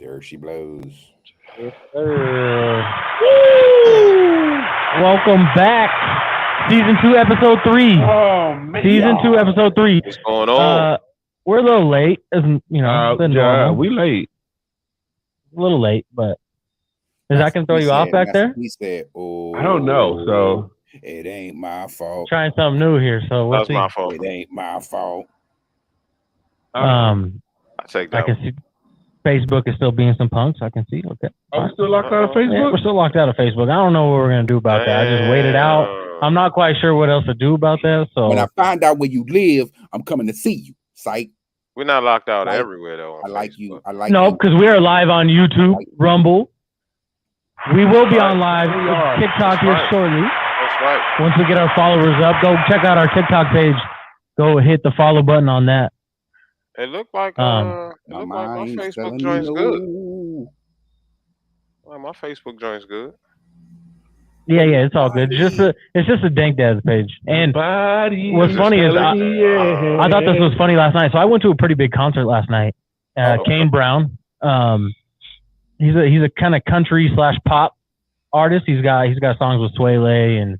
There she blows. Welcome back. Season 2, episode 3. Oh, man. Season 2, episode 3. What's going on? We're a little late, as the normal. We late. A little late, but I can throw you off back there? He said, "Oh, I don't know. So it ain't my fault. Trying something new here, so That's my fault. It ain't my fault." I take that. I can see Facebook is still being some punks. I can see. Okay. are we still locked out of Yeah, Facebook? we're still locked out of Facebook. I don't know what we're gonna do about that. I just waited out. I'm not quite sure what else to do about that. So When I find out where you live, I'm coming to see you. Psych. We're not locked out Like- everywhere though. I like you. I like no, you. because we are live on YouTube, Rumble. We will be on live with TikTok here shortly. That's right. Once we get our followers up, go check out our TikTok page. Go hit the follow button on that. It looked like My my mind's Facebook telling me joint's no. good. Well, my Facebook joint's good. Yeah, it's all good. It's just a Dank Dad's page. And what's funny is I thought this was funny last night. So I went to a pretty big concert last night. Kane Brown. He's a kind of country / pop artist. He's got songs with Sway Lay and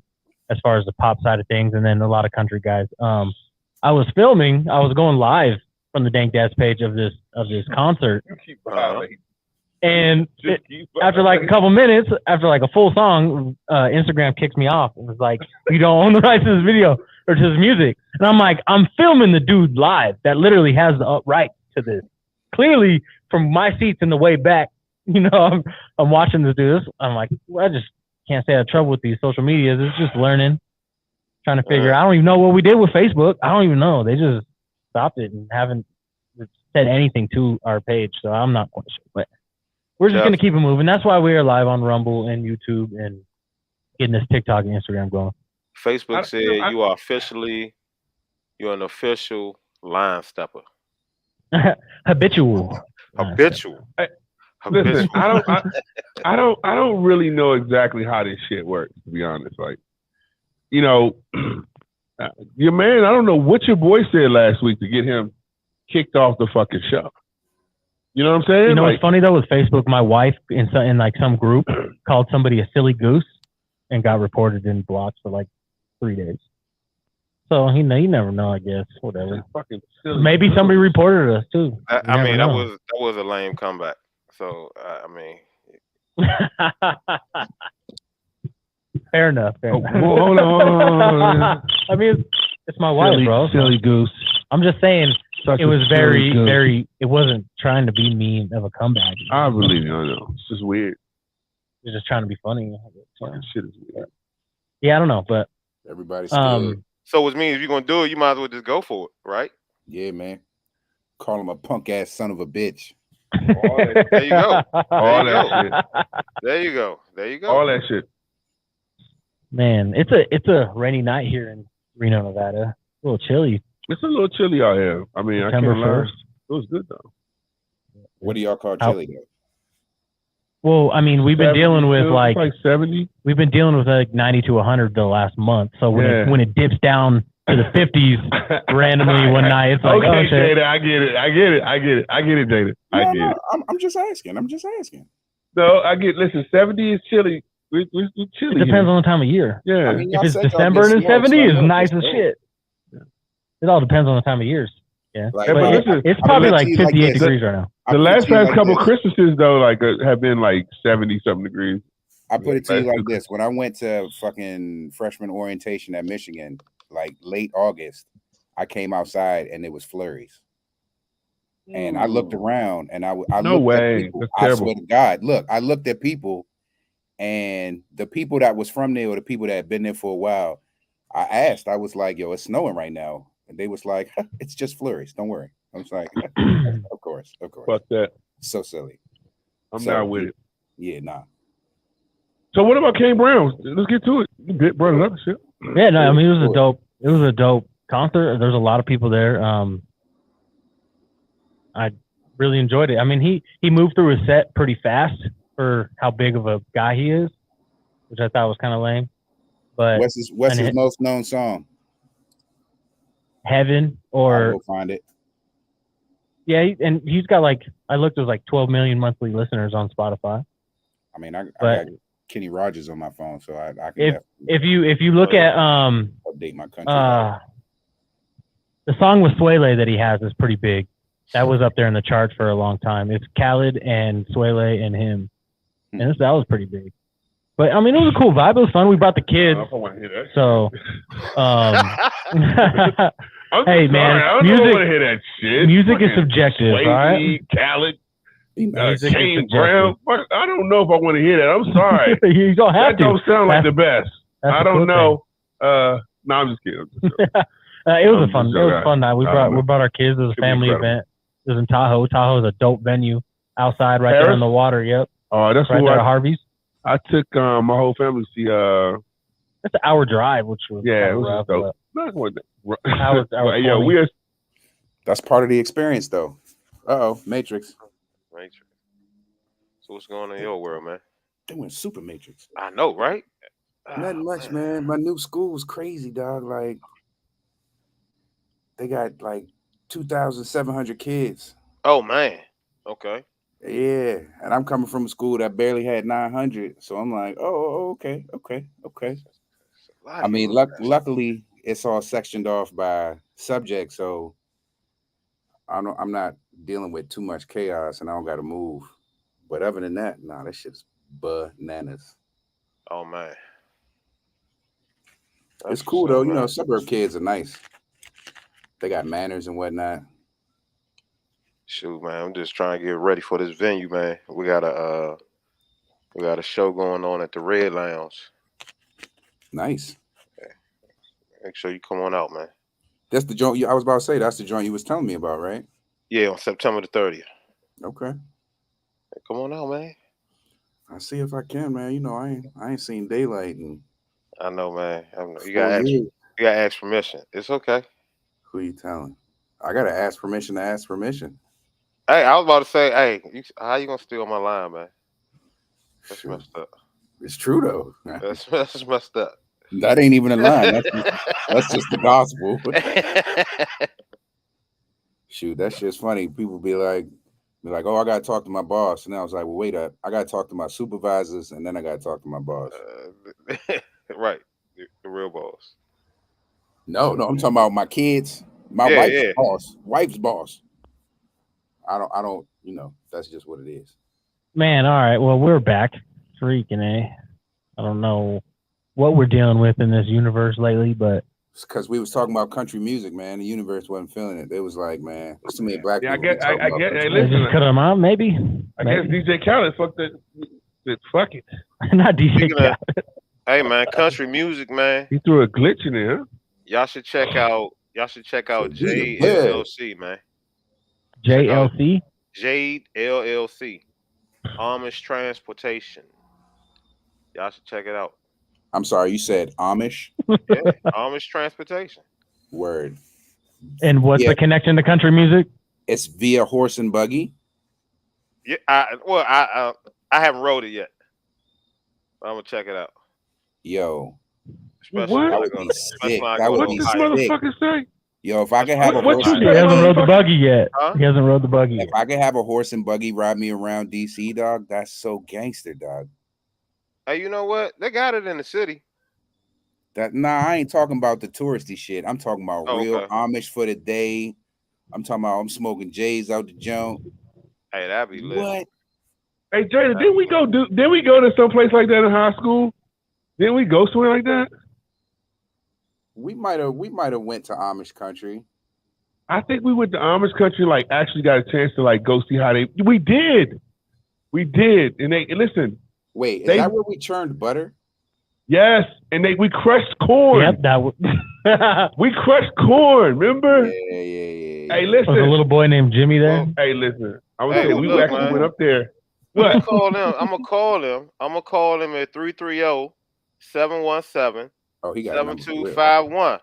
as far as the pop side of things, and then a lot of country guys. I was going live from the Dank Dad's page of this concert. And after like a couple minutes, after like a full song, Instagram kicks me off. It was like, you don't own the rights to this video or to his music. And I'm like, I'm filming the dude live that literally has the rights to this. Clearly, from my seats in the way back, I'm watching this dude. I'm like, well, I just can't stay out of trouble with these social medias. It's just learning, trying to figure. I don't even know what we did with Facebook. I don't even know. They just stopped it and haven't said anything to our page. So I'm not quite sure, but. We're just going to keep it moving. That's why we are live on Rumble and YouTube and getting this TikTok and Instagram going. Facebook said you're an official line stepper. Habitual. Habitual. Listen, I don't really know exactly how this shit works, to be honest. Like, your man, I don't know what your boy said last week to get him kicked off the fucking show. You know what I'm saying? You know what's funny though with Facebook? My wife in like some group called somebody a silly goose and got reported and blocked for like 3 days. So you never know, I guess. Whatever. Maybe somebody reported us too. That was a lame comeback. So Fair enough. Hold on. I mean, it's my wife, bro. Silly goose. I'm just saying. It was very. It wasn't trying to be mean of a comeback. I believe you. I know. It's just weird. It's just trying to be funny. Shit is weird. Yeah, I don't know, but Everybody's scared. So which means if you're gonna do it, you might as well just go for it, right? Yeah, man. Call him a punk ass son of a bitch. There you go. All that shit. There you go. All that shit. Man, it's a rainy night here in Reno, Nevada. A little chilly. It's a little chilly out here. I mean, September I can't lie. 1st. It was good though. What do y'all call chili though? Well, I mean, we've been dealing with like 70. We've been dealing with like 90 to 100 the last month. So when it dips down to the 50s randomly one night, it's like, okay, oh shit. Jada, I get it, Jada. I get it. I'm just asking. No, I get. Listen, 70 is chilly. We're chilly. It depends on the time of year. Yeah. I mean, If it's December and it's 70, it's nice as shit. It all depends on the time of years. Yeah, Like, but it's probably like 58 degrees right now. The last past couple Christmases though, like have been like 70-something degrees. I put it to you like this: when I went to fucking freshman orientation at Michigan, like late August, I came outside and it was flurries. And I looked around and I No looked way. at people. That's I terrible. swear to God, look, I looked at people, and the people that was from there or the people that had been there for a while, I asked, I was like, "Yo, it's snowing right now." And they was like, "It's just flurries. Don't worry." I was like, "Of course." Fuck that. So silly. I'm not with it. Yeah, nah. So what about Kane Brown? Let's get to it. You brought it up, shit. Yeah, no, I mean it was a dope concert. There's a lot of people there. I really enjoyed it. I mean, he moved through his set pretty fast for how big of a guy he is, which I thought was kind of lame. But What's his most known song? Heaven I'll or go find it. Yeah, and he's got like I looked, it was like 12 million monthly listeners on Spotify. I mean, I But got Kenny Rogers on my phone, so I can if you look at update my country. the song with Swele that he has is pretty big. That was up there in the charts for a long time. It's Khaled and Swele and him, and that was pretty big. But I mean, it was a cool vibe. It was fun. We brought the kids. I want to hear that. So, hey man, I don't want to hear that shit. Music is subjective, all right? Khaled, Kane Brown. I don't know if I want to hear that. I'm sorry. You don't have that don't sound like the best. I don't know. No, I'm just kidding. It was a fun night. We brought our kids. It was a family event. It was in Tahoe. Tahoe is a dope venue outside, right there in the water. Yep. Oh, that's right there at Harvey's. I took my whole family to see. That's an hour drive, which was it was rough, dope. That's part of the experience, though. Matrix. So what's going on in your world, man? They went super Matrix. I know, right? Nothing much, man. My new school was crazy, dog. Like, they got like 2,700 kids. Oh man. Okay. Yeah, and I'm coming from a school that barely had 900, so I'm like, okay. I mean, luckily it's all sectioned off by subject, so I'm not dealing with too much chaos, and I don't got to move. But other than that, that shit's bananas. Oh man, it's cool though. You know, suburb kids are nice. They got manners and whatnot. Shoot, man, I'm just trying to get ready for this venue, man. We got a show going on at the Red Lounge. Nice. Okay. Make sure you come on out, man. That's the joint. I was about to say that's the joint you was telling me about, right? Yeah, on September the 30th. Okay. Hey, come on out, man. I'll see if I can, man. You know, I ain't seen daylight, and I know, man. You gotta ask permission. It's okay. Who you telling? I gotta ask permission to ask permission. Hey, I was about to say, how you gonna steal my line, man? That's messed up. It's true though. That's messed up. That ain't even a line. That's just the gospel. Shoot, that shit's funny. People be like, oh, I gotta talk to my boss, and I was like, well, wait up, I gotta talk to my supervisors, and then I gotta talk to my boss. Right, the real boss. No, I'm talking about my kids, my wife's boss. I don't, that's just what it is. Man, all right. Well, we're back. Freaking A. I don't know what we're dealing with in this universe lately, but it's because we was talking about country music, man. The universe wasn't feeling it. It was like, man, there's too many black people. I get. Hey, listen, just cut them out, maybe. I guess DJ Khaled fucked it. Fuck it. Not DJ Khaled. Hey, man, country music, man. He threw a glitch in there. Huh? Y'all should check out JLLC, man. JLC? Jade LLC. Amish Transportation. Y'all should check it out. I'm sorry, you said Amish? Yeah, Amish Transportation. Word. And what's the connection to country music? It's via horse and buggy. Yeah, I haven't rode it yet. But I'm gonna check it out. Yo. What? That would be sick. That would be sick. What this motherfucker say? Yo, if I could have a horse He hasn't rode the buggy yet. Huh? He hasn't rode the buggy yet. If I could have a horse and buggy ride me around DC, dog, that's so gangster, dog. Hey, you know what? They got it in the city. I ain't talking about the touristy shit. I'm talking about real Amish for the day. I'm talking about I'm smoking J's out the joint. Hey, that'd be lit. What? Hey, Jada, didn't we go to some place like that in high school? Didn't we go somewhere like that? We might have went to Amish country. I think we went to Amish country, like actually got a chance to like go see how we did. And they listen. Wait, is that where we churned butter? Yes, and we crushed corn. Yep, that was we crushed corn, remember? Yeah. Hey, listen. There was a little boy named Jimmy there. Well, hey, listen. I was saying we actually went up there. What? I'm gonna call him at 330-717. Oh, he got 7251.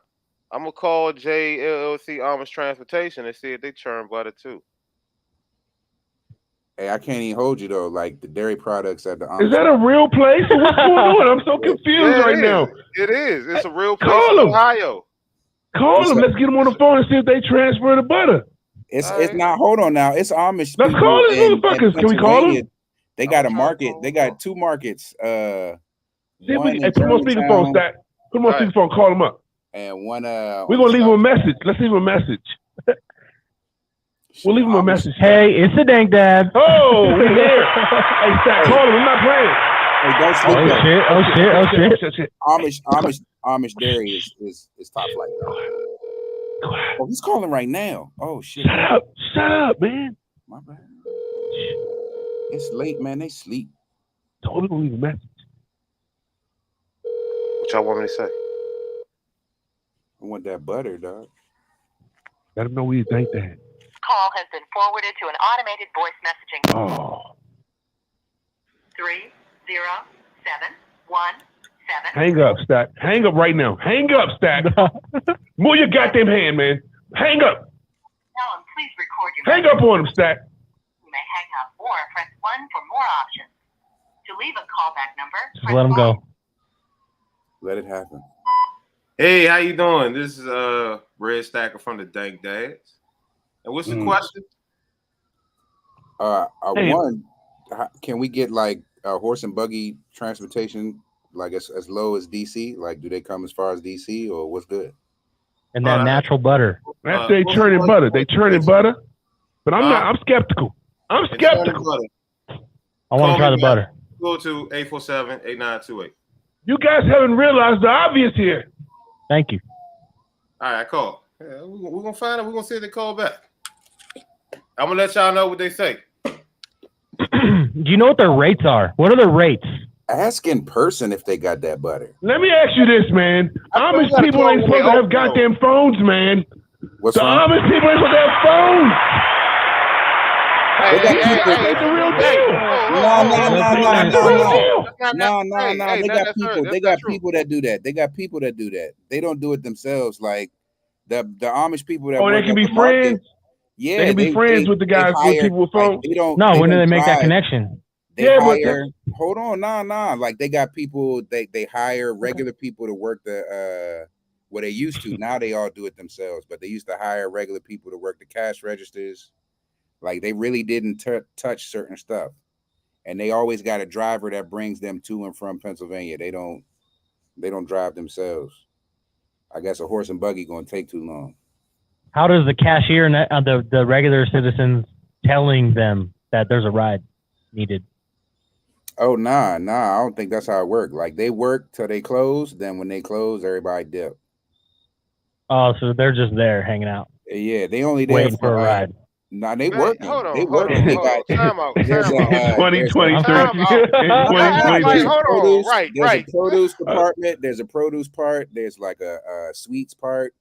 I'm gonna call JLLC Amish Transportation and see if they churn butter too. Hey, I can't even hold you though. Like the dairy products at the Amish. Is that a real place? What's going on? I'm so confused right now. It is. It's a real place in Ohio. Call them. Let's get them on the phone and see if they transfer the butter. It's not. Hold on now. It's Amish Let's people call these in motherfuckers. Can we call Pennsylvania. them? They got a market. They got 2 markets. See if One we, in put them on speakerphone, Germantown Stack. Put them on speakerphone. Call them up. and one. We're gonna leave them a message. Let's leave them a message. We'll leave them a message. Hey, it's the Dank Dad. Oh, we here. Hey, Stack, call him. I'm not playing. Hey, don't sleep. Oh shit. Amish dairy is top flight. Oh, he's calling right now. Oh shit. Shut up, man. My bad. It's late, man. They sleep. Totally leave a message. What y'all want me to say? I want that butter, dog. Let him know we think that. Call has been forwarded to an automated voice messaging. Oh. 30717. Hang up, Stack. Hang up right now. Hang up, Stack. Move your goddamn hand, man. Hang up. Tell him, please record your Hang up on him, Stack. You may hang up or press 1 for more options. To leave a callback number, Just let him go. Let it happen. Hey, how you doing? This is Red Stacker from the Dank Dads. And what's the question? One, can we get like a horse and buggy transportation like as low as DC? Like, do they come as far as DC or what's good? And that natural butter. That's they churning butter. They churning butter. But I'm not. I'm skeptical. I'm skeptical. I want to try the butter. Go to 847-8928. You guys haven't realized the obvious here. Thank you. All right, I call. Yeah, we're gonna find out. We're gonna see if they call back. I'm gonna let y'all know what they say. Do you know what their rates are? What are the rates? Ask in person if they got that butter. Let me ask you this, man. Amish people ain't supposed to have goddamn phones, man. What's the wrong? Amish people ain't supposed to have phones. They It's the real deal. No. They got people. They got people that do that. They got people that do that. They don't do it themselves. Like the Amish people that. Oh, they can be friends. Yeah, they can be friends with the guys with people with phones. No, when do they make that connection? They hire. Hold on, nah. Like they got people. They hire regular people to work the. What they used to. Now they all do it themselves. But they used to hire regular people to work the cash registers. Like they really didn't touch certain stuff, and they always got a driver that brings them to and from Pennsylvania. They don't drive themselves. I guess a horse and buggy gonna take too long. How does the cashier and the regular citizens telling them that there's a ride needed? Oh nah. I don't think that's how it works. Like they work till they close. Then when they close, everybody dip. Oh, so they're just there hanging out. Yeah, they only there waiting for a ride. Nah, they working. They working. Hold They on. got Time out. 2023. Hold on. Right. There's a produce department. There's a produce part. There's like a sweets part.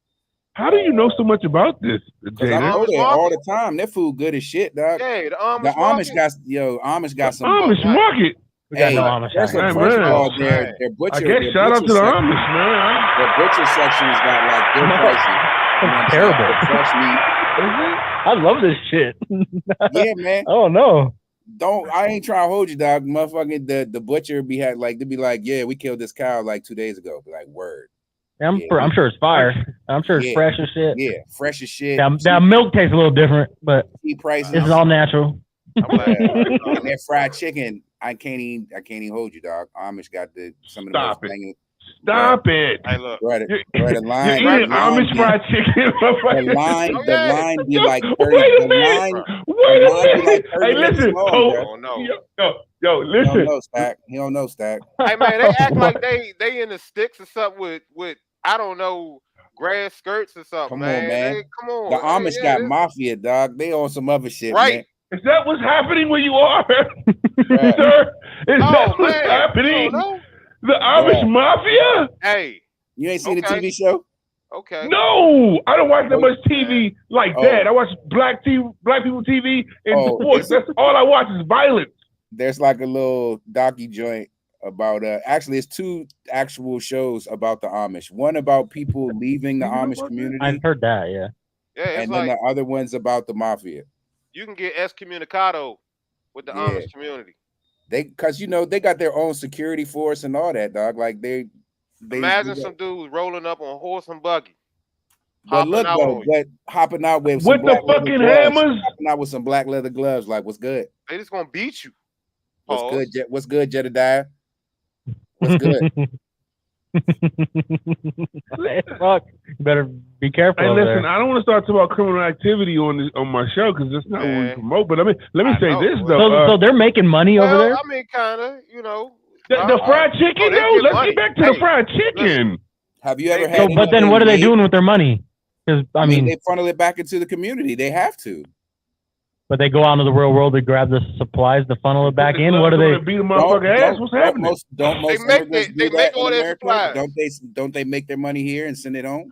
How do you know so much about this, Because I go there all the time. Their food good as shit, dog. Yeah, the Amish got some. Amish market. Hey, first of all, their butcher. Shout out to the Amish, man. The butcher section's got like good prices. Terrible. Fresh meat. I love this shit. Yeah, man. Oh no. I ain't trying to hold you, dog. Motherfucking the butcher be like, yeah, we killed this cow like 2 days ago. Be like, word. I'm sure it's fire. I'm sure it's fresh as shit. Yeah, fresh as shit. That milk tastes a little different, but prices. This is all natural. And that fried chicken, I can't even hold you, dog. Amish got some of the most banging. Stop it! Hey, look. Right, the line. You're eating Amish fried chicken. The line be like 30. Wait a minute. Hey, listen. Yo, listen. He don't know, Stack. Hey, man, they act like they in the sticks or something with I don't know, grass skirts or something. Come on, man. Come on. The Amish got mafia, dog. They on some other shit, right? Man. Is that what's happening where you are, sir? Is that what's happening? The Amish mafia? Hey. You ain't seen the TV show? Okay. No, I don't watch that much TV like that. I watch black people TV and sports. That's all I watch is violence. There's like a little docu joint about actually it's 2 actual shows about the Amish. One about people leaving the Amish community. I've heard that, yeah. Yeah, and then the other one's about the mafia. You can get excommunicado with the Amish community. Because they got their own security force and all that, dog. Like they imagine some dudes rolling up on horse and buggy. But look though, but hopping out with some the fucking hammers, hopping out with some black leather gloves, like what's good? They just gonna beat you. What's good? What's good, Jedediah? What's good? Fuck, you better be careful. Hey, listen, there. I don't want to start talking about criminal activity on my show because that's not what we promote. But I mean, let me say this though. So they're making money over there. I mean, kind of, you know. The fried chicken, yo. Let's get back to the fried chicken. Have you ever had? But then, what are they doing with their money? Because I mean, they funnel it back into the community. They have to. But they go out into the real world to grab the supplies to funnel it back in. What are they? Beat a motherfucker ass. What's happening? Don't most immigrants do that in America? Don't they make their money here and send it home?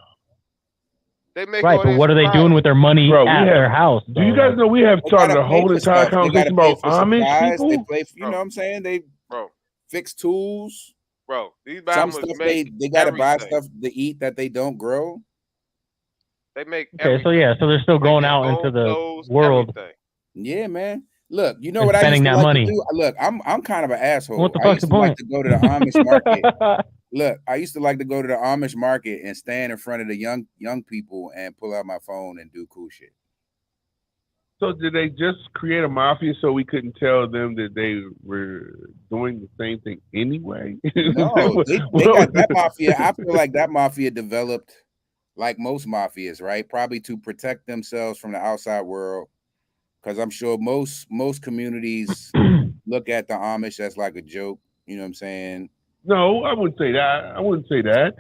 They make right, but what are they doing with their money at their house? Do you guys know we have started a whole entire conversation about Amish people? They play, you know what I'm saying? They fix tools. Bro, these some stuff they gotta buy stuff to eat that they don't grow. They make so they're still going out into the world. Everything. Yeah, man. Look, you know what I used to like to do? Look, I'm kind of an asshole. What the fuck's the point? Like to go to the Amish market. Look, I used to like to go to the Amish market and stand in front of the young people and pull out my phone and do cool shit. So did they just create a mafia so we couldn't tell them that they were doing the same thing anyway? No, they got that mafia. I feel like that mafia developed like most mafias, right? Probably to protect themselves from the outside world. Because I'm sure most communities look at the Amish as like a joke. You know what I'm saying? No, I wouldn't say that.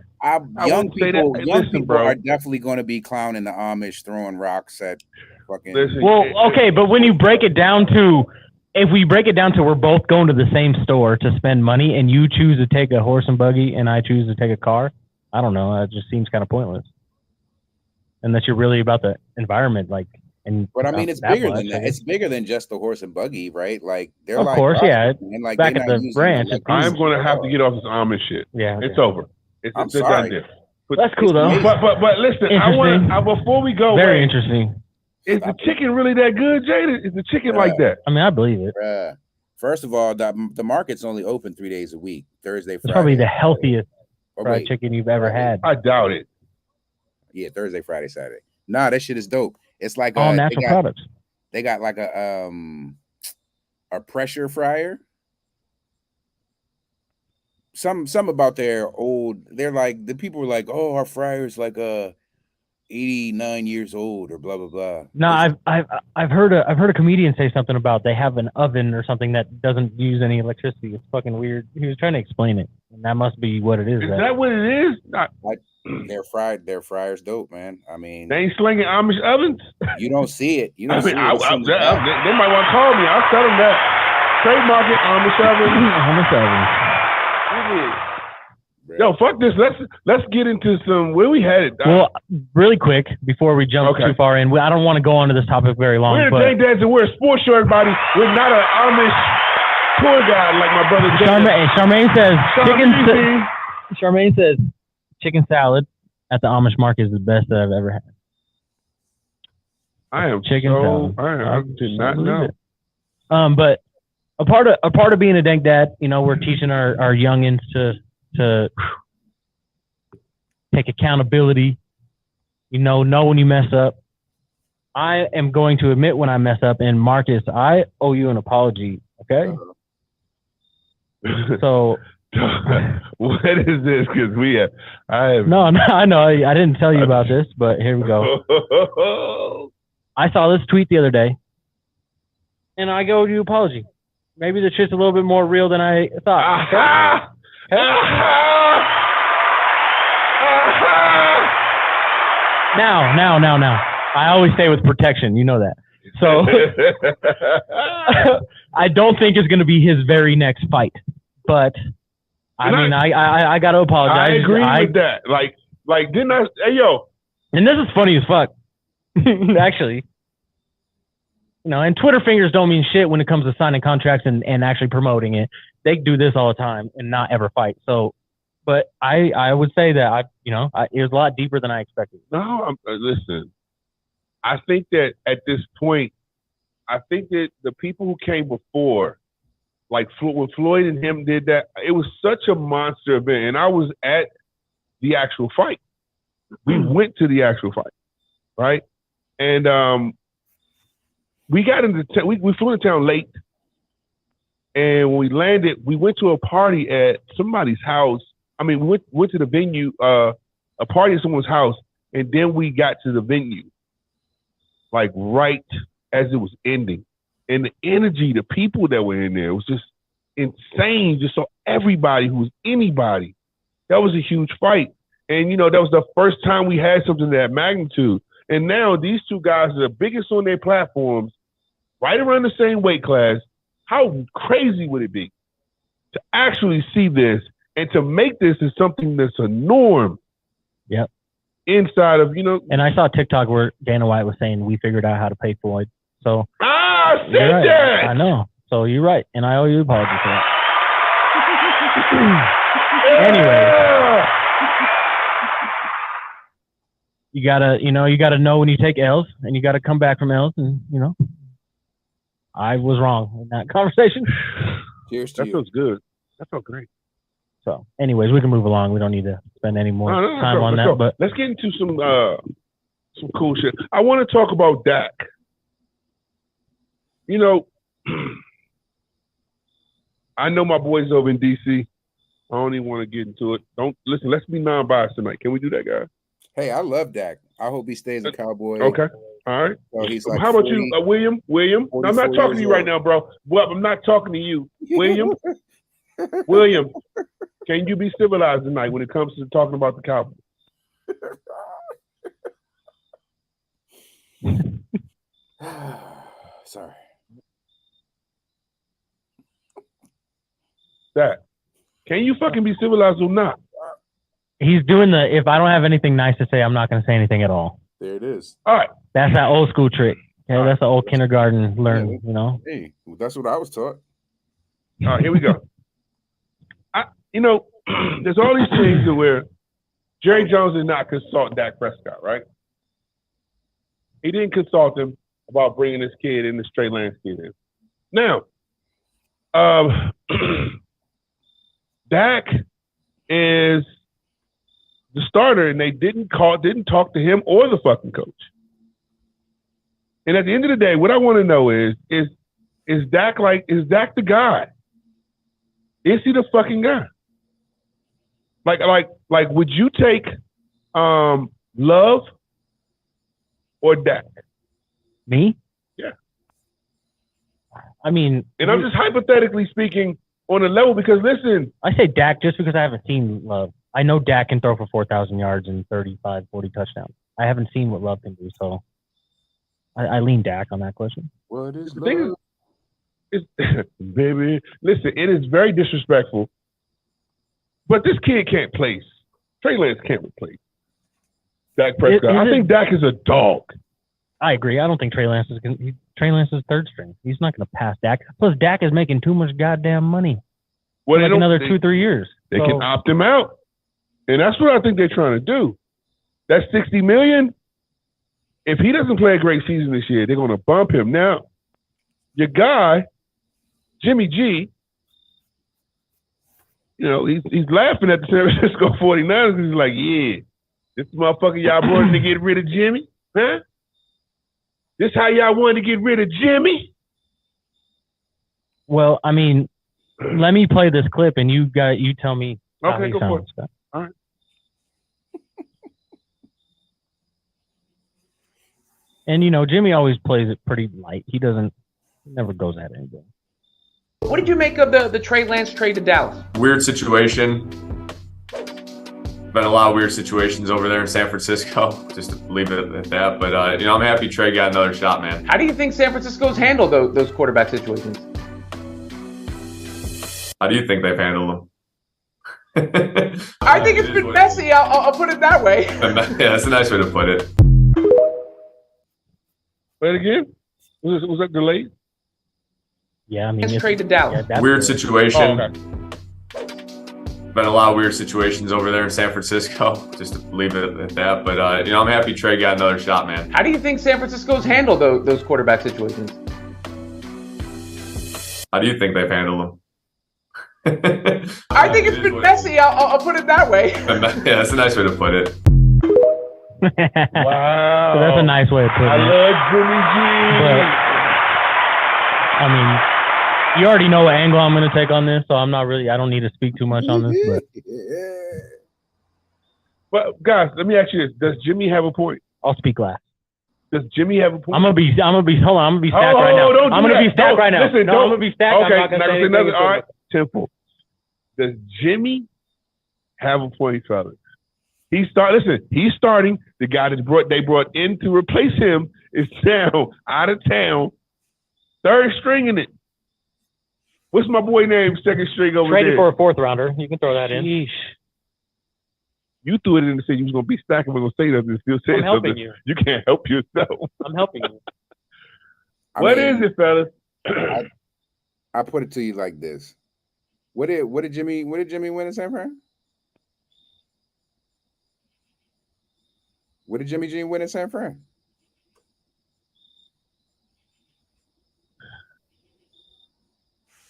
Young people are definitely going to be clowning the Amish, throwing rocks at fucking. Okay, but when you break it down to, if we break it down to we're both going to the same store to spend money, and you choose to take a horse and buggy, and I choose to take a car, I don't know. That just seems kind of pointless. Unless you're really about the environment, like. But I mean, it's bigger than that. It's bigger than just the horse and buggy, right? Like they're of course, yeah. And like back at the ranch. I'm going to have to get off this Amish shit. Yeah, it's over. I'm sorry. That's cool though. But listen, I want to before we go. Very interesting. Is the chicken really that good, Jada? Is the chicken like that? I mean, I believe it. First of all, the market's only open 3 days a week. Thursday, Friday. It's probably the healthiest fried chicken you've ever had. I doubt it. Yeah, Thursday, Friday, Saturday. Nah, that shit is dope. It's like all natural products. They got like a pressure fryer. Some about their old. They're like the people were like, oh, our fryer's like 89 years old or blah blah blah. No, I've heard a comedian say something about they have an oven or something that doesn't use any electricity. It's fucking weird. He was trying to explain it, and that must be what it is. Is that what it is? Their fryer's dope, man. I mean, they ain't slinging Amish ovens. You don't see it. You don't see it. They might want to call me. I'll tell them that. Trademark it, Amish ovens. Amish ovens. Yo, fuck this. Let's get into some. Where we headed? Well, really quick before we jump too far in, I don't want to go on to this topic very long. We're Dank Dads and we're a sports show, everybody. We're not an Amish tour guide like my brother Charmaine says Charmaine says chicken salad at the Amish market is the best that I've ever had. I am chicken salad. I did not know. But a part of being a Dank Dad, you know, we're teaching our youngins to take accountability, you know when you mess up. I am going to admit when I mess up, and Marcus, I owe you an apology, okay? So what is this? Because I have no, I know I didn't tell you about this, but here we go. I saw this tweet the other day, and I owe you an apology. Maybe the shit's a little bit more real than I thought. Okay? Now. I always stay with protection. You know that. So I don't think it's going to be his very next fight. But I mean, I got to apologize. I agree with that. Like, didn't I? Hey, yo. And this is funny as fuck. Actually. You know, and Twitter fingers don't mean shit when it comes to signing contracts and actually promoting it. They do this all the time and not ever fight. So, but I would say that it was a lot deeper than I expected. No, listen. I think that at this point, I think that the people who came before, like when Floyd and him did that, it was such a monster event, and I was at the actual fight. We went to the actual fight, right? And we got into we flew into town late, and when we landed, we went to a party at somebody's house. I mean, we went to the venue, a party at someone's house, and then we got to the venue, like right as it was ending. And the energy, the people that were in there was just insane. Just so everybody who was anybody, that was a huge fight. And, you know, that was the first time we had something of that magnitude. And now these two guys are the biggest on their platforms, right around the same weight class. How crazy would it be to actually see this and to make this as something that's a norm? Yep. Inside of, you know. And I saw TikTok where Dana White was saying we figured out how to pay Floyd. So said right. that. I know. So you're right, and I owe you an apology for that. Anyway, you gotta know when you take L's, and you gotta come back from L's, and you know, I was wrong in that conversation. Cheers to That you. feels good. That felt great. So, anyways, we can move along. We don't need to spend any more time on that. But let's get into some cool shit. I want to talk about Dak. You know, I know my boys over in DC. I don't even want to get into it. Don't listen. Let's be non-biased tonight. Can we do that, guys? Hey, I love Dak. I hope he stays a Cowboy. Okay. All right. So he's like how about 40, you, William? William, no, I'm not talking to you right now, bro. Well, I'm not talking to you, William. William, can you be civilized tonight when it comes to talking about the Cowboys? Sorry. That. Can you fucking be civilized or not? he's doing if I don't have anything nice to say, I'm not going to say anything at all. There it is. All right. That's that old school trick. Yeah, that's an old kindergarten learning, you know? Hey, that's what I was taught. All right, here we go. There's all these things that where Jerry Jones did not consult Dak Prescott, right? He didn't consult him about bringing this kid in, the straight Lance kid in. Now, Dak is the starter, and they didn't talk to him or the fucking coach. And at the end of the day, what I want to know is Dak the guy? Is he the fucking guy? Like, would you take Love or Dak? Me? Yeah. I mean, and I'm just hypothetically speaking on a level because listen, I say Dak just because I haven't seen Love. I know Dak can throw for 4,000 yards and 35, 40 touchdowns. I haven't seen what Love can do, so I lean Dak on that question. Well, it is the thing is, baby, listen, it is very disrespectful. But this kid can't place. Trey Lance can't replace Dak Prescott. I think Dak is a dog. I agree. I don't think Trey Lance is third string. He's not going to pass Dak. Plus, Dak is making too much goddamn money. Well, like another 2-3 years. They can opt him out, and that's what I think they're trying to do. That $60 million. If he doesn't play a great season this year, they're going to bump him. Now, your guy, Jimmy G. He's laughing at the San Francisco 49ers because he's like, yeah, this motherfucker y'all brought in to get rid of Jimmy? Huh? This how y'all wanted to get rid of Jimmy? Well, I mean, let me play this clip and you tell me how he go sounds. for it. Scott. All right. And, Jimmy always plays it pretty light. He never goes at anything. What did you make of the Trey Lance trade to Dallas? Weird situation. Been a lot of weird situations over there in San Francisco. Just to leave it at that. But, I'm happy Trey got another shot, man. How do you think San Francisco's handled those quarterback situations? How do you think they've handled them? I think it's been messy. I'll put it that way. Yeah, that's a nice way to put it. Wait again? Was that delayed? Yeah, I mean, it's trade to Dallas. Yeah, weird situation. Oh, okay. Been a lot of weird situations over there in San Francisco. Just to leave it at that. But, I'm happy Trey got another shot, man. How do you think San Francisco's handled those quarterback situations? How do you think they've handled them? I think it's been messy. I'll put it that way. Yeah, that's a nice way to put it. Wow. So that's a nice way of putting I it. love Jimmy G. But, I mean, you already know what angle I'm going to take on this, so I don't need to speak too much on this. But guys, let me ask you this: does Jimmy have a point? I'll speak last. Does Jimmy have a point? I'm gonna be stacked right now. I'm gonna be stacked right now. Listen, I'm gonna be stacked. Okay, I'm not gonna say anything. All right, simple. Does Jimmy have a point, fellas? He's starting. The guy they brought in to replace him is now out of town. Third string in it. What's my boy name? Second string over Traded there. for a fourth rounder. You can throw that in. Sheesh. You threw it in and said you was gonna be stacked and we're gonna say nothing and still say I'm something. helping you. You can't help yourself. I'm helping you. What is it, fellas? I put it to you like this. What did Jimmy win in San Fran? What did Jimmy G win in San Fran?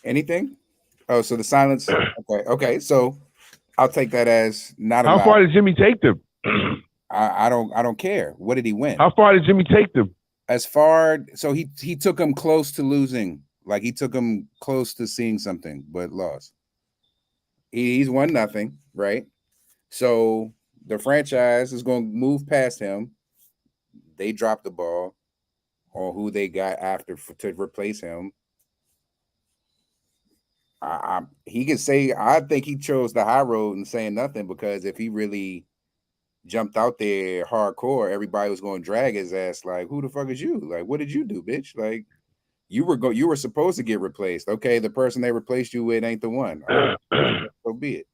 Anything? Oh, so the silence. Okay. So I'll take that as not a How lot. far did Jimmy take them? I don't care. What did he win? How far did Jimmy take them? As far, so he took him close to losing. Like he took him close to seeing something, but lost. He's 1-0, right? So the franchise is going to move past him. They dropped the ball on who they got after to replace him. He could say, I think he chose the high road and saying nothing, because if he really jumped out there hardcore, everybody was going to drag his ass. Like, who the fuck is you? Like, what did you do, bitch? Like, you were supposed to get replaced. Okay, the person they replaced you with ain't the one. All right, so be it.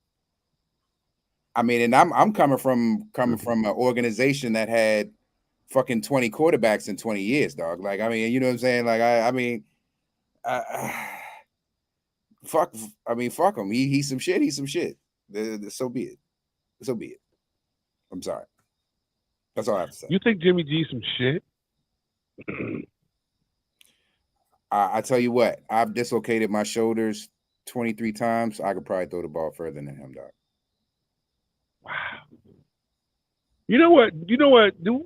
I mean, and I'm coming from an organization that had fucking 20 quarterbacks in 20 years, dog. Like, I mean, you know what I'm saying? Like, fuck him. He's some shit. He's some shit. So be it. So be it. I'm sorry. That's all I have to say. You think Jimmy G's some shit? I tell you what, I've dislocated my shoulders 23 times. I could probably throw the ball further than him, dog. Wow. You know what? Dude,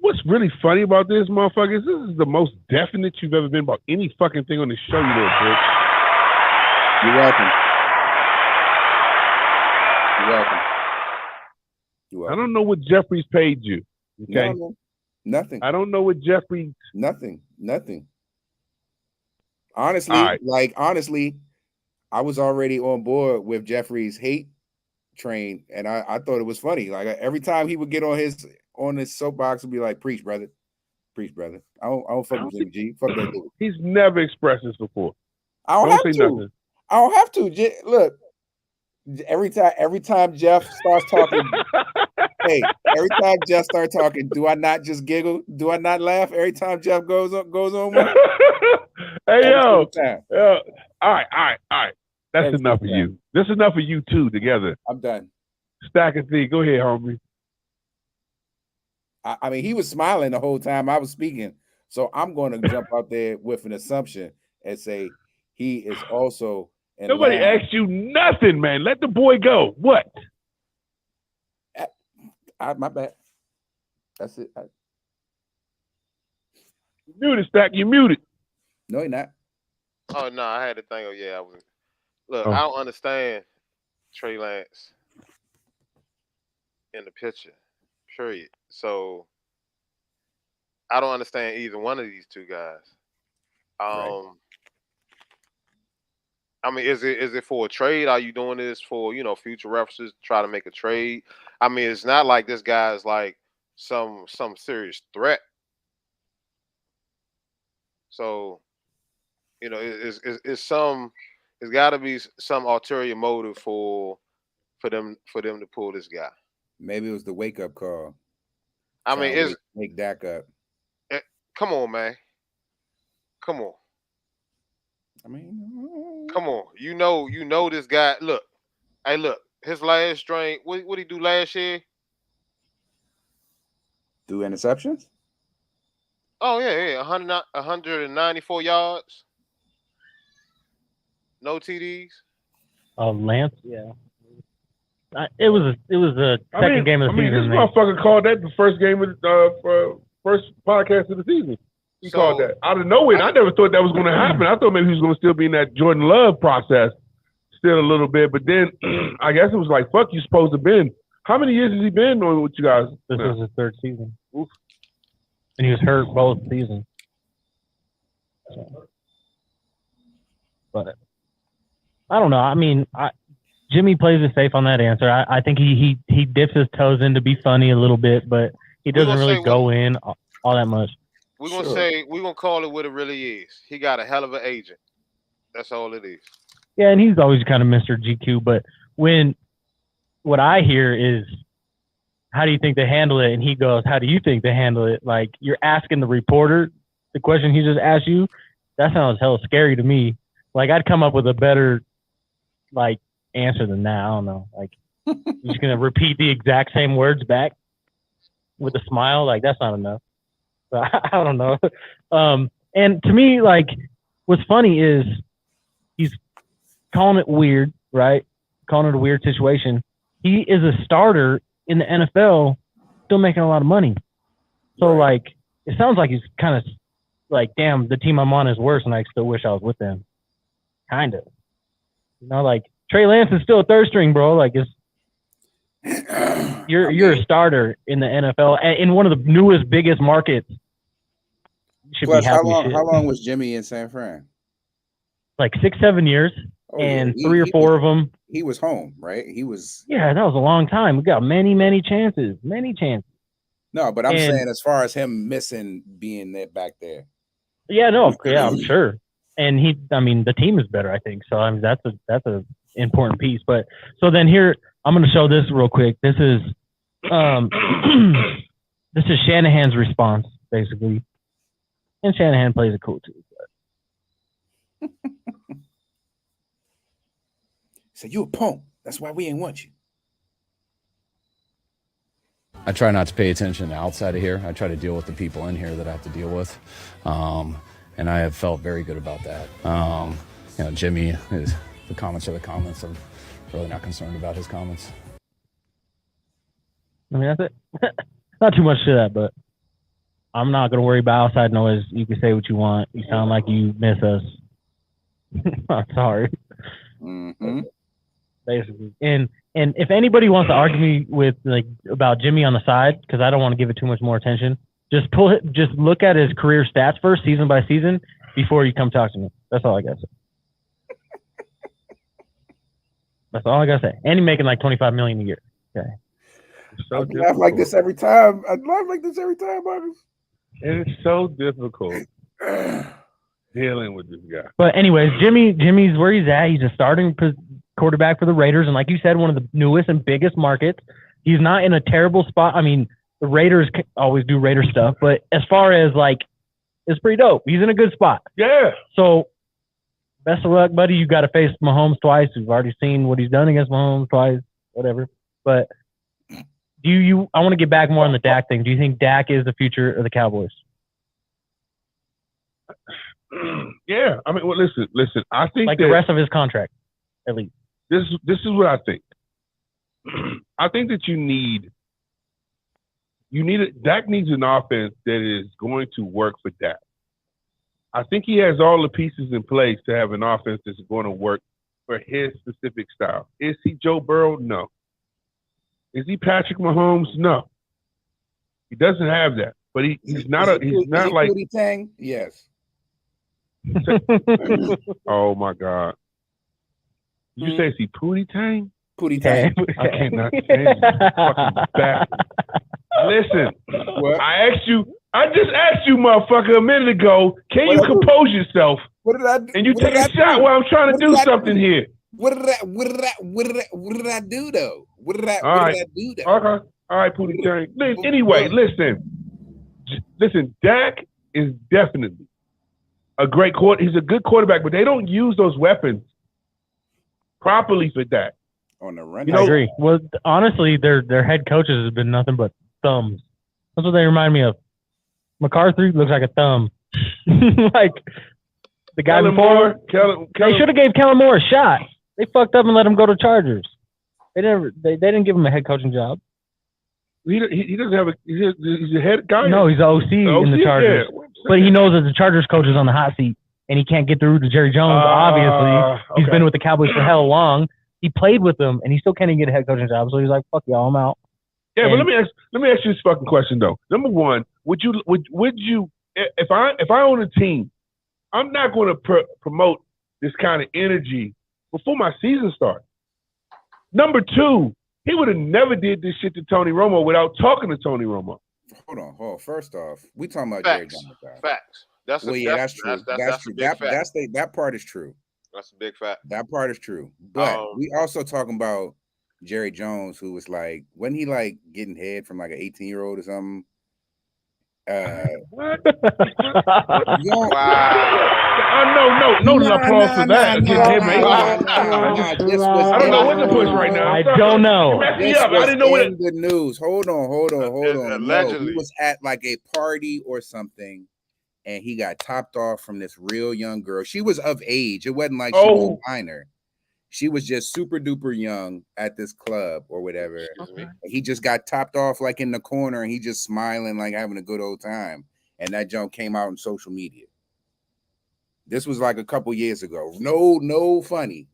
what's really funny about this, motherfuckers? This is the most definite you've ever been about any fucking thing on the show, you little bitch. You're welcome. You're welcome. You're welcome. I don't know what Jeffrey's paid you. Okay. No, nothing. I don't know what Jeffrey. Nothing. Honestly, I was already on board with Jeffrey's hate train, and I thought it was funny. Like, every time he would get on his soapbox and be like, "Preach, brother. Preach, brother." I don't fuck with Jimmy G. Fuck that dude. He's never expressed this before. I don't have to. Look, every time Jeff starts talking, hey, every time Jeff starts talking, do I not just giggle? Do I not laugh every time Jeff goes on one? Hey, yo. All right. That's Every enough of you. That's enough of you two together. I'm done. Stack and thing. Go ahead, homie. I mean, he was smiling the whole time I was speaking. So I'm going to jump out there with an assumption and say he is also in Nobody line. asked you nothing, man. Let the boy go. What? My bad. That's it. You muted, Stack. You muted. No, you're not. Oh no, I had to think. Oh yeah, I was. Look, Oh. I don't understand Trey Lance in the picture. Period. So I don't understand either one of these two guys. Right. I mean, is it for a trade? Are you doing this for, future references, try to make a trade? I mean, it's not like this guy's like some serious threat. So, it's got to be some ulterior motive for them to pull this guy. Maybe it was the wake up call. I mean, make Dak up. Come on, man. Come on. I mean, Come on. You know this guy. Look. Hey, look. His last string, what did he do last year? Do interceptions? Oh, yeah. 194 yards. No TDs. Lance, yeah. It was the second game of the season. This motherfucker called that the first game of first podcast of the season. He called that out of nowhere. I never thought that was going to happen. I thought maybe he was going to still be in that Jordan Love process still a little bit. But then I guess it was like, fuck, you supposed to been. How many years has he been on with you guys? This was his third season. Oof. And he was hurt both seasons. But I don't know. I mean, Jimmy plays it safe on that answer. I think he dips his toes in to be funny a little bit, but he doesn't really go in all that much. We're gonna call it what it really is. He got a hell of an agent. That's all it is. Yeah, and he's always kind of Mr. GQ. But what I hear is, how do you think they handle it? And he goes, how do you think they handle it? Like, you're asking the reporter the question he just asked you. That sounds hella scary to me. Like, I'd come up with a better like answer than that. I don't know. Like, you're just gonna repeat the exact same words back with a smile. Like, that's not enough. So, I don't know. And to me, like, what's funny is he's calling it weird, right? Calling it a weird situation. He is a starter in the NFL, still making a lot of money. So, like, it sounds like he's kind of like, damn, the team I'm on is worse, and I still wish I was with them. Kind of. You know, like, Trey Lance is still a third string, bro. Like, you're a starter in the NFL in one of the newest, biggest markets. Plus, how long was Jimmy in San Fran? Like 6-7 years, and 3 or 4 of them. He was home, right? He was. Yeah, that was a long time. We got many chances. No, but I'm saying as far as him missing being there back there. Yeah, no, yeah, I'm sure. And the team is better, I think. So I mean, that's a important piece. But so then here, I'm going to show this real quick. This is this is Shanahan's response, basically. And Shanahan plays it cool too. But. So you a punk. That's why we ain't want you. I try not to pay attention outside of here. I try to deal with the people in here that I have to deal with. And I have felt very good about that. Jimmy, the comments are the comments. I'm really not concerned about his comments. I mean, that's it. Not too much to that, but I'm not going to worry about outside noise. You can say what you want. You sound like you miss us. I'm sorry. Mm-hmm. Basically. And if anybody wants to argue me with about Jimmy on the side, because I don't want to give it too much more attention, just look at his career stats first, season by season, before you come talk to me. That's all I got to say. That's all I got to say. And he's making like $25 million a year. Okay. So I laugh like this every time. Marcus. And it's so difficult dealing with this guy. But anyways, Jimmy's where he's at. He's a starting quarterback for the Raiders, and like you said, one of the newest and biggest markets. He's not in a terrible spot. I mean, the Raiders always do Raider stuff, but as far as it's pretty dope. He's in a good spot. Yeah. So best of luck, buddy. You got to face Mahomes twice. We've already seen what he's done against Mahomes twice. Whatever. But I want to get back more on the Dak thing. Do you think Dak is the future of the Cowboys? Yeah. I mean, well, listen. I think the rest of his contract, at least. This is what I think. I think that Dak needs an offense that is going to work for Dak. I think he has all the pieces in place to have an offense that's going to work for his specific style. Is he Joe Burrow? No. Is he Patrick Mahomes? No. He doesn't have that. But he's not like Pootie Tang? Yes. Oh my God. Did you say is he Pootie Tang? Pootie Tang. I cannot stand you. Fucking back. Listen, what? I just asked you, motherfucker, a minute ago, can you compose yourself? What did I do? And you take a shot while I'm trying to do something here. What did I do though? What did I do though? Okay. All right, Pootie Tang. Anyway, listen, Dak is definitely a great he's a good quarterback, but they don't use those weapons properly for Dak. On the run. I agree. Well, honestly, their head coaches have been nothing but thumbs. That's what they remind me of. McCarthy looks like a thumb. Like the guy before. They should have gave Kellen Moore a shot. They fucked up and let him go to Chargers. They didn't give him a head coaching job. He doesn't have he's a head guy. No, he's the OC in the Chargers. Yeah. But he knows that the Chargers coach is on the hot seat, and he can't get through to Jerry Jones. Obviously, he's been with the Cowboys for hell long. He played with them, and he still can't even get a head coaching job. So he's like, "Fuck y'all, I'm out." Yeah, but let me ask you this fucking question though. Number one, would you if I own a team, I'm not going to promote this kind of energy before my season starts. Number two, he would have never did this shit to Tony Romo without talking to Tony Romo. Hold on. First off, we talking about Facts. Jerry Jones. Facts. That's true. That's true. That part is true. That's a big fact. That part is true. But we also talking about Jerry Jones, who was like, wasn't he like getting head from like an 18-year-old or something? What? Wow. No applause for that. I don't know what to push right now. I don't know. I didn't know what the news. Hold on. Allegedly. No, he was at like a party or something, and he got topped off from this real young girl. She was of age. It wasn't like she was a minor. She was just super duper young at this club or whatever. He just got topped off like in the corner, and he just smiling like having a good old time. And that junk came out on social media. This was like a couple years ago. No funny.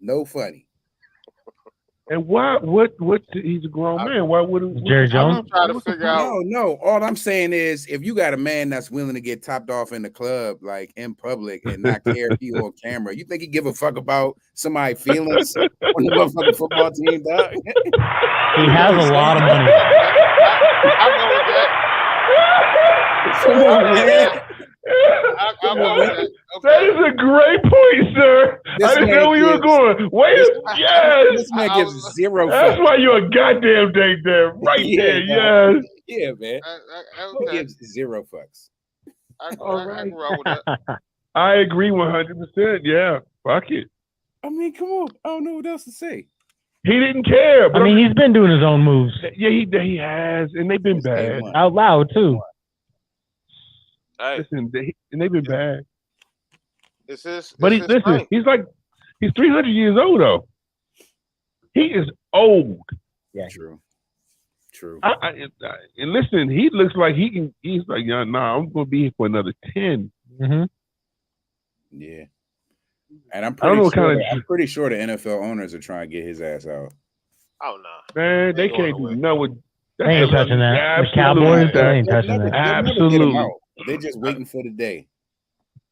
And why? What? He's a grown man. Why would Jerry Jones? I'm trying to figure out. No. All I'm saying is, if you got a man that's willing to get topped off in the club, like in public, and not care if he on camera, you think he give a fuck about somebody's feelings on the motherfucking football team, dog? He has a lot of money. I go with that. Come on, man. I go with that. Okay. That is a great point, sir. I didn't know where you were going. Yes. This man gives zero. That's why you're a goddamn dang there, right there. Yes. Yeah, man. He gives zero fucks. I can roll with that. I agree 100%. Yeah. Fuck it. I mean, come on. I don't know what else to say. He didn't care. But I mean, he's been doing his own moves. Yeah, he has, and they've been bad. Out loud too. Hey. Listen, they've been bad. But he's 300 years old though. He is old. Yeah, true. And listen, he looks like he can. He's like, yeah, nah, I'm gonna be here for another 10. Mm-hmm. Yeah, and I'm pretty sure the NFL owners are trying to get his ass out. Oh no, man, they can't do nothing with. They ain't touching that. The Cowboys, they ain't touching that. Absolutely. They're just waiting for the day.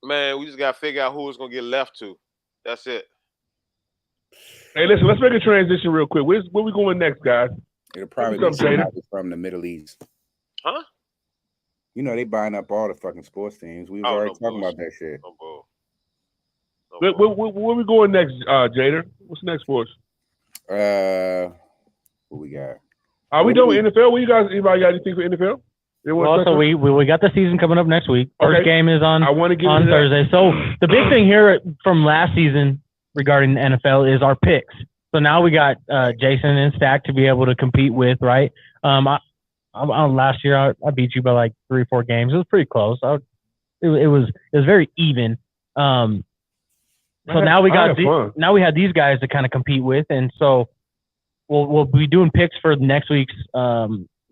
Man, we just gotta figure out who it's gonna get left to. That's it. Hey, listen, let's make a transition real quick. Where we going next, guys? It'll probably be somebody from the Middle East. Huh? You know, they buying up all the fucking sports teams. We were already talking about that shit. Where we going next, Jader? What's next for us? What we got? Are we doing NFL? What you guys? Anybody got anything for NFL? Also, we got the season coming up next week. First game is on Thursday. That. So the big thing here from last season regarding the NFL is our picks. So now we got Jason and Stack to be able to compete with, right? Last year I beat you by like 3 or 4 games. It was pretty close. It was very even. So now we had these guys to kind of compete with, and so we'll be doing picks for next week's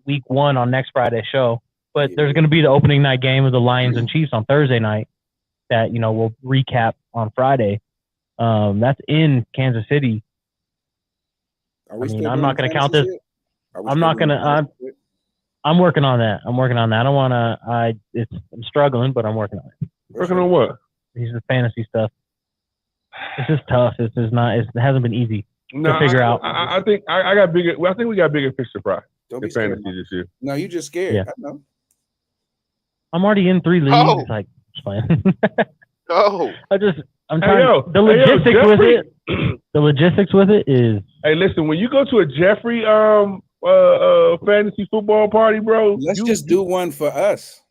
week 1 on next Friday's show. But there's going to be the opening night game of the Lions and Chiefs on Thursday night that we'll recap on Friday. That's in Kansas City. I'm not going to count this. I'm not going to. I'm working on that. I don't want to. I'm struggling, but I'm working on it. Working on what? These are fantasy stuff. It's just tough. It hasn't been easy to figure out. I think I got bigger. Well, I think we got bigger fish to fry. Don't be fantasy this year. No, you just scared. Yeah. I know. I'm already in 3 leagues. Oh. Like, just playing. Oh. I'm trying. The logistics with it. The logistics with it is. Hey, listen. When you go to a Jeffrey fantasy football party, bro, let's just do one for us.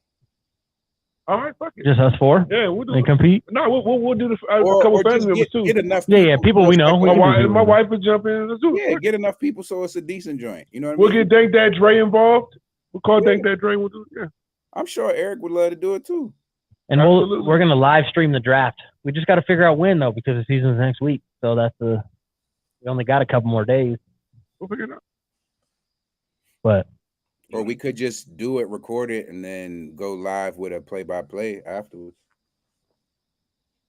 All right, fuck it. Just us 4? Yeah, we'll do and compete. No, we'll do a couple family members too. Get enough. Yeah, people we know. My wife would jump in. Let's do it. Yeah, get enough people so it's a decent joint. You know what I mean? We'll get Dank Dad Dre involved. We'll call Dank Dad Dre. We'll do it. Yeah. I'm sure Eric would love to do it too. And we're gonna live stream the draft. We just got to figure out when though, because the season's next week. So we only got a couple more days. We'll figure it out. But Or we could just do it, record it, and then go live with a play-by-play afterwards.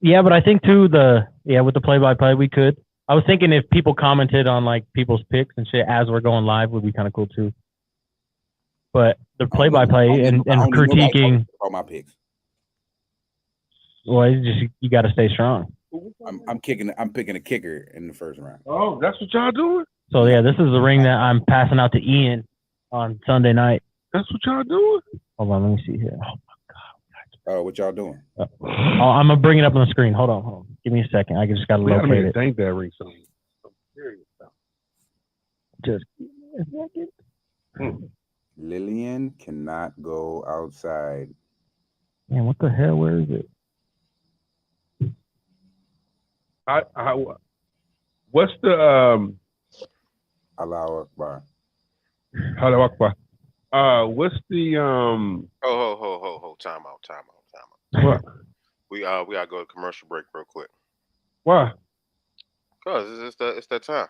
yeah, but I think too with the play-by-play we could. I was thinking if people commented on like people's picks and shit as we're going live would be kind of cool too. But the play-by-play and critiquing all my picks. Well, you got to stay strong. I'm picking a kicker in the first round. Oh, that's what y'all doing? So yeah, this is the ring that I'm passing out to Ian on Sunday night. That's what y'all doing? Hold on, let me see here. Oh my God. Oh, what y'all doing? I'm gonna bring it up on the screen. Hold on. Give me a second. I just gotta locate it. Thank that ring something. Just give me a second. Lillian cannot go outside. Man, what the hell? Where is it? What's the Allahu Akbar. Allahu Akbar. What's the Time out. What? We gotta go to commercial break real quick. Why? Cause it's that time.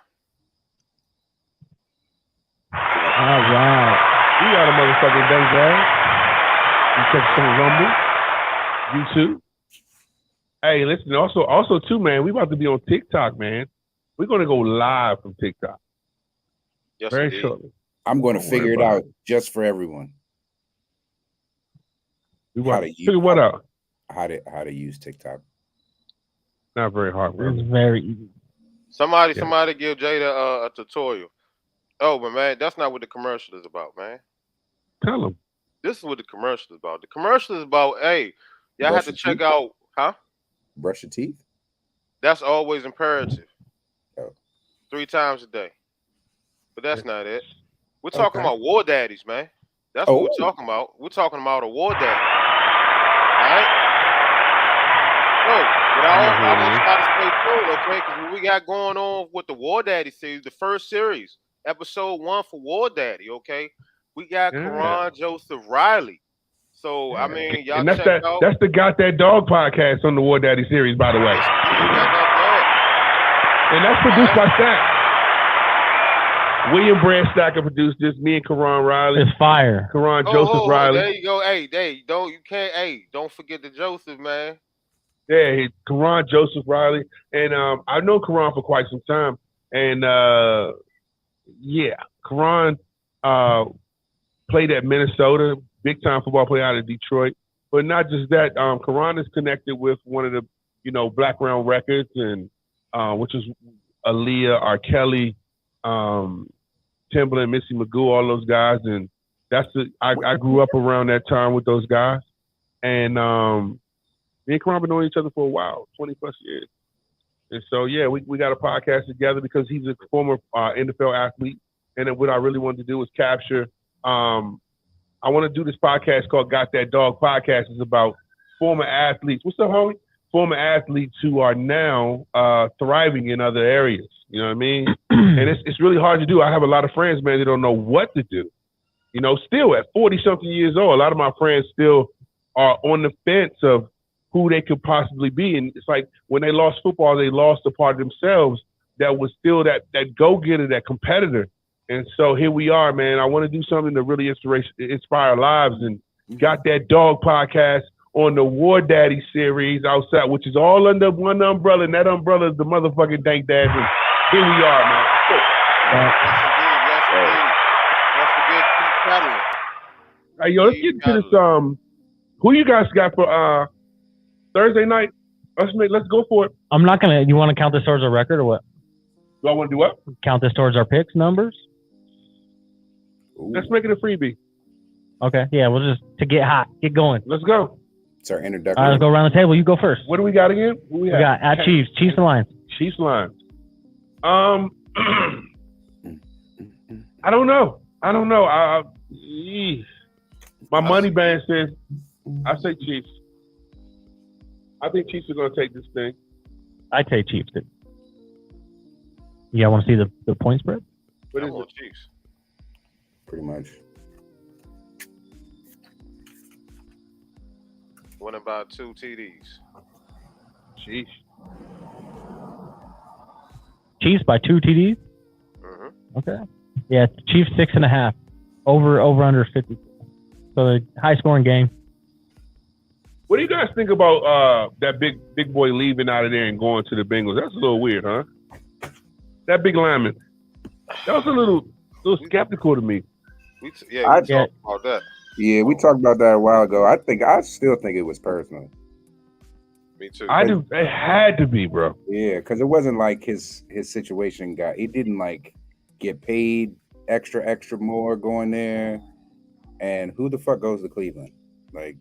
All right. We got a motherfucking Dank. You check some Rumble, YouTube. Hey, listen. Also too, man. We about to be on TikTok, man. We're gonna go live from TikTok. Yes, very indeed. shortly. I'm going to figure it out just for everyone. Figure what out? How to use TikTok. Not very hard, bro. It's very easy. Somebody give Jada a tutorial. Oh, but man, that's not what the commercial is about, man. Tell them. This is what the commercial is about. The commercial is about, hey, y'all have to check out, Brush your teeth? That's always imperative. Oh. 3 times a day. But that's not it. We're talking about war daddies, man. That's what we're talking about. We're talking about a war daddy. All right? No, but I want y'all to stay tuned, okay? Because what we got going on with the War Daddy series, the first series, episode 1 for War Daddy, okay? We got Karan Joseph Riley. So, I mean, y'all and check out. That's the Got That Dog podcast on the War Daddy series, by the way. And that's produced by Stack. William Brand Stacker produced this. Me and Karan Riley. It's fire. Karan Joseph Riley. There you go. Hey, don't forget the Joseph, man. Yeah, Karan Joseph Riley. And I've known Karan for quite some time. And Karan played at Minnesota, big time football player out of Detroit. But not just that, Karan is connected with one of the, Black Round Records, and which is Aaliyah, R. Kelly, Timbaland, Missy Magoo, all those guys. And I grew up around that time with those guys. And me and Karan been knowing each other for a while, 20 plus years. And so, we got a podcast together because he's a former NFL athlete. And then what I really wanted to do was capture, I want to do this podcast called Got That Dog Podcast. It's about former athletes. What's up, homie? Former athletes who are now thriving in other areas. You know what I mean? And it's really hard to do. I have a lot of friends, man, that don't know what to do. Still at 40-something years old, a lot of my friends still are on the fence of who they could possibly be. And it's like when they lost football, they lost a part of themselves that was still that go-getter, that competitor. And so here we are, man. I want to do something to really inspire lives, and Got That Dog podcast on the War Daddy series outside, which is all under one umbrella, and that umbrella is the motherfucking Dank Dad. And here we are, man. Hey, yo, let's get into this. Who you guys got for Thursday night? Let's go for it. I'm not gonna. You want to count this towards our record or what? Do I want to do what? Count this towards our picks numbers. Let's make it a freebie. Okay. Yeah, we'll just to get hot, get going. Let's go. It's our introduction. All right, let's go around the table. You go first. What do we got again? We got at Chiefs and Lions. Chiefs Lions. I don't know. My money band says I say Chiefs. I think Chiefs are going to take this thing. I take Chiefs. Yeah, I want to see the point spread. What is it? Chiefs. Pretty much. What about 2 TDs? Chiefs. Chiefs by 2 TDs? Mm-hmm. Okay. Yeah, Chiefs 6.5. Over under 50. So the high scoring game. What do you guys think about that big boy leaving out of there and going to the Bengals? That's a little weird, huh? That big lineman. That was a little skeptical to me. We talked about that. Yeah, we talked about that a while ago. I still think it was personal. Me too. I do. It had to be, bro. Yeah, because it wasn't like his situation he didn't like get paid extra more going there. And who the fuck goes to Cleveland? Like,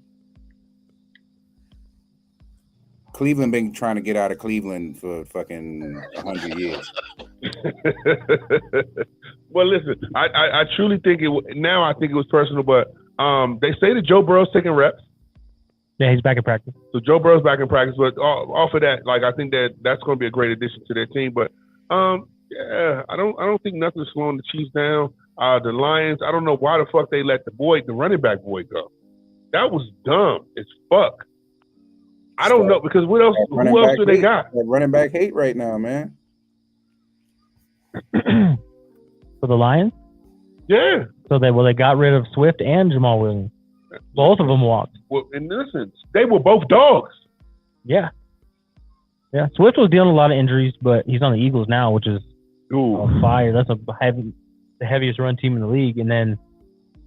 Cleveland been trying to get out of Cleveland for fucking 100 years. Well, listen, I truly think now I think it was personal, but they say that Joe Burrow's taking reps. Yeah, he's back in practice. So Joe Burrow's back in practice, but off of that, like I think that's going to be a great addition to their team. But yeah, I don't think nothing's slowing the Chiefs down. The Lions, I don't know why the fuck they let the running back boy go. That was dumb as fuck. I don't know because who else do they got? That running back hate right now, man. For the Lions? Yeah. So they got rid of Swift and Jamal Williams. Both of them walked. Well, and listen, they were both dogs. Yeah. Yeah. Swift was dealing with a lot of injuries, but he's on the Eagles now, which is fire. That's the heaviest run team in the league. And then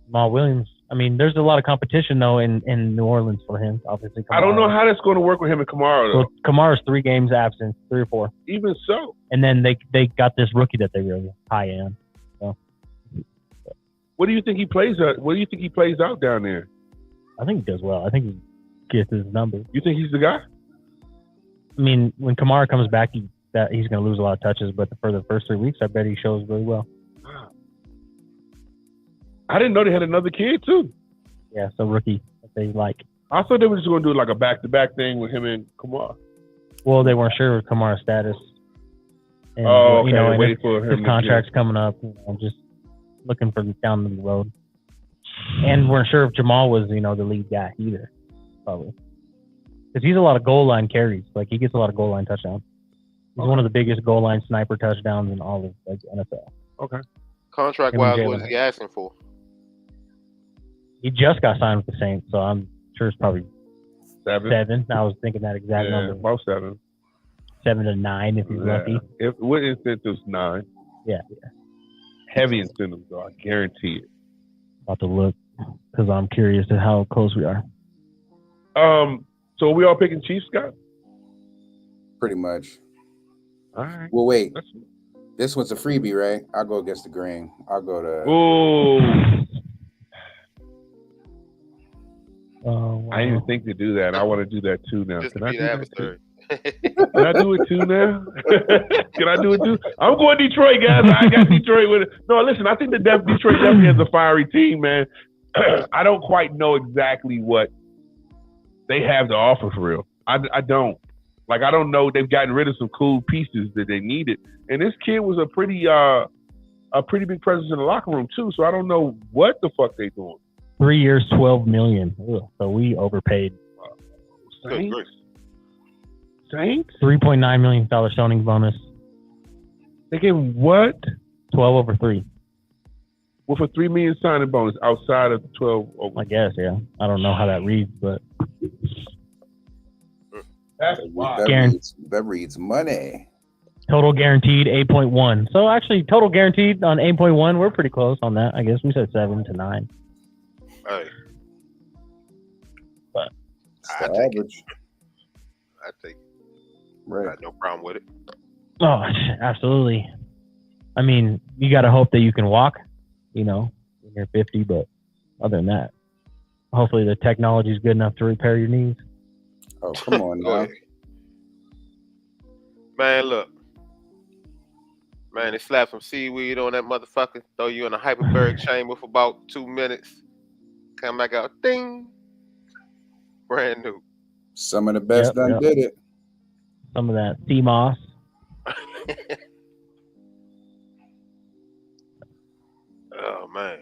Jamal Williams. I mean, there's a lot of competition though in New Orleans for him. Obviously, Kamara. I don't know how that's going to work with him and Kamara though. Well, Kamara's 3 games absent, 3 or 4. Even so. And then they got this rookie that they really high end. So. What do you think he plays at? What do you think he plays out down there? I think he does well. I think he gets his number. You think he's the guy? I mean, when Kamara comes back, he's going to lose a lot of touches. But for the first 3 weeks, I bet he shows really well. I didn't know they had another kid too. Yeah, so rookie that they like. I thought they were just going to do like a back-to-back thing with him and Kamara. Well, they weren't sure of Kamara's status. And, okay. You know, wait for him. His contract's coming up. You know, just looking for down the road. And weren't sure if Jamal was, the lead guy either, probably. Because he's a lot of goal line carries. Like, he gets a lot of goal line touchdowns. He's one of the biggest goal line sniper touchdowns in all of the NFL. Okay. Contract-wise, what is he asking for? He just got signed with the Saints, so I'm sure it's probably 7. I was thinking that exact number. About 7. 7 to 9 if he's lucky. What incentives 9? Yeah. Heavy incentives, though. I guarantee it. About to look because I'm curious to how close we are. So are we all picking Chiefs, Scott? Pretty much. All right. Well, wait. This one's a freebie, right? I'll go against the grain. I'll go to. Ooh. Wow. I didn't even think to do that. I want to do that too now. Just Can to I be do the that adversary. Can I do it too now? Can I do it too? I'm going Detroit, guys. I got Detroit with it. No, listen, I think Detroit definitely has a fiery team, man. I don't quite know exactly what they have to offer for real. I don't. Like, I don't know. They've gotten rid of some cool pieces that they needed. And this kid was a pretty big presence in the locker room too. So I don't know what the fuck they doing. 3 years, $12 million. Ugh, so we overpaid. Saints? $3.9 million signing bonus. They gave him what? 12 over 3. With a $3 million signing bonus outside of the 12 over. I guess, yeah. I don't know how that reads, but that reads money. Total guaranteed 8.1. So actually, total guaranteed on 8.1. We're pretty close on that. I guess we said 7 to 9. Hey. But I take it. Right. I got no problem with it. Oh, absolutely. I mean, you got to hope that you can walk, when you're 50. But other than that, hopefully the technology is good enough to repair your knees. Oh, come on, now. Man, look. Man, they slap some seaweed on that motherfucker, throw you in a hyperbaric chamber for about 2 minutes, come back out, ding, brand new. Some of the best did it. Some of that sea moss. Oh man,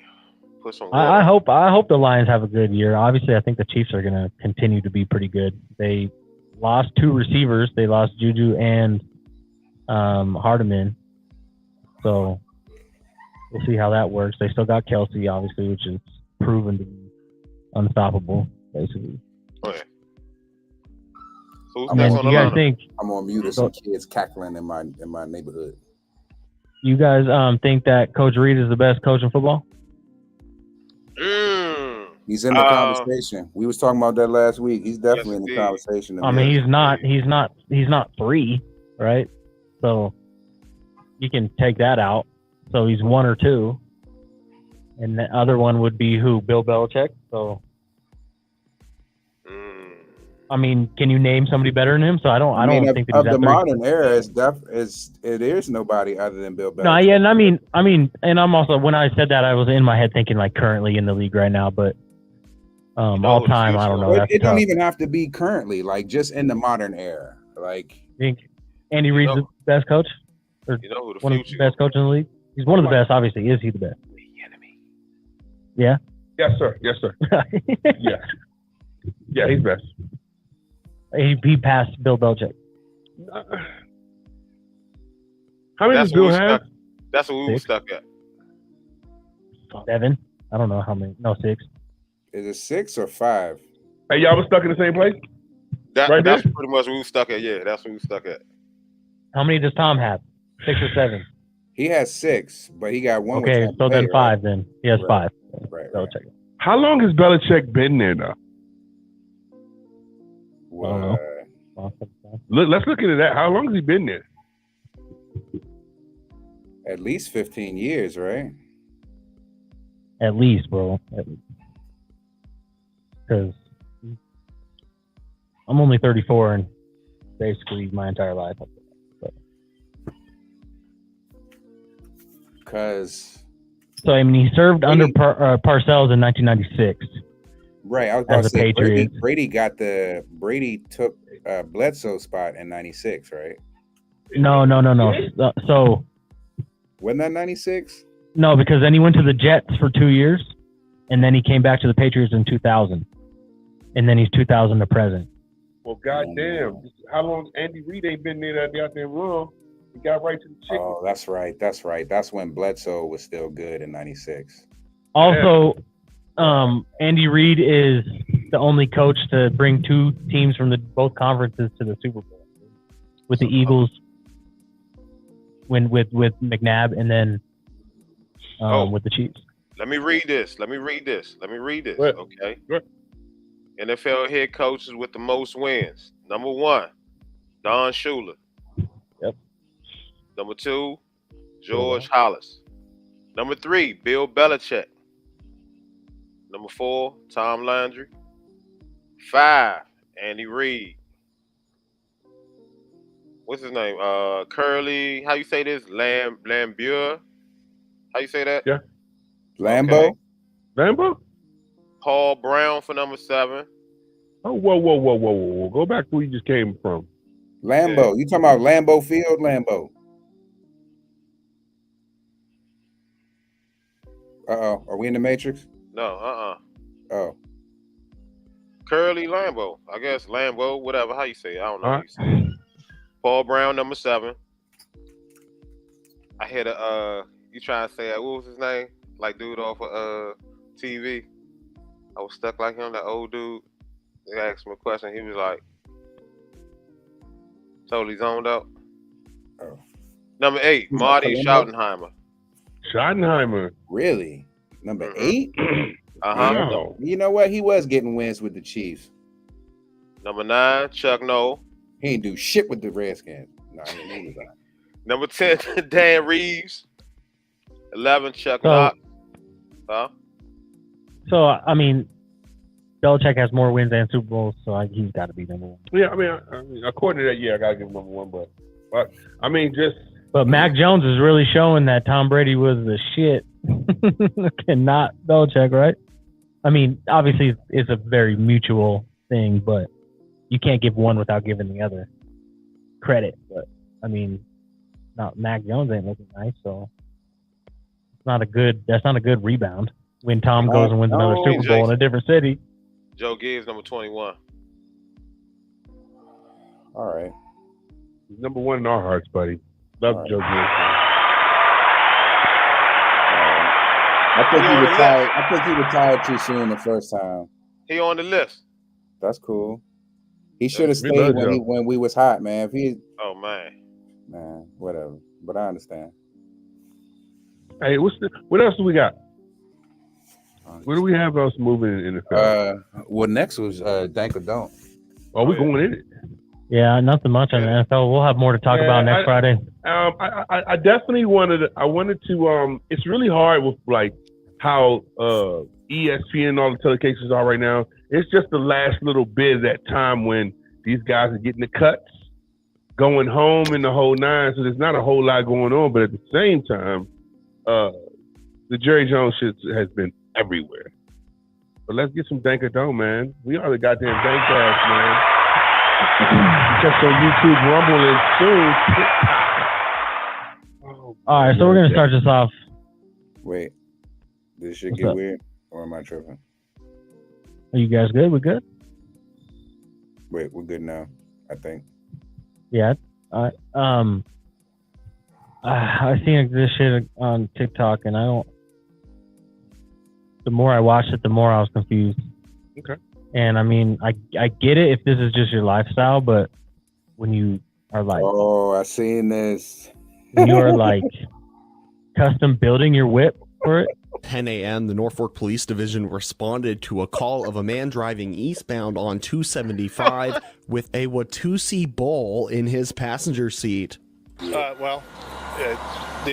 put some. I hope the Lions have a good year. Obviously, I think the Chiefs are going to continue to be pretty good. They lost 2 receivers. They lost Juju and Hardeman. So we'll see how that works. They still got Kelsey, obviously, which is proven to be unstoppable, basically. Oh, yeah. So who's I mean, next on do the you guys lineup? think I'm on mute. There's some kids cackling in my neighborhood. you guys think that Coach Reed is the best coach in football? He's in the conversation. We was talking about that last week. He's definitely in the conversation. I mean, he's not 3, right? So you can take that out. So he's 1 or 2, and the other one would be who? Bill Belichick. So I mean, can you name somebody better than him? So I don't think that he's of at the 3. modern era, it is nobody other than Bill Belichick. No, yeah, and I mean, and I'm also, when I said that, I was in my head thinking like currently in the league right now, but all time, I don't know. That's it tough. don't even have to be currently, like just in the modern era. Like, I think Andy Reid's the best coach, or one of the best coaches in the league. He's one of the best, obviously. Is he the best? Yeah. Yes, sir. Yes, sir. Yeah. Yeah, he's best. He passed Bill Belichick. How many does Bill have? That's what we were stuck at. 7. I don't know how many. No, 6. Is it 6 or 5? Hey, y'all was stuck in the same place? That's there? pretty much what we were stuck at. Yeah, that's what we were stuck at. How many does Tom have? 6 or 7? He has 6, but he got 1. Okay, so then 5. Then he has 5. Right. Belichick. How long has Belichick been there now? Let's look into that. How long has he been there? At least 15 years, right? At least, bro. Because I'm only 34 and basically my entire life. So I mean, he served under Parcells in 1996. Right, I was about as to a say Patriot. Brady took Bledsoe's spot in 96, right? No. So wasn't that 96? No, because then he went to the Jets for 2 years, and then he came back to the Patriots in 2000, and then he's 2000 to present. Well, goddamn, how long Andy Reid ain't been there that goddamn wrong? He got right to the chicken. Oh, that's right. That's when Bledsoe was still good in 96. Also, Andy Reid is the only coach to bring 2 teams from both conferences to the Super Bowl, with the Eagles, with McNabb, and then with the Chiefs. Let me read this. What? Okay. What? NFL head coaches with the most wins. Number 1, Don Shula. Yep. Number 2, George Hollis. Number 3, Bill Belichick. Number 4, Tom Landry. 5, Andy Reid. What's his name? Curly. How you say this? Lambeer. How you say that? Yeah. Lambo. Okay. Lambo? Paul Brown for number 7. Oh, whoa. Go back to where you just came from. Lambo. You talking about Lambeau Field? Lambo. Uh-oh. Are we in the Matrix? No, Oh. Curly Lambeau. I guess Lambeau, whatever. How you say it? I don't know how you say it. Paul Brown, number 7. I had you trying to say what was his name? Like dude off of TV. I was stuck like him, that old dude. They asked him a question. He was like totally zoned out. Oh. Number 8, Marty Schottenheimer. Schottenheimer. Really? Number 8? Wow. You know what? He was getting wins with the Chiefs. Number 9, Chuck Noll. He ain't do shit with the Redskins. No, he was out. Number 10, Dan Reeves. 11, Chuck Knox. So, I mean, Belichick has more wins than Super Bowls, so he's got to be number 1. Yeah, I mean, according to that, yeah, I got to give him number 1. But I mean, But Mac Jones is really showing that Tom Brady was the shit and not Belichick, right? I mean, obviously, it's a very mutual thing, but you can't give one without giving the other credit. But, I mean, Mac Jones ain't looking nice, so that's not a good rebound when Tom goes and wins another Super Bowl in a different city. Joe Gibbs, number 21. All right. He's number 1 in our hearts, buddy. Love Joe Gibbs. I think he retired. I think he retired too soon the first time. He on the list. That's cool. He should have stayed when we was hot, man. If he, oh man, whatever. But I understand. Hey, what else do we got? What do we have else moving in the film? Well, next was Dank or Don't. Oh, we going in it. Yeah, nothing much on the NFL. We'll have more to talk about next Friday. I definitely wanted to. It's really hard with like how ESPN and all the telecases are right now. It's just the last little bit of that time when these guys are getting the cuts, going home in the whole nine. So there's not a whole lot going on, but at the same time, the Jerry Jones shit has been everywhere. But let's get some Dank or Don't, man. We are the goddamn Dankcast, man. Just on YouTube, Rumble, and soon. All right, so we're gonna start this off. Wait, this shit get weird, or am I tripping? Are you guys good? We good? Wait, we're good now. I think. Yeah. I seen this shit on TikTok, and I don't. The more I watched it, the more I was confused. Okay. And I mean, I get it if this is just your lifestyle, but when you are like, oh, I seen this. When you are like custom building your whip for it. 10 a.m., the Norfolk Police Division responded to a call of a man driving eastbound on 275 with a Watusi bowl in his passenger seat. The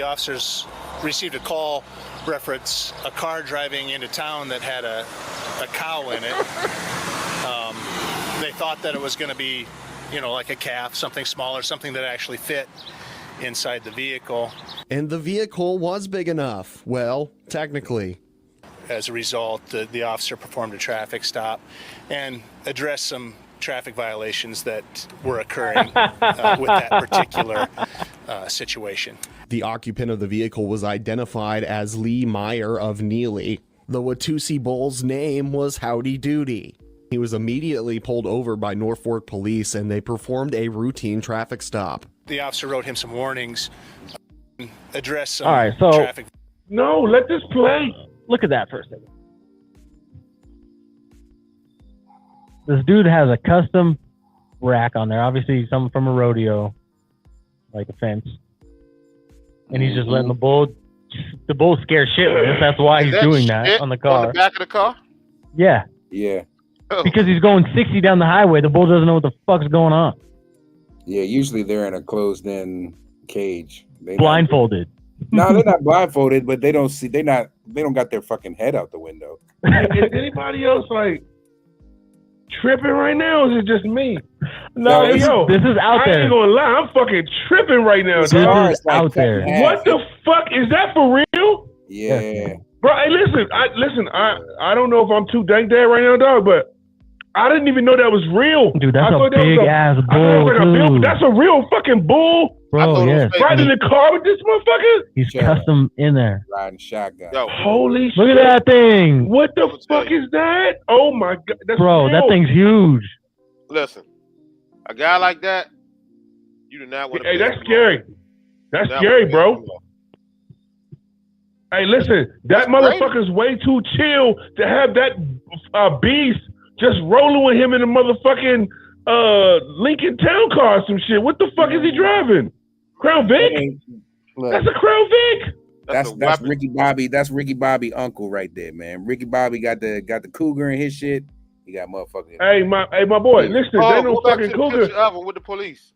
officers received a call reference a car driving into town that had a cow in it. They thought that it was going to be, like a calf, something smaller, something that actually fit inside the vehicle. And the vehicle was big enough. Well, technically. As a result, the officer performed a traffic stop and addressed some traffic violations that were occurring with that particular situation. The occupant of the vehicle was identified as Lee Meyer of Neely. The Watusi bull's name was Howdy Doody. He was immediately pulled over by Norfolk police and they performed a routine traffic stop. The officer wrote him some warnings, addressed some traffic. No, let this play. Look at that for a second. This dude has a custom rack on there. Obviously, something from a rodeo, like a fence. And he's just letting the bull scare shit with this. That's why he's doing that on the car. On the back of the car? Yeah. Yeah. Because he's going 60 down the highway. The bull doesn't know what the fuck's going on. Yeah, usually they're in a closed-in cage. Blindfolded. No, they're not blindfolded, but they don't see. They don't got their fucking head out the window. Is anybody else like tripping right now? Or is it just me? No, this is out there. I ain't gonna lie, I'm fucking tripping right now. This is out there. What the fuck is that for real? Yeah, bro. Hey, listen. I don't know if I'm too dank dead right now, dog, but I didn't even know that was real. Dude, that's a big ass bull. That's a real fucking bull. Bro, yeah. Right in the car with this motherfucker? He's custom in there. Riding shotgun. Holy shit. Look at that thing. What the fuck is that? Oh my God. That's bro, real. That thing's huge. Listen, a guy like that, you do not want to. Hey, that's scary. That's scary, bro. Hey, listen, that motherfucker's way too chill to have that beast just rolling with him in a motherfucking Lincoln Town car or some shit. What the fuck is he driving? Crown Vic? That's a Crown Vic. That's Ricky Bobby. That's Ricky Bobby uncle right there, man. Ricky Bobby got the cougar in his shit. He got motherfucking. Hey my boy, listen, they no fucking cougar. With the police.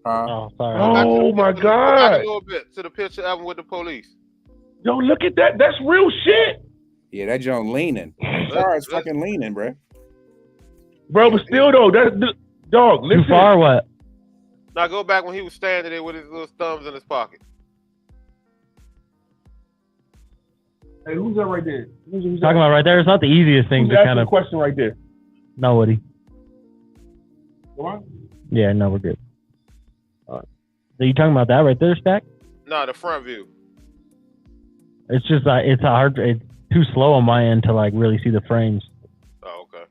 Oh, sorry. Oh my God. Go back a little bit to the picture of him with the police. Yo, look at that. That's real shit. Yeah, that joint leaning. The car is fucking leaning, bro. Bro, but still though, that's dog. Listen. Too far, what? Now go back when he was standing there with his little thumbs in his pocket. Hey, who's that right there? Who's talking about right there? It's not the easiest thing to kind of question right there. No, Woody. What? Yeah, no, we're good. Are you talking about that right there, Stack? No, the front view. It's just it's too slow on my end to like really see the frames. Oh, okay.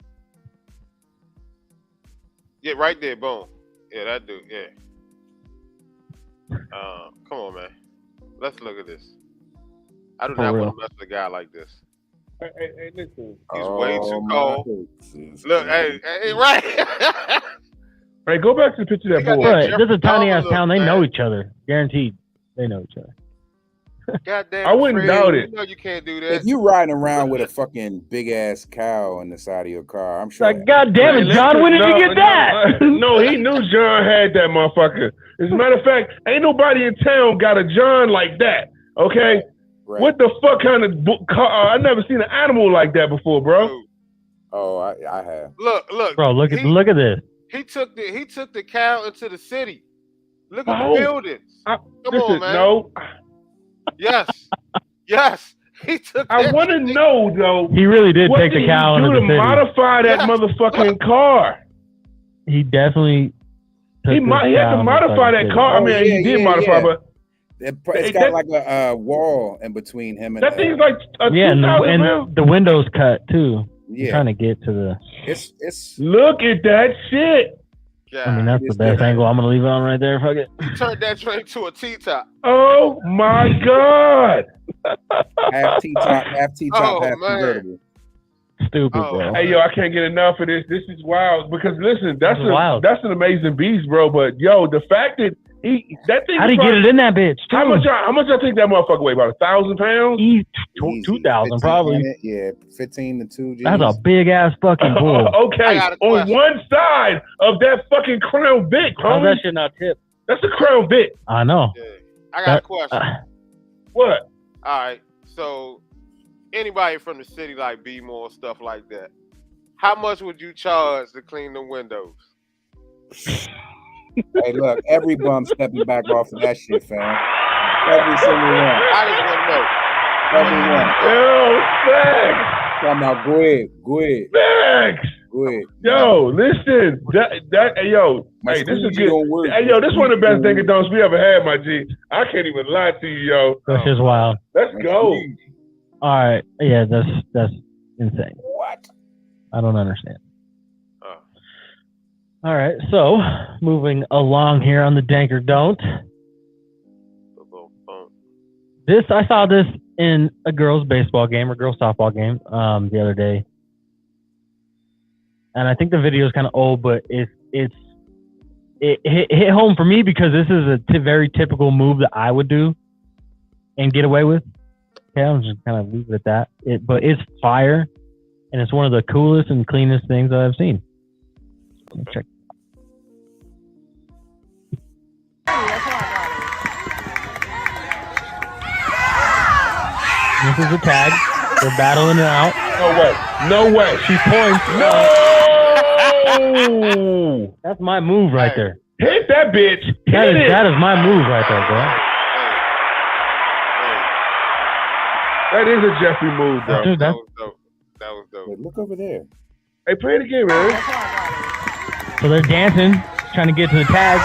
Yeah, right there, boom. Yeah, that dude. Yeah. Come on, man. Let's look at this. I do For not real. want to mess with a guy like this. Hey, listen. He's way too my cold. goodness. Look, hey, right. Hey, go back to the picture of that got boy. that Right, this is a tiny Dahmer ass look, town. They man. know each other. Guaranteed, they know each other. Goddamn, I wouldn't Fred, doubt it. You know you can't do that. If you riding around with a fucking big ass cow on the side of your car, I'm sure. Like, God damn it, Hey, John, when did listen, you get that? No, he knew John had that motherfucker. As a matter of fact, ain't nobody in town got a John like that. Okay, Right. what the fuck kind of car? I never seen an animal like that before, bro. Dude, Oh, I have. look, Bro, look at this. He took the cow into the city. Look at Oh. the buildings. Come Listen, on, man. no, Yes. He took. I want to know though. He really did What take did the he cow do into to the city. modify that motherfucking car? He definitely. He had to modify that car. I mean, he did modify, but It's got like a wall in between him and that thing's like a Yeah, and 2000 pound. the windows cut too. Yeah. I'm trying to get to the. It's. Look at that shit. I mean, that's the best angle. I'm gonna leave it on right there. Fuck it. He turned that train to a T-top. Oh my god. half T-top, half Oh, half man. convertible. Stupid, bro. Hey yo, I can't get enough of this. This is wild because listen, that's wild. that's an amazing beast, bro. But yo, the fact that that thing. How'd he get it in that bitch? How much I think that motherfucker weigh? About 1,000 pounds? He's Easy. 2,000 probably. Yeah, 15 to 2 G's. That's a big ass fucking bull. Okay, on one side of that fucking Crown Vic, How's homie. that shit not tipped? That's a Crown Vic. I know. I got a question. What? All right. So, anybody from the city like B-More, stuff like that, how much would you charge to clean the windows? Hey, look, every bum stepping back off of that shit, fam. Every single one. I just want to know. Everyone. Yo, thanks. Come out, go ahead. Thanks. Go ahead. Yo, listen. Hey, yo. My Hey, this is squeegee don't good. work. Hey, yo, this one of the best ding-a-dongs we ever had, my G. I can't even lie to you, yo. That's just wild. Let's go. All right. Yeah, that's insane. What? I don't understand. All right. So, moving along here on the Dank or Don't. I saw this in a girls' baseball game or girls' softball game the other day. And I think the video is kind of old, but it hit home for me because this is a very typical move that I would do and get away with. Okay, I'm just kind of leave it at that. But it's fire, and it's one of the coolest and cleanest things that I've seen. Check. This is a tag. They're battling it out. No way. She points. No. That's my move right there. Hit that bitch. That is my move right there, bro. That is a Jeffrey move, bro. Dude, That was dope. Hey, look over there. Hey, play it again, man. So they're dancing, trying to get to the tag.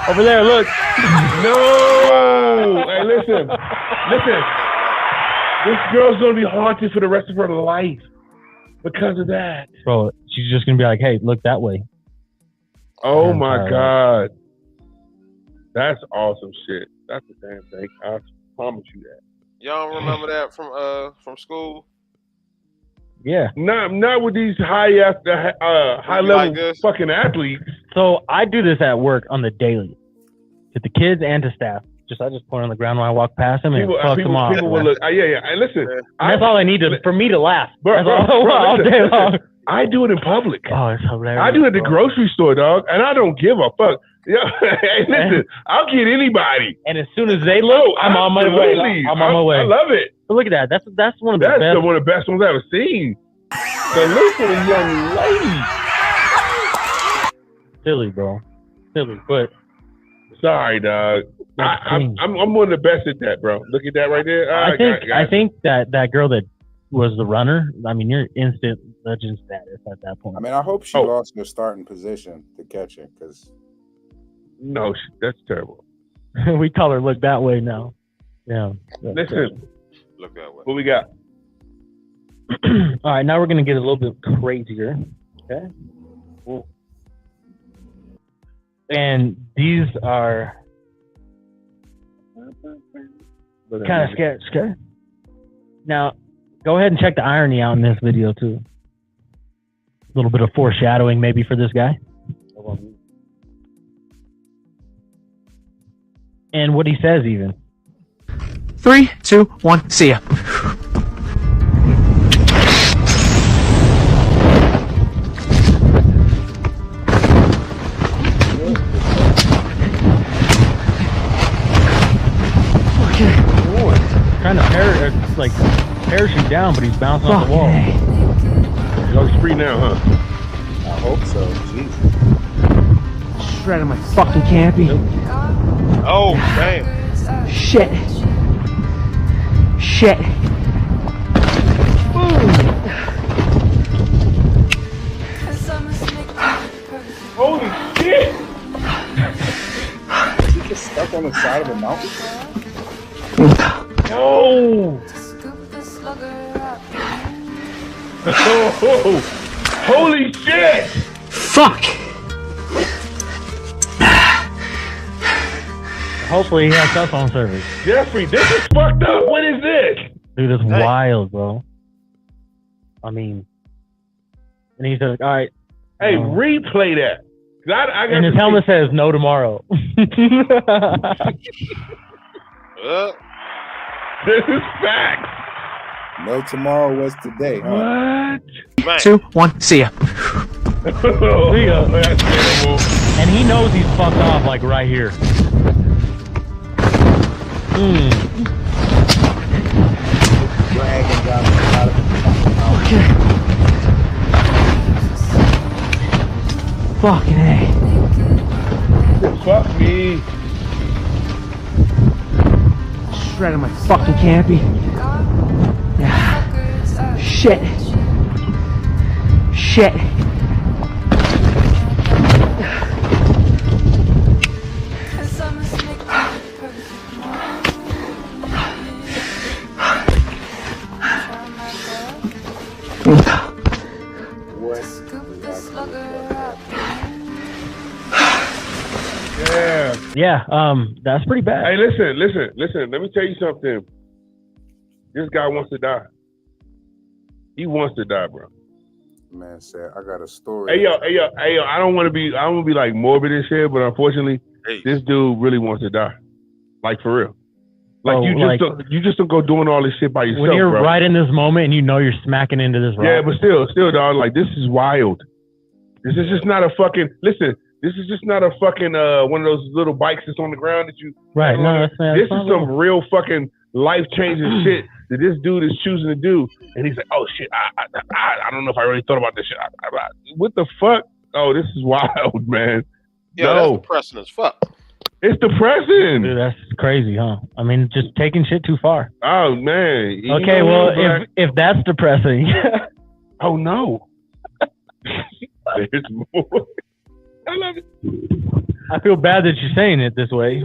Over there, look. No. Hey, listen. This girl's gonna be haunted for the rest of her life because of that. Bro, she's just gonna be like, "Hey, look that way." Oh my God. That's awesome shit. That's the damn thing. I promise you that. Y'all remember that from school? Yeah. Not with these high level like this? fucking athletes. So I do this at work on the daily, to the kids and to staff. I just point on the ground when I walk past them and fuck them off. People will look. Yeah. And listen, that's all I need for me to laugh. Bro, all listen, day long. I do it in public. Oh, it's hilarious. I do it at the grocery store, dog, and I don't give a fuck. Yeah, hey, listen, I'll get anybody. And as soon as they look, I'm on my way. I'm on my way. I love it. But look at that. That's one of the best. That's one of the best ones I've ever seen. Salute to the young lady. Silly, bro. Silly, but sorry, dog. I'm one of the best at that, bro. Look at that right there. I think that girl that was the runner. I mean, you're instant legend status at that point. I mean, I hope she lost her starting position to catch it, because no, that's terrible. We call her look that way now. Yeah. Listen, look that way. What we got? All right, now we're gonna get a little bit crazier. Okay. Cool. And these are Kind of sketch, okay? Now, go ahead and check the irony out in this video, too. A little bit of foreshadowing, maybe, for this guy. And what he says, even. 3, 2, 1, see ya. Trying to parachute down, but he's bouncing off the wall. Oh, he's free now, huh? I hope so. Jesus. Shredding my fucking campy. Oh, damn. Shit. Holy shit! Is he just stuck on the side of a mountain? No! Oh, holy shit! Fuck! Hopefully he has cell phone service. Jeffrey, this is fucked up. What is this? Dude, it's wild, bro. I mean, and he says, all right. Hey, replay that. I got and his helmet says, no tomorrow. This is facts. No tomorrow was today, huh? What? 2, 1, see ya. See ya. And he knows he's fucked off, like, right here. Dragging down the side of the mountain. Fucking A. Fuck me. Shredding my fucking campy. Shit. Yeah, that's pretty bad. Hey, listen. Let me tell you something. This guy wants to die. He wants to die, bro. Man said, I got a story. Hey yo, I don't want to be like morbid and shit, but unfortunately, this dude really wants to die. Like for real. Like you just don't go doing all this shit by yourself. When you're bro. right in this moment and you know you're smacking into this rock. Yeah, but still, dog, like this is wild. This is just not a fucking This is just not a fucking one of those little bikes that's on the ground that you. Right. No, this is some real fucking life changing shit that this dude is choosing to do, and he's like, "Oh shit, I don't know if I really thought about this shit. What the fuck? Oh, this is wild, man. Yeah, that's depressing as fuck. It's depressing. Dude, that's crazy, huh? I mean, just taking shit too far. Oh man. Okay, well, if that's depressing. Oh no. There's more. I love it. I feel bad that you're saying it this way.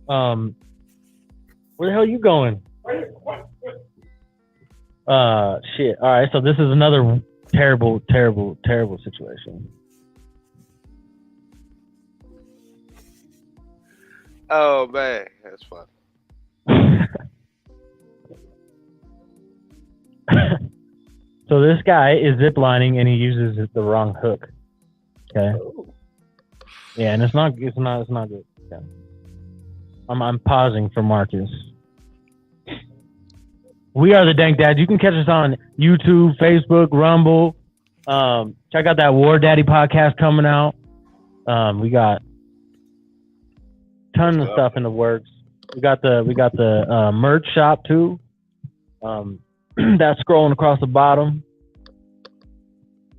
Where the hell are you going? Shit. All right, so this is another terrible situation. Oh man, that's fun. So this guy is ziplining and he uses the wrong hook. Okay. Yeah, and it's not good. Yeah. I'm pausing for Marcus. We are the Dank Dads. You can catch us on YouTube, Facebook, Rumble. Check out that War Daddy podcast coming out. We got tons of stuff in the works. We got the merch shop too. That's scrolling across the bottom.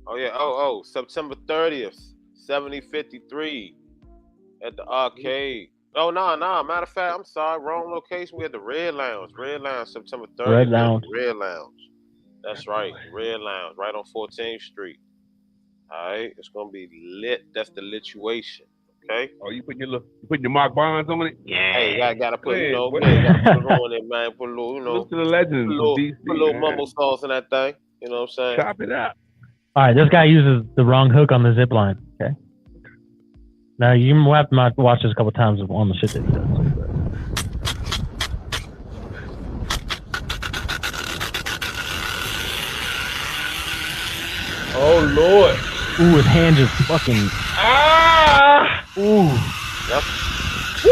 Oh yeah. Oh, September 30th, 7053 at the arcade. Oh no. Matter of fact, I'm sorry, wrong location. We had the Red Lounge. September 30th. Red Lounge. Red Lounge. That's right. Red Lounge, right on 14th Street. All right, it's gonna be lit. That's the lituation. Okay. Oh, you putting your Mark Bonds on it? Yeah. Hey, gotta put gotta put it on it, man. Put a little, Look to the legends. Put a little mumble sauce in that thing. You know what I'm saying? Chop it up. All right, this guy uses the wrong hook on the zip line. Okay. Now you have to watch this a couple times on the shit that he does. Oh Lord. Ooh, his hand just fucking. Ah! Ooh. Yep. Woo!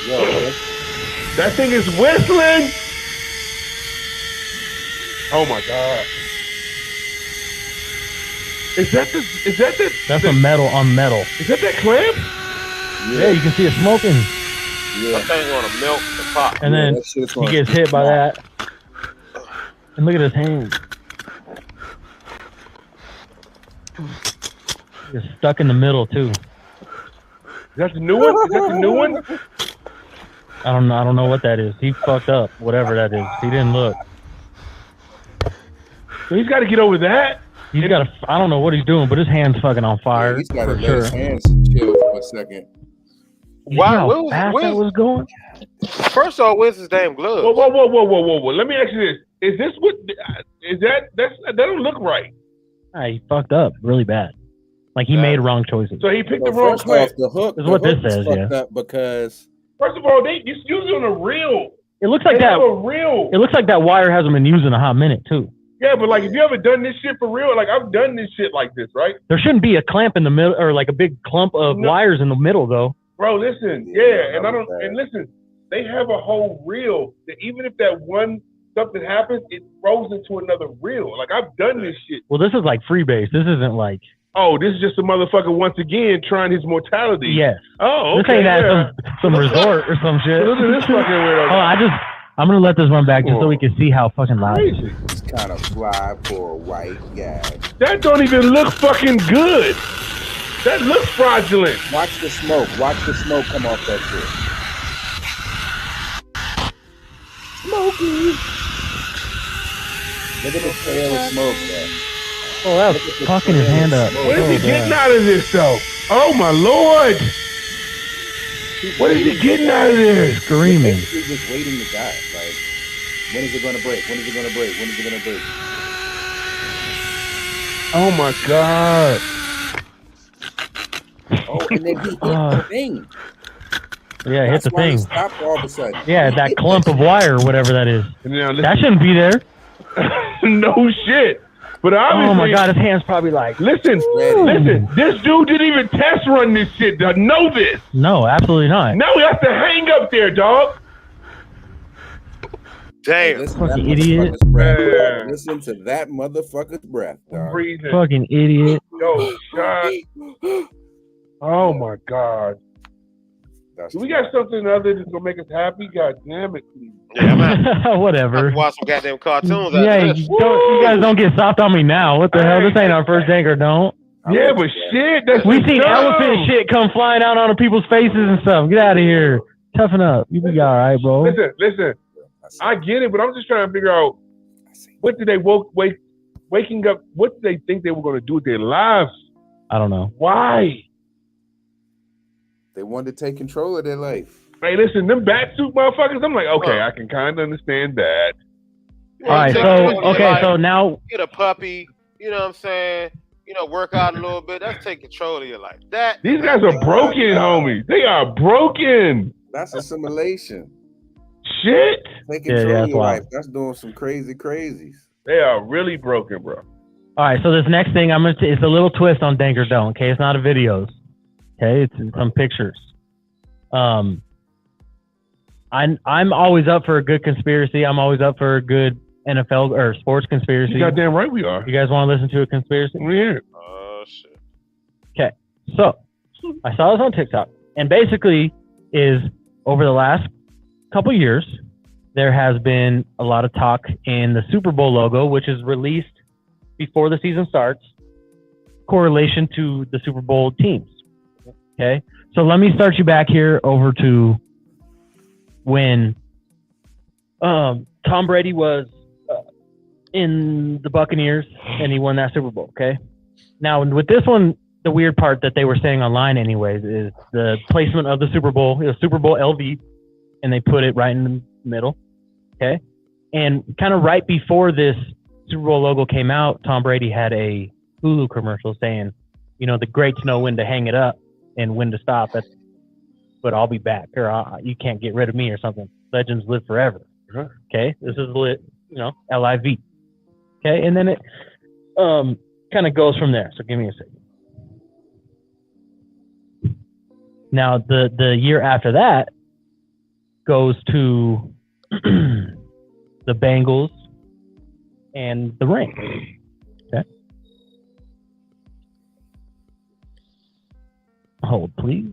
Yo, that thing is whistling. Oh my God. Is that the That's a metal on metal. Is that clamp? Yeah, you can see it smoking. That thing's gonna melt and pop. And then he gets hit by that. And look at his hand. He's stuck in the middle too. Is that the new one? Is that the new one? I don't know what that is. He fucked up, whatever that is. He didn't look. So he's got to get over that. He's got to. I don't know what he's doing, but his hand's fucking on fire. He's got to for let sure. his hands chill for a second. Wow, how fast that was going? First off, where's his damn gloves? Whoa. Let me ask you this. Is this what? Is that? That don't look right. He fucked up really bad. Like he made wrong choices. So he picked the wrong First clamp. off, the hook is what this says. fucked Yeah. up because First of all, it's usually on a reel. It looks like They that. have a reel. It looks like that wire hasn't been used in a hot minute too. Yeah, but like if you ever done this shit for real, like I've done this shit like this, right? There shouldn't be a clamp in the middle or like a big clump of wires in the middle though. Bro, listen, listen, they have a whole reel that even if that one something happens, it rolls into another reel. Like I've done this shit. Well, this is like freebase. This isn't like. Oh, this is just a motherfucker once again trying his mortality. Yes. Oh, This okay. ain't at some resort or some shit. Look at this fucking weirdo. I'm gonna let this run back just so we can see how fucking loud it is. it's kind of fly for a white guy. That don't even look fucking good. That looks fraudulent. Watch the smoke. Watch the smoke come off that shit. Smoky. Look at the trail of smoke, man. Oh, that was fucking his hand up. What is he getting out of this, though? Oh, my Lord. What is he getting out of this? Screaming. He's just waiting to die. Like, when is it going to break? When is it going to break? When is it going to break? Oh, my God. Oh, and then he hit the thing. Yeah, hit the thing. Stopped all of a sudden. Yeah, that clump of wire or whatever that is. Now, That shouldn't be there. No shit. But obviously, oh my God, his hand's probably like. Listen. This dude didn't even test run this shit to know this. No, absolutely not. No, he has to hang up there, dog. Damn. Fucking idiot. Listen to that motherfucker's breath, dog. Breathing. Fucking idiot. Yo, God. Oh my God. Do we got something other that's gonna make us happy? God damn it, please. Yeah, man. Whatever. Watch some goddamn cartoons. Yeah, you guys don't get soft on me now. What the hell? This ain't our first Dank or Don't. Yeah, but shit, that's we seen dumb. elephant shit come flying out onto people's faces and stuff. Get out of here. Toughen up. You be all right, bro. Listen. I get it, but I'm just trying to figure out what did they waking up? What did they think they were going to do with their lives? I don't know. Why? They wanted to take control of their life. Hey, listen, them bat suit motherfuckers. I'm like, okay, I can kind of understand that. All right, so now get a puppy. You know what I'm saying? You know, work out a little bit. That's take control of your life. These guys are broken, homie. They are broken. That's assimilation. Shit. Take control of your life. That's doing some crazies. They are really broken, bro. All right, so this next thing it's a little twist on Dank or Don't. Okay, it's not a videos. Okay, it's some pictures. I'm always up for a good conspiracy. I'm always up for a good NFL or sports conspiracy. You goddamn right we are. You guys want to listen to a conspiracy? We're here. Oh shit. Okay, so I saw this on TikTok, and basically is over the last couple years, there has been a lot of talk in the Super Bowl logo, which is released before the season starts, correlation to the Super Bowl teams. Okay, so let me start you back here over to when Tom Brady was in the Buccaneers and he won that Super Bowl. Okay, now with this one, the weird part that they were saying online anyways is the placement of the Super Bowl. It was Super Bowl LV, and they put it right in the middle. Okay, and kind of right before this Super Bowl logo came out, Tom Brady had a Hulu commercial saying, you know, the greats know when to hang it up and when to stop it, but I'll be back, or you can't get rid of me or something. Legends live forever. Okay, this is lit, you know, LIV. Okay, and then it kind of goes from there. So give me a second. Now the year after that goes to the Bengals and the ring. Okay. Hold, please.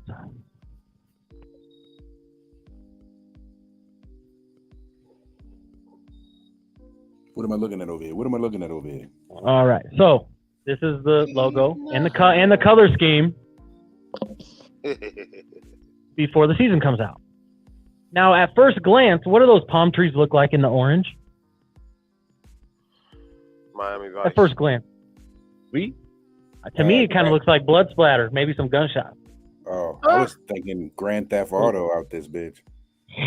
What am I looking at over here? All right. So this is the logo and the color scheme before the season comes out. Now, at first glance, what do those palm trees look like in the orange? Miami Vice. At first glance. To me, it kind of looks like blood splatter, maybe some gunshots. Oh, I was thinking Grand Theft Auto out this bitch.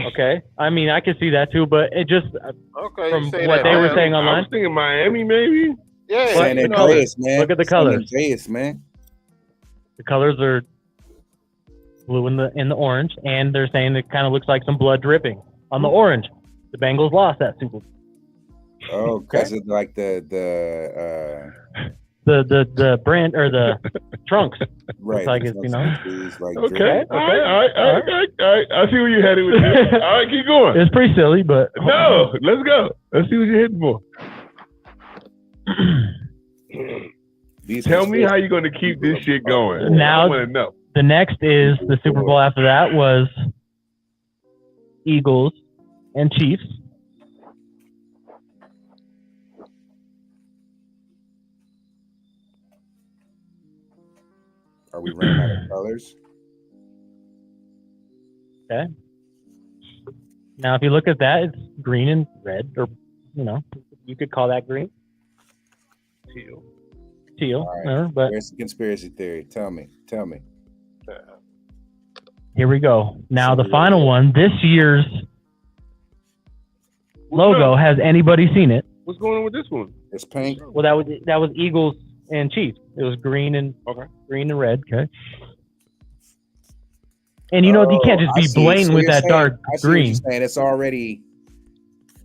Okay. I mean, I could see that too, but it just, from what they were saying I online. was thinking Miami, maybe. Yeah, San Andreas, man. Look at the San colors. Andreas, man. The colors are blue in the orange, and they're saying it kind of looks like some blood dripping on the orange. The Bengals lost that Super Bowl. Oh, because it's like the brand or the trunks. right. Looks like it's, you know. It's like Okay. All right. I see where you're headed with this. All right, keep going. It's pretty silly, but No, let's go. Let's see what you're hitting for. Tell me how you're going to keep this shit going. Now, I want to know. the next is the Super Bowl after that was Eagles and Chiefs. Are we running out of colors? Okay. Now, if you look at that, it's green and red, or, you know, you could call that green. Teal. All right. But Where's the conspiracy theory? Tell me. here we go. Now, the final one, this year's logo, has anybody seen it? What's going on with this one? It's pink. Well, that was Eagles and Chiefs. It was green and red. Okay. And you know, you can't just be blatant with that dark green. And it's already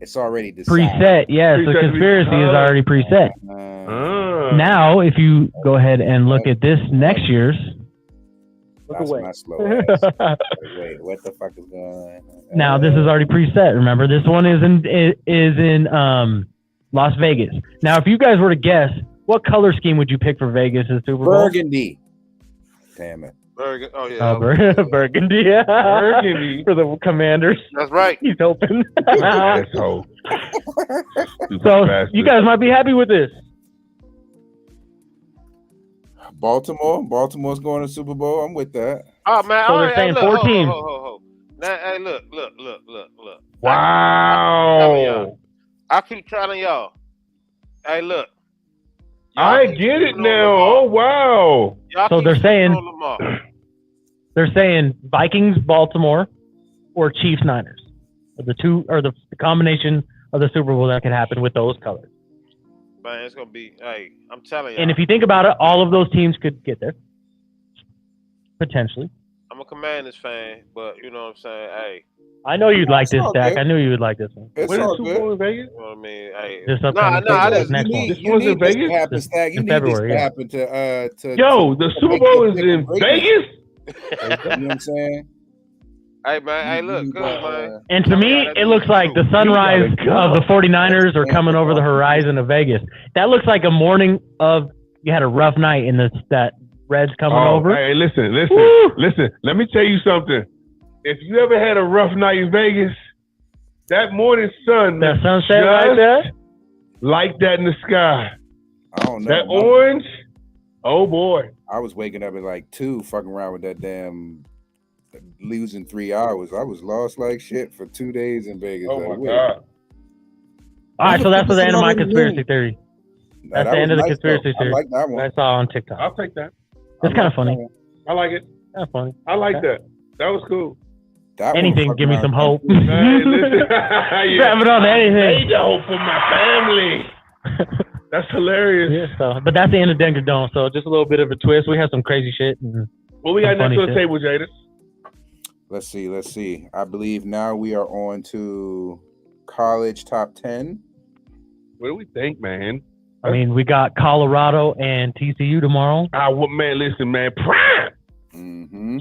decided. Preset, yes. The conspiracy is already preset. Now, if you go ahead and look at this next year's, look That's away. my slow ass. Wait, what the fuck is going on? Now, this is already preset. Remember, this one is in Las Vegas. Now, if you guys were to guess, what color scheme would you pick for Vegas' Super Bowl? Burgundy. Damn it. Burgundy. Oh, yeah. Burgundy. Burgundy. For the Commanders. That's right. He's hoping. Asshole. So, you guys might be happy with this. Baltimore's going to Super Bowl. I'm with that. Oh, man. So all they're right, saying hey, 4 look, teams. Ho. Now, hey, look. Wow. I keep telling y'all. Hey, look. I get it now. Oh, wow. So they're saying Vikings, Baltimore, or Chiefs, Niners. The combination of the Super Bowl that could happen with those colors. Man, it's gonna be. Hey, I'm telling you. And if you think about it, all of those teams could get there potentially. I'm a Commanders fan, but you know what I'm saying. Hey, I know you'd like this, Dak. good. I knew you would like this one. It's When is all Super Bowl good. in Vegas? you know what I mean. Hey, This upcoming next one. This one's in Vegas? You In need February, this to yeah. happen to Yo, the Super Bowl is in Vegas? You know what I'm saying? hey, man. Hey, look, good, man. And to me, it looks like the sunrise of the 49ers are coming over the horizon of Vegas. That looks like a morning of you had a rough night in that Reds coming over. Hey, listen. Woo! Listen. Let me tell you something. If you ever had a rough night in Vegas, that morning sun, That sunset right there. like that in the sky. I don't know. That orange, oh boy. I was waking up at like 2, fucking around with that damn losing 3 hours. I was lost like shit for 2 days in Vegas. Oh Like, my wait. God. All right, so that's the end of my Already conspiracy knew. theory. Nah, That's that the end was of the nice, conspiracy though. theory. I like that one. I saw on TikTok. I'll take that. It's kind of funny. I like it. Kind of funny. I like that. That was cool. That one Anything, fucking give me around. some hope. Hey, listen. Grab it on I anything. need the hope for my family. That's hilarious. Yeah, so, but that's the end of Dank or Don't. So just a little bit of a twist. We have some crazy shit. And What we got some next funny on the shit. table, Jada? Let's see. I believe now we are on to college top 10. What do we think, man? I mean, we got Colorado and TCU tomorrow. Well, man, listen, man. Prime. Mm-hmm.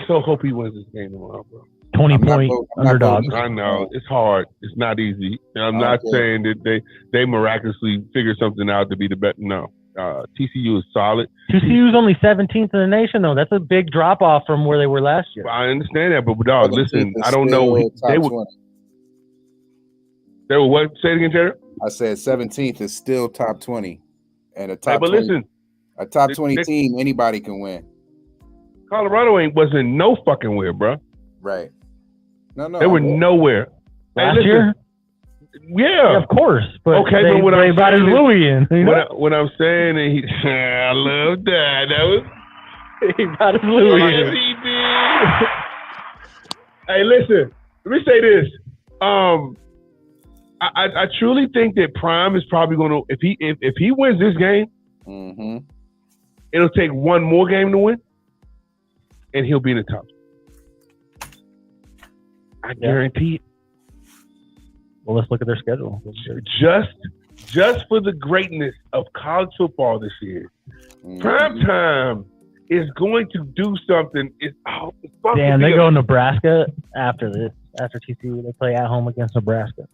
So hope he wins this game tomorrow, bro. 20-point underdog. I know it's hard. It's not easy. I'm not saying that they miraculously figure something out to be the best. No, TCU is solid. TCU is only 17th in the nation, though. That's a big drop off from where they were last year. I understand that, but dog, listen, I don't know. They were what? Say it again, Jared. I said 17th is still top 20, and a top. But 20, listen, a top 20 team, anybody can win. Colorado wasn't no fucking where, bro. Right. No. They were nowhere. Last year? Yeah, of course. But okay, they, but what I'm invited saying Louis in. You know? What I'm saying is, I love that. That was he invited Louis in. He did. Hey, listen. Let me say this. I truly think that Prime is probably going to if he wins this game, it'll take one more game to win, and he'll be in the top. I guarantee it. Well, let's look at their schedule. Just for the greatness of college football this year, Prime Time is going to do something. Damn, they go Nebraska after this. After TCU, they play at home against Nebraska.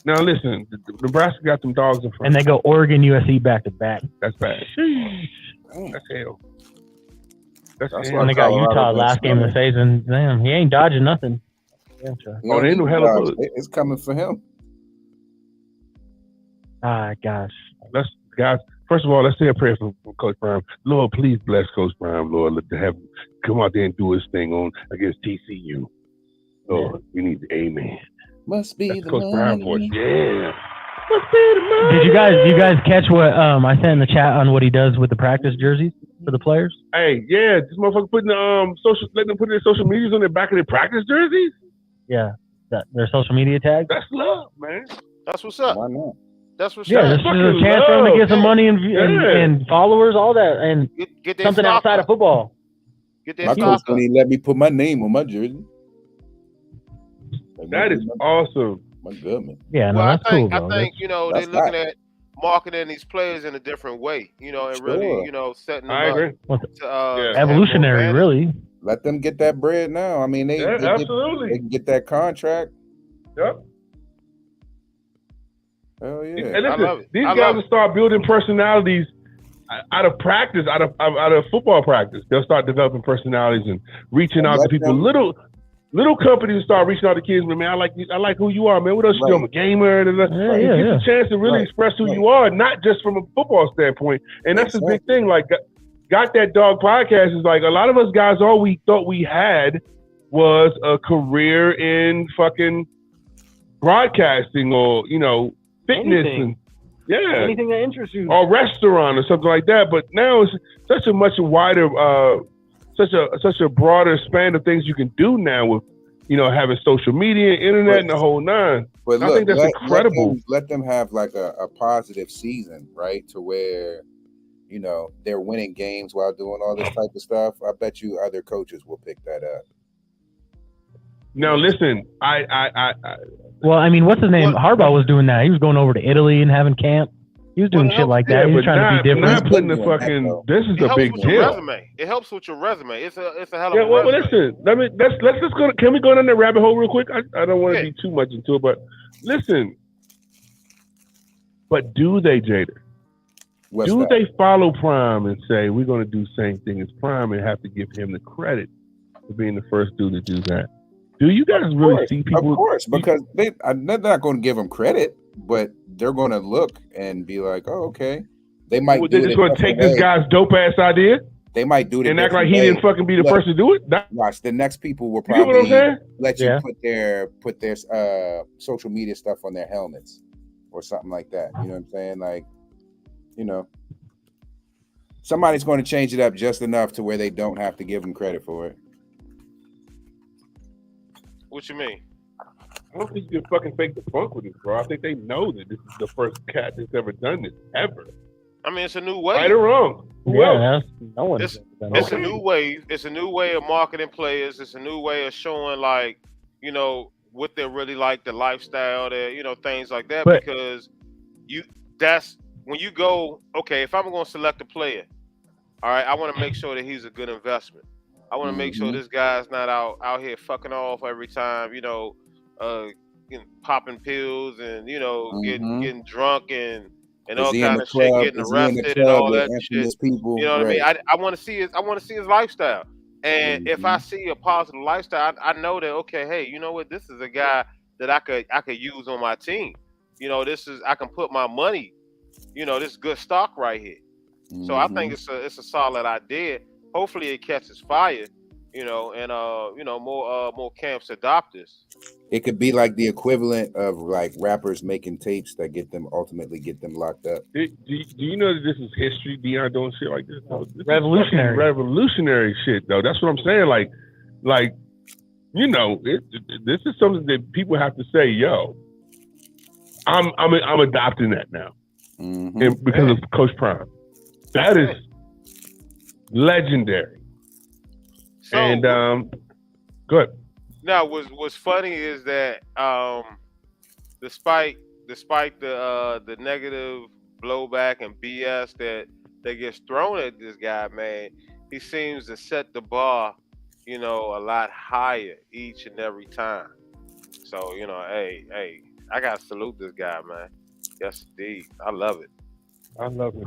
Now listen, Nebraska got them dogs in front. And they go Oregon, USC back to back. That's bad. That's hell. That's when they got Utah last game of the season. Damn, he ain't dodging nothing. Oh, they ain't no hell of it's coming for him. Ah, gosh. Guys, first of all, let's say a prayer for Coach Prime. Lord, please bless Coach Prime, Lord. Let to have him come out there and do his thing on against TCU. Lord, we need the amen. Must be That's the Coach Prime for it. Yeah. Did you guys catch what I sent in the chat on what he does with the practice jerseys for the players? Hey, yeah, this motherfucker putting letting them put their social medias on their back of their practice jerseys. Yeah, their social media tags. That's love, man. That's what's up. Why not? That's what's Yeah, up. this is a chance for them to get some money and followers, all that, and get something outside of football. Get their My coach when he let me put my name on my jersey. That is awesome. My goodness. Yeah, no, well, that's cool, I think they're looking at marketing these players in a different way, and really, setting them up. To, evolutionary, really. Let them get that bread now. I mean, they absolutely they can get that contract. Yep. Hell yeah. And listen, these guys will start building personalities out of practice, out of football practice. They'll start developing personalities and reaching out to people. Little companies start reaching out to kids. Man, I like who you are, man. What else you do? I'm a gamer. It gives you a chance to really express who you are, not just from a football standpoint. And that's a big thing. Like, Got That Dog podcast is like, a lot of us guys, all we thought we had was a career in fucking broadcasting or, fitness and anything that interests you, or restaurant or something like that. But now it's such a much wider, such a broader span of things you can do now with, having social media, internet, and the whole nine. But I think that's incredible. Let them have like a positive season, right? To where, they're winning games while doing all this type of stuff. I bet you other coaches will pick that up. Now listen, well, I mean, what's his name? Harbaugh was doing that. He was going over to Italy and having camp. He was doing shit like that. He was trying to be different. Not putting the fucking. This is a big deal. It helps with your resume. It's a hell of a resume. Well, resume. listen. Let's just go. Can we go down that rabbit hole real quick? I don't want to be too much into it, but listen. But do they, Jada? Do they follow Prime and say we're going to do the same thing as Prime and have to give him the credit for being the first dude to do that? Do you guys really see people? Of course, because they're not going to give them credit, but they're going to look and be like, "Oh, okay." They might. They're just going to take this guy's dope ass idea. They might do it and act like he didn't fucking be the first to do it. Watch, the next people will probably let you put their social media stuff on their helmets or something like that. You know what I'm saying? Like, somebody's going to change it up just enough to where they don't have to give them credit for it. What you mean? I don't think you can fucking fake the funk with this, bro. I think they know that this is the first cat that's ever done this, ever. I mean, it's a new wave. Right or wrong? No one. It's a new wave. It's a new way of marketing players. It's a new way of showing, like, what they're really like, the lifestyle, things like that. But, because that's when you go, okay, if I'm going to select a player, all right, I want to make sure that he's a good investment. I want to make sure this guy's not out here fucking off every time, popping pills and getting drunk and all kind of shit, getting arrested and all that shit. People, you know what I mean? I want to see his lifestyle. And if I see a positive lifestyle, I know that, okay, hey, you know what? This is a guy that I could use on my team. I can put my money, this is good stock right here. So I think it's a solid idea. Hopefully it catches fire, and more camps adopt this. It could be like the equivalent of like rappers making tapes that ultimately get them locked up. Do you know that this is history, Deion doing shit like this? No, this revolutionary. Is revolutionary shit, though. That's what I'm saying. Like, this is something that people have to say, yo, I'm adopting that now. And because of Coach Prime. That is legendary. So, and good. Now, what's funny is that despite the negative blowback and BS that gets thrown at this guy, man, he seems to set the bar, a lot higher each and every time. So, hey, I gotta salute this guy, man. Yes, indeed. I love it. I love it.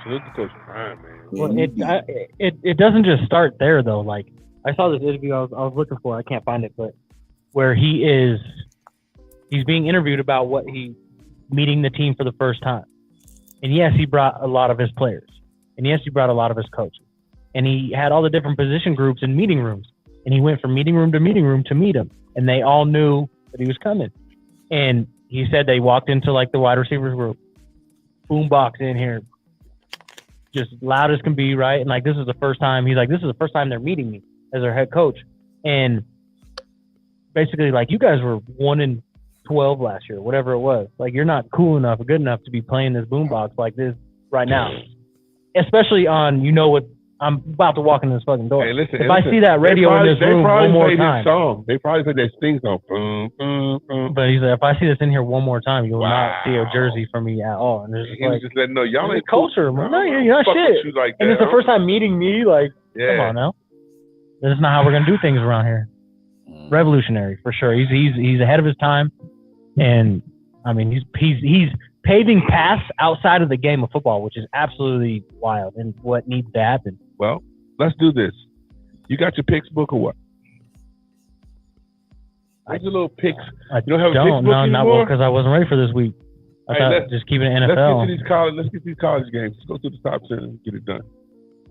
Salute to Coach Prime, man. Well, it doesn't just start there though. Like, I saw this interview I was looking for. I can't find it, but where he's being interviewed about what he meeting the team for the first time. And yes, he brought a lot of his players, and yes, he brought a lot of his coaches, and he had all the different position groups in meeting rooms, and he went from meeting room to meet him, and they all knew that he was coming. And he said they walked into like the wide receivers group, boombox in here, just loud as can be, right? And like, this is the first time they're meeting me as their head coach. And basically, like, you guys were 1-12 last year, whatever it was. Like, you're not cool enough or good enough to be playing this boombox like this right now. Especially on, what I'm about to walk in this fucking door. Hey, listen, if I see that radio in this room one more time, they probably play that sting song. But he's like, if I see this in here one more time, you will not see a jersey from me at all. And he was just letting know y'all ain't culture. Cool. No, you're not shit. Like and it's the first time meeting me. Like, come on now. This is not how we're gonna do things around here. Revolutionary for sure. He's ahead of his time, and I mean he's paving paths outside of the game of football, which is absolutely wild and what needs to happen. Well, let's do this. You got your picks book or what? Where's your little picks? You don't have a picks book anymore? Because I wasn't ready for this week. I thought just keeping it NFL. Let's get these college games. Let's go to the top 10 and get it done.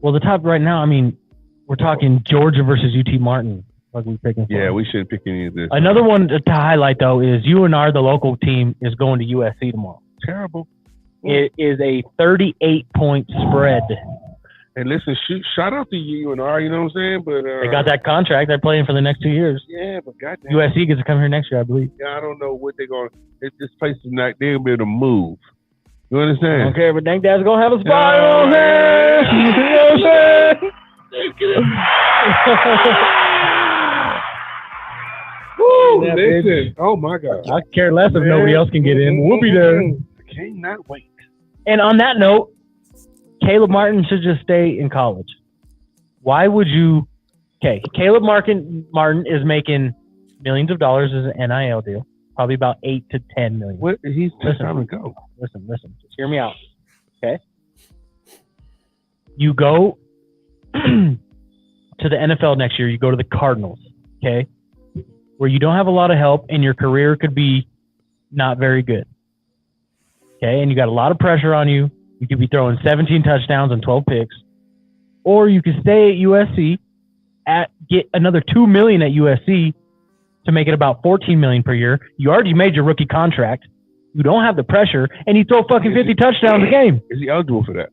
Well, the top right now, I mean, we're talking Georgia versus UT Martin. Like we picking for. Yeah, we shouldn't pick any of this. Another one to highlight, though, is UNR, the local team, is going to USC tomorrow. Terrible. It is a 38-point spread. And listen, shout out to UNR, you know what I'm saying? But they got that contract. They're playing for the next 2 years. Yeah, but goddamn. USC gets to come here next year, I believe. Yeah, I don't know what they're going to. This place is not, they'll be able to move. You understand? Okay, but Dank Dad's going to have a spot on there. You know what I'm saying? Woo, listen. Oh, my God. I care less if nobody else can get in. We'll be there. I cannot wait. And on that note, Caleb Martin should just stay in college. Why would you? Okay, Caleb Martin is making millions of dollars as an NIL deal, probably about 8 to 10 million. What? He's time to go. Listen. Just hear me out. Okay. You go to the NFL next year. You go to the Cardinals. Okay, where you don't have a lot of help and your career could be not very good. Okay, and you got a lot of pressure on you. You could be throwing 17 touchdowns and 12 picks, or you could stay at USC, get another $2 million at USC to make it about $14 million per year. You already made your rookie contract. You don't have the pressure, and you throw fucking 50 touchdowns a game. Is he eligible for that?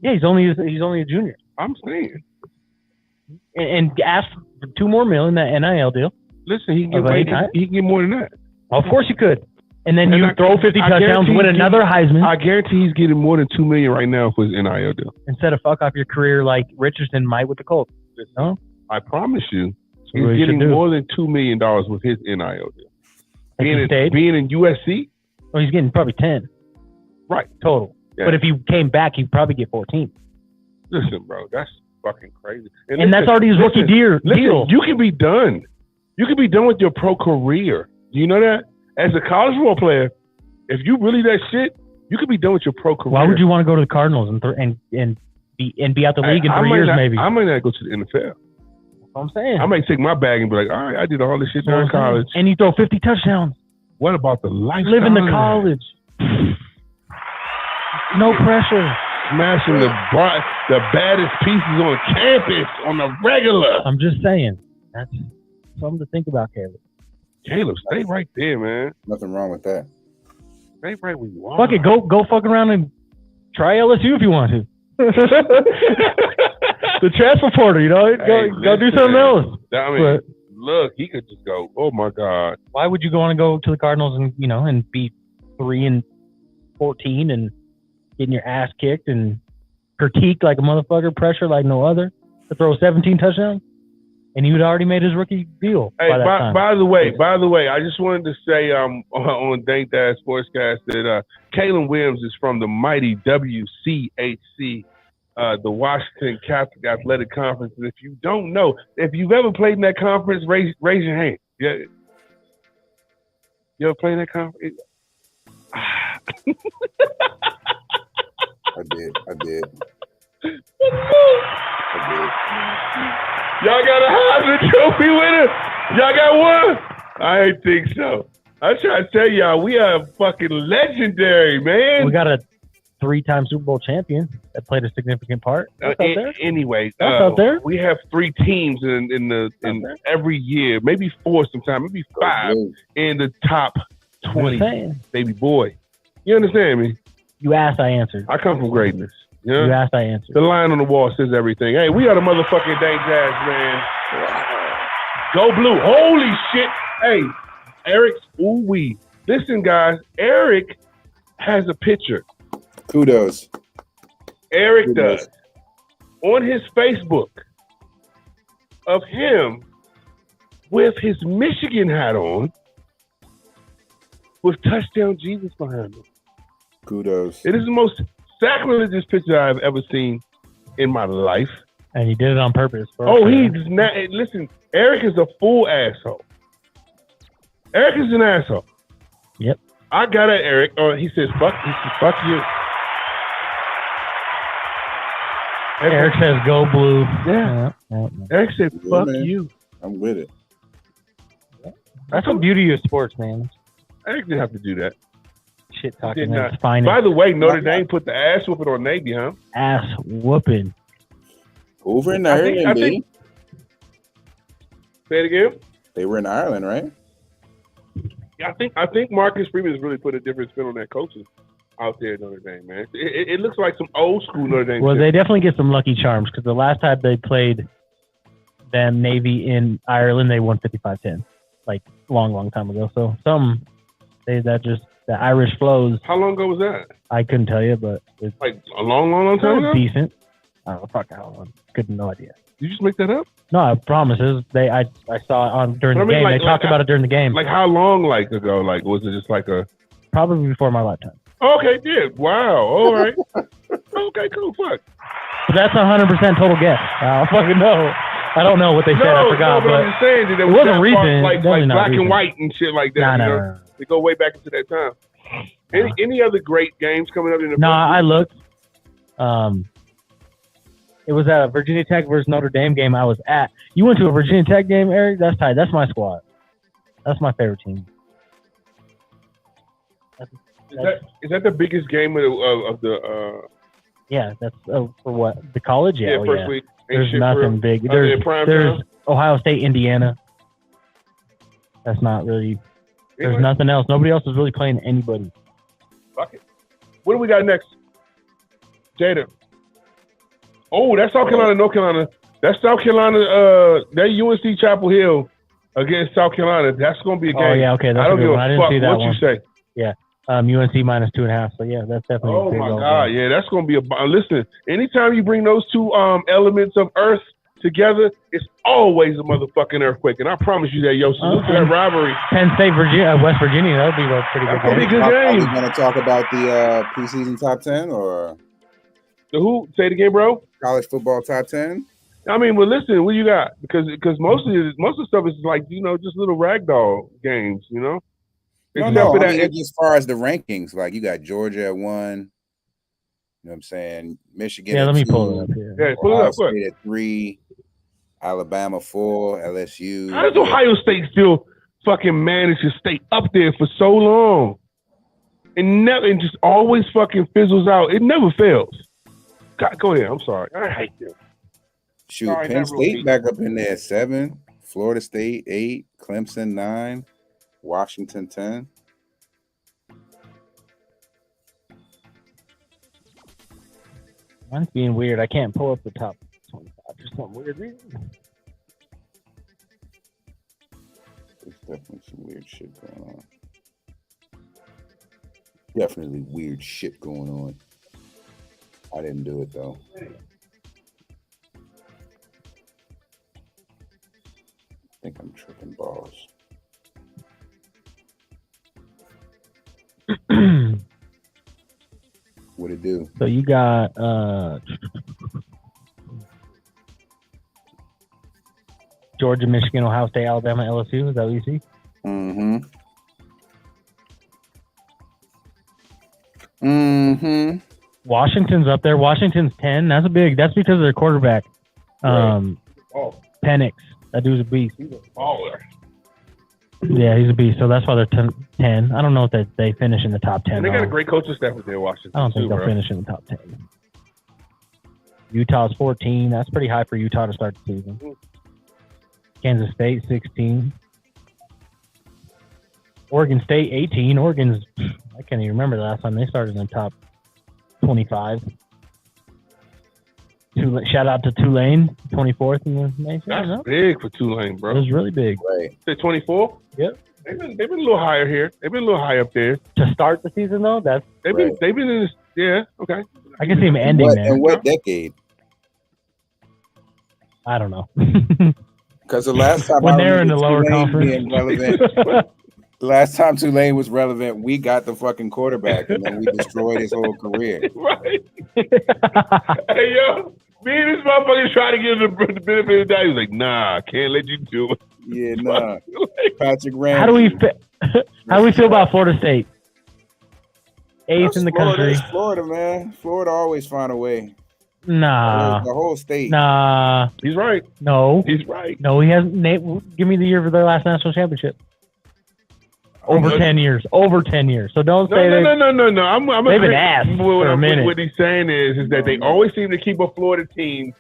Yeah, he's only a junior. I'm saying. And ask for $2 more million that NIL deal. Listen, he can get more than that. Of course you could. And then you throw 50 touchdowns, win another Heisman. I guarantee he's getting more than $2 million right now for his NIL deal. Instead of fuck off your career like Richardson might with the Colts. No? I promise you, he's getting more than $2 million with his NIL deal. Being in USC? Well, he's getting probably 10. Right. Total. Yeah. But if he came back, he'd probably get 14. Listen, bro, that's fucking crazy. And that's already his rookie deal. You can be done. You can be done with your pro career. Do you know that? As a college football player, if you really that shit, you could be done with your pro career. Why would you want to go to the Cardinals and be out the league in 3 years, maybe? I might not go to the NFL. That's what I'm saying. I might take my bag and be like, all right, I did all this shit during college. And you throw 50 touchdowns. What about the lifestyle? Living the college. No pressure. Smashing the baddest pieces on campus on the regular. I'm just saying. That's something to think about, Caleb. Caleb, stay right there, man. Nothing wrong with that. Stay right where you are. Fuck it, go fuck around and try LSU if you want to. The transfer portal, you know, go do something else. I mean, look, he could just go. Oh my God. Why would you want to go to the Cardinals and be 3-14 and getting your ass kicked and critiqued like a motherfucker, pressure like no other, to throw 17 touchdowns? And he had already made his rookie deal. Hey, by the way, I just wanted to say on Dank Sportscast that Kalen Williams is from the mighty WCHC, the Washington Catholic Athletic Conference. And if you don't know, if you've ever played in that conference, raise your hand. Yeah. You ever played in that conference? I did. Y'all got a Heisman Trophy winner? Y'all got one? I ain't think so. I try to tell y'all, we are fucking legendary, man. We got a 3-time Super Bowl champion that played a significant part. Anyway, out there. We have 3 teams in every year, maybe 4 sometimes, maybe 5 in the top 20. Baby boy, you understand me? You asked, I answered. I come from greatness. Yeah? You asked, I answered. The line on the wall says everything. Hey, we are the motherfucking Dank Jazz, man. Go blue. Holy shit. Hey, Eric's ooh-wee. Listen, guys, Eric has a picture. Kudos. Eric does. On his Facebook of him with his Michigan hat on with Touchdown Jesus behind him. Kudos. It is the most sacrilegious picture I've ever seen in my life. And he did it on purpose. He's not. Listen, Eric is a full asshole. Eric is an asshole. Yep. I got at Eric. He says, fuck you. Eric says, go blue. Yeah. Eric said, fuck you. I'm with it. That's the beauty of sports, man. Eric didn't have to do that. Shit talking. That's fine. By the way, Notre Dame put the ass whooping on Navy, huh? Ass whooping. Over in Ireland, I think, say it again. They were in Ireland, right? Yeah, I think Marcus Freeman has really put a different spin on that coaching out there at Notre Dame, man. It looks like some old school Notre Dame. Well, they definitely get some lucky charms because the last time they played them Navy in Ireland, they won 55-10, like long time ago. So the Irish flows. How long ago was that? I couldn't tell you, but it's like a long time ago. Decent. I don't know. Fuck, how long? Couldn't, no idea. Did you just make that up? No, I promise. I saw it on during the game. They talked about it during the game. Like how long ago? Like was it just like a? Probably before my lifetime. Okay, yeah. Wow. All right. Okay, cool. Fuck. But that's 100% total guess. I don't fucking know. I don't know what they said. I forgot. But I'm just saying that it wasn't recent. Like black and white and shit like that. No. They go way back into that time. Any other great games coming up in the? No, I looked. It was a Virginia Tech versus Notre Dame game I was at. You went to a Virginia Tech game, Eric? That's tight. That's my squad. That's my favorite team. Is that the biggest game of the? Yeah, that's for what the college. Yeah, first week. There's nothing big. There's Ohio State, Indiana. That's not really. There's nothing else. Nobody else is really playing anybody. Fuck it. What do we got next? Jada. Oh, that's South Carolina, North Carolina. That's South Carolina. That UNC Chapel Hill against South Carolina. That's going to be a game. Oh yeah, okay. That's I don't a good give one. a I didn't fuck see that what one. you say. Yeah. UNC -2.5. So yeah, that's definitely. Oh a big my old God, game. yeah, that's gonna be a. Listen, anytime you bring those two elements of Earth together, it's always a motherfucking earthquake, and I promise you that, yo. Salute to that rivalry. Penn State, Virginia, West Virginia. That would be a pretty good That'd be a game. good Are we game. going to talk about the preseason top 10 or The who? Say it again, bro. college football top 10? I mean, well, listen, what you got? Because most of the stuff is like, just little ragdoll games, No, Except no. for I that, mean, as far as the rankings, like you got Georgia at 1. You know what I'm saying? Michigan Yeah, at let me 2. pull it up here. Yeah, pull it Ohio up. Quick. State at 3. Alabama 4. LSU. How does Ohio State still fucking manage to stay up there for so long? And just always fucking fizzles out. It never fails. God, go ahead. I'm sorry. I hate them. Shoot, Sorry, Penn not real State deep. back up in there at 7. Florida State 8. Clemson 9. Washington 10. Mine's being weird. I can't pull up the top 25 for some weird reason. There's definitely some weird shit going on. Definitely weird shit going on. I didn't do it though. I think I'm tripping balls. What'd it do? So you got Georgia, Michigan, Ohio State, Alabama, LSU. Is that what you see? Mm-hmm. Mm-hmm. Washington's up there. Washington's 10. That's because of their quarterback. Penix. That dude's a beast. He's a baller. Yeah, he's a beast. So that's why they're 10. I don't know if they finish in the top 10. And they got a though. great coaching staff with their Washington. I don't think they'll finish in the top 10. Utah's 14. That's pretty high for Utah to start the season. Kansas State 16. Oregon State 18. Oregon's, I can't even remember the last time they started in the top 25. Shout out to Tulane, 24th in the nation. That's big for Tulane, bro. It was really big. Right. Say 24? Yep. They've been a little higher here. They've been a little high up there. To start the season though, They've been in this. Yeah. Okay. I can see them ending there. In what decade? I don't know. Because the last time when I they're in the remember lower Tulane conference. being relevant, last time Tulane was relevant, we got the fucking quarterback and then we destroyed his whole career. Right. Hey, yo. Me and this motherfucker trying to give him the benefit of the doubt. He was like, nah, can't let you do it. Yeah, nah. Patrick Ramsey. How do we feel about Florida State? 8th in the country. It's Florida, man. Florida always find a way. Nah. The whole state. Nah. He's right. No. He's right. No, he hasn't. Nate, give me the year for their last national championship. Over 10 years. Over 10 years. So don't say No. I'm they've been asked for a minute. What he's saying is that they always seem to keep a Florida team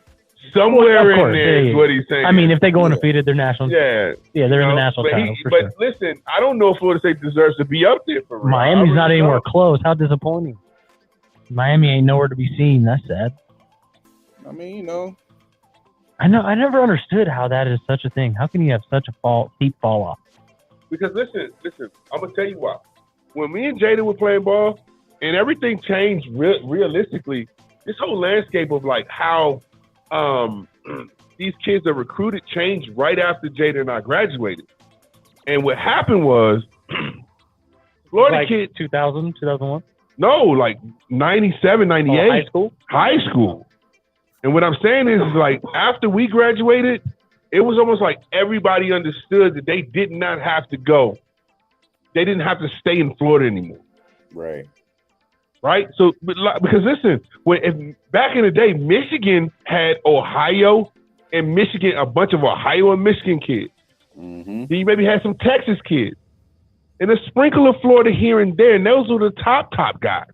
somewhere Of course, in there. yeah. Is what he's saying. I mean, if they go undefeated, they're national. Yeah. Yeah, they're in the national title for sure. Listen, I don't know if Florida State deserves to be up there for real. Miami's not anywhere close. How disappointing. Miami ain't nowhere to be seen. That's sad. I mean, you know. I never understood how that is such a thing. How can you have such a steep fall off? Because listen, I'm gonna tell you why. When me and Jada were playing ball, and everything changed realistically, this whole landscape of like how these kids are recruited changed right after Jada and I graduated. And what happened was, Florida like kid 2000, 2001? No, like 97, 98. Oh, high school? High school. And what I'm saying is like after we graduated, it was almost like everybody understood that they did not have to go. They didn't have to stay in Florida anymore. Right. Right? So, because listen, back in the day, Michigan had Ohio and Michigan, a bunch of Ohio and Michigan kids. Mm-hmm. Then you maybe had some Texas kids. And a sprinkle of Florida here and there. And those were the top guys.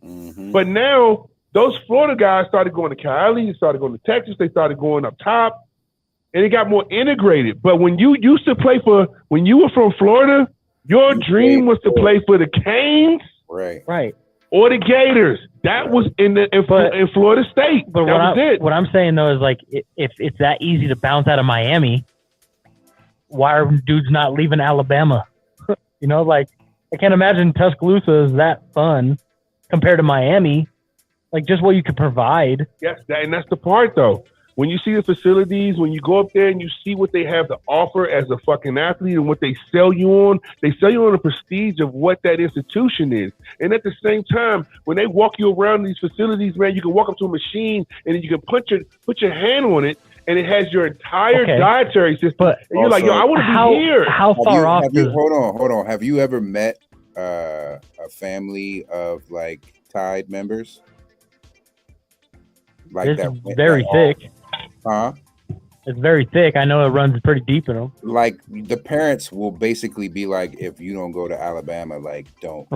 Mm-hmm. But now, those Florida guys started going to Cali, they started going to Texas, they started going up top. And it got more integrated. But when you used to when you were from Florida, your dream was to play for the Canes, right, or the Gators. That was in Florida State. But what I'm saying though is like, if it's that easy to bounce out of Miami, why are dudes not leaving Alabama? You know, like I can't imagine Tuscaloosa is that fun compared to Miami. Like, just what you could provide. Yes, and that's the part, though. When you see the facilities, when you go up there and you see what they have to offer as a fucking athlete and what they sell you on the prestige of what that institution is. And at the same time, when they walk you around these facilities, man, you can walk up to a machine and then you can put your hand on it and it has your entire dietary system. But and you're like, yo, I want to be here. How far off? Hold on. Have you ever met a family of like Tide members? Like it's that very thick. Huh? It's very thick. I know it runs pretty deep in them. Like the parents will basically be like, if you don't go to Alabama, like don't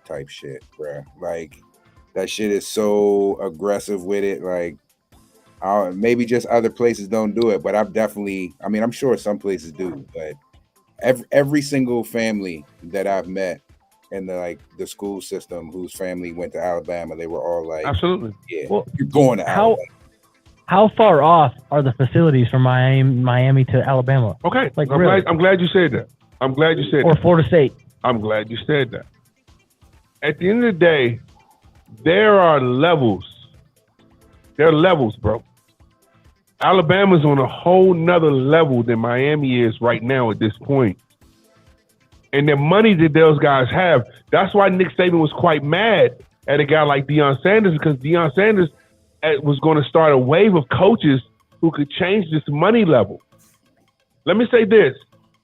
type shit, bruh. Like that shit is so aggressive with it. Like maybe just other places don't do it, but I'm sure some places do, but every single family that I've met in the school system whose family went to Alabama, they were all like, absolutely, yeah, you're going to Alabama. How far off are the facilities from Miami to Alabama? Okay, like I'm glad you said that. Or Florida State. I'm glad you said that. At the end of the day, there are levels. There are levels, bro. Alabama's on a whole nother level than Miami is right now at this point. And the money that those guys have, that's why Nick Saban was quite mad at a guy like Deion Sanders, because Deion Sanders was going to start a wave of coaches who could change this money level. Let me say this.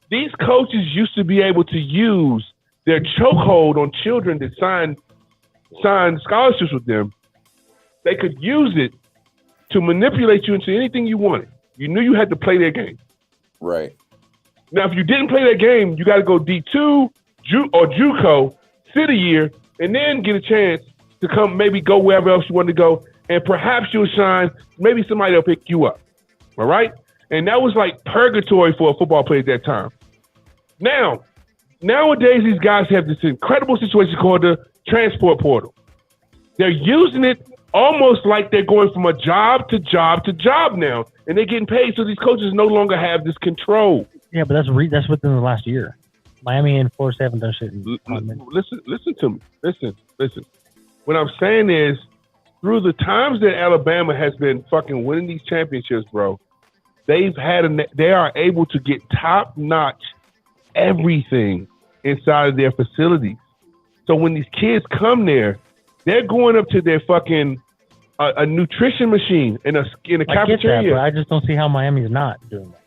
These coaches used to be able to use their chokehold on children that signed scholarships with them. They could use it to manipulate you into anything you wanted. You knew you had to play their game. Right. Now, if you didn't play that game, you got to go D2 or JUCO, sit a year, and then get a chance to come maybe go wherever else you want to go, and perhaps you'll shine. Maybe somebody will pick you up. All right? And that was like purgatory for a football player at that time. Nowadays, these guys have this incredible situation called the transport portal. They're using it almost like they're going from a job to job to job now, and they're getting paid, so these coaches no longer have this control. Yeah, but that's within the last year. Miami and Florida State haven't done shit. Listen to me. Listen. What I'm saying is, through the times that Alabama has been fucking winning these championships, bro, they are able to get top-notch everything inside of their facilities. So when these kids come there, they're going up to their fucking a nutrition machine in a cafeteria. I get that, but I just don't see how Miami's not doing that.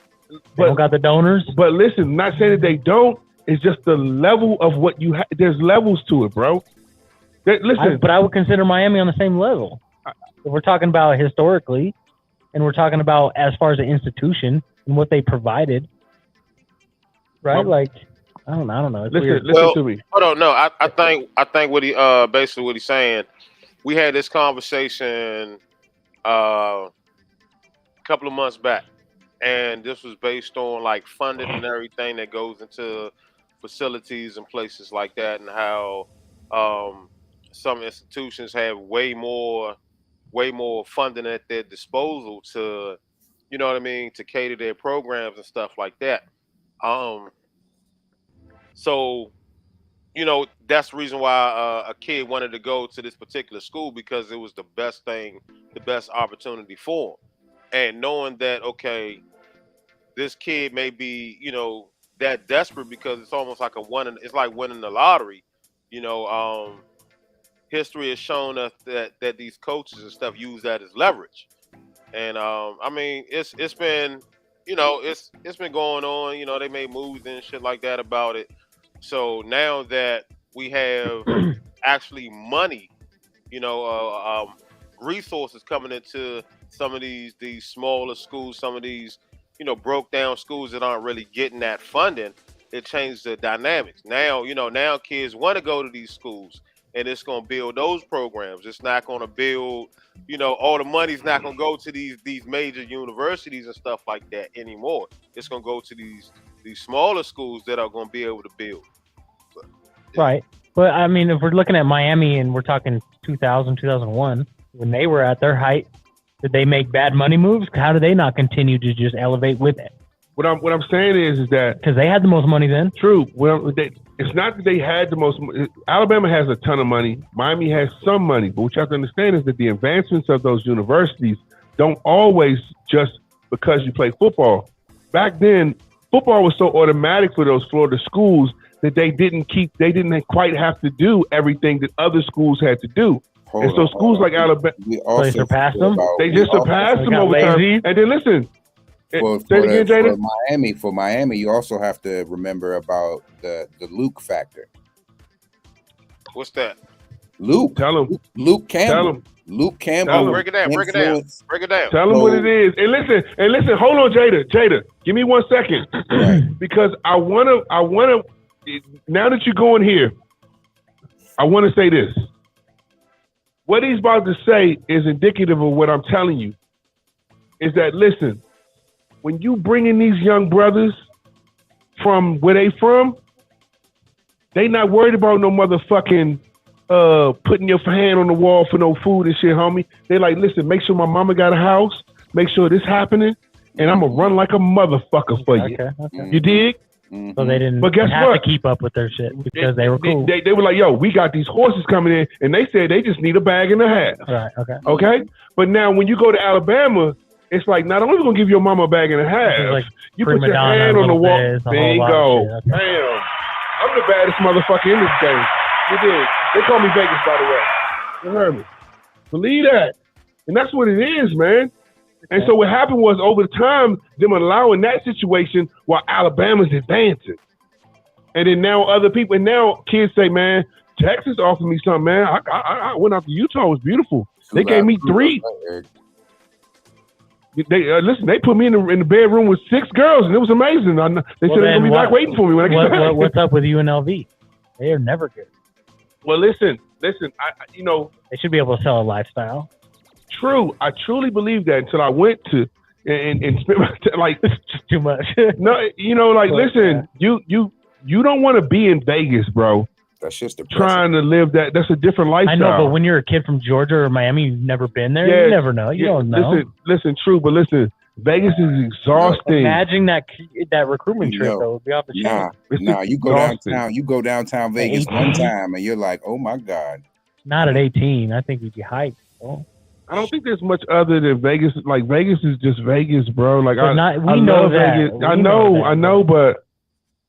They don't got the donors. But listen, not saying that they don't. It's just the level of what you have. There's levels to it, bro. But I would consider Miami on the same level. If we're talking about historically, and we're talking about as far as the institution and what they provided, right? Like, I don't know. It's weird. Listen to me. Hold on, no. I think what he basically what he's saying. We had this conversation a couple of months back, and this was based on like funding and everything that goes into facilities and places like that, and how some institutions have way more funding at their disposal to, you know what I mean, to cater their programs and stuff like that. So, you know, that's the reason why a kid wanted to go to this particular school, because it was the best opportunity for him. And knowing that, okay, this kid may be, you know, that desperate, because it's almost like it's like winning the lottery. You know, history has shown us that these coaches and stuff use that as leverage. And I mean, it's been, you know, it's been going on. You know, they made moves and shit like that about it. So now that we have actually money, you know, resources coming into some of these smaller schools, some of these, you know, broke down schools that aren't really getting that funding, it changed the dynamics. Now, you know, now kids want to go to these schools, and it's going to build those programs. It's not going to build, you know, all the money's not going to go to these major universities and stuff like that anymore. It's going to go to these smaller schools that are going to be able to build. Right. But I mean, if we're looking at Miami and we're talking 2000, 2001, when they were at their height, did they make bad money moves? How do they not continue to just elevate with it? What I'm saying is that because they had the most money then. True. Well, it's not that they had the most. Alabama has a ton of money. Miami has some money, but what you have to understand is that the advancements of those universities don't always just because you play football. Back then, football was so automatic for those Florida schools that they didn't quite have to do everything that other schools had to do. Schools like Alabama, they surpassed them. They just surpassed them over time. And then listen. For Miami, you also have to remember about the Luke factor. What's that? Luke. Tell him. Luke Campbell. Tell him. Luke Campbell. Break it down. Break it down. Tell him what it is. And listen. Hold on, Jada. Give me 1 second, because I wanna. Now that you're going here, I want to say this. What he's about to say is indicative of what I'm telling you. Is that listen? When you bring in these young brothers from where they from, they not worried about no motherfucking putting your hand on the wall for no food and shit, homie. They like, listen, make sure my mama got a house, make sure this happening, and I'm gonna run like a motherfucker for you. Okay. You dig? So they didn't But guess have what? to keep up with their shit because they were cool. They were like, yo, we got these horses coming in, and they said they just need a bag and a half. Right, okay. Okay? But now when you go to Alabama, it's like, not only going to give your mama a bag and a half, like you put your hand on the wall. Bingo. Bam. I'm the baddest motherfucker in this game. You did. They call me Vegas, by the way. You heard me. Believe that. And that's what it is, man. And so what happened was, over time, them allowing that situation while Alabama's advancing. And then now other people, and now kids say, man, Texas offered me something, man. I went out to Utah. It was beautiful. They gave me 3. Listen, they put me in the bedroom with 6 girls, and it was amazing. They said they're going to be back waiting for me when I get back. What's up with UNLV? They are never good. Well, listen, they should be able to sell a lifestyle. True. I truly believe that until I went to and spent my like it's just too much. No, listen, you don't want to be in Vegas, bro. That's just trying to live that. That's a different lifestyle. I know, but when you're a kid from Georgia or Miami, you've never been there. You never know. You don't know. Listen, true, but listen, Vegas is exhausting. Imagine that recruitment trip though would be off the chain. Nah, you go downtown. You go downtown Vegas one time, and you're like, oh my god. Not at 18. I think you'd be hyped. Oh. I don't think there's much other than Vegas. Like Vegas is just Vegas, bro. Like I know that. Vegas. I know, but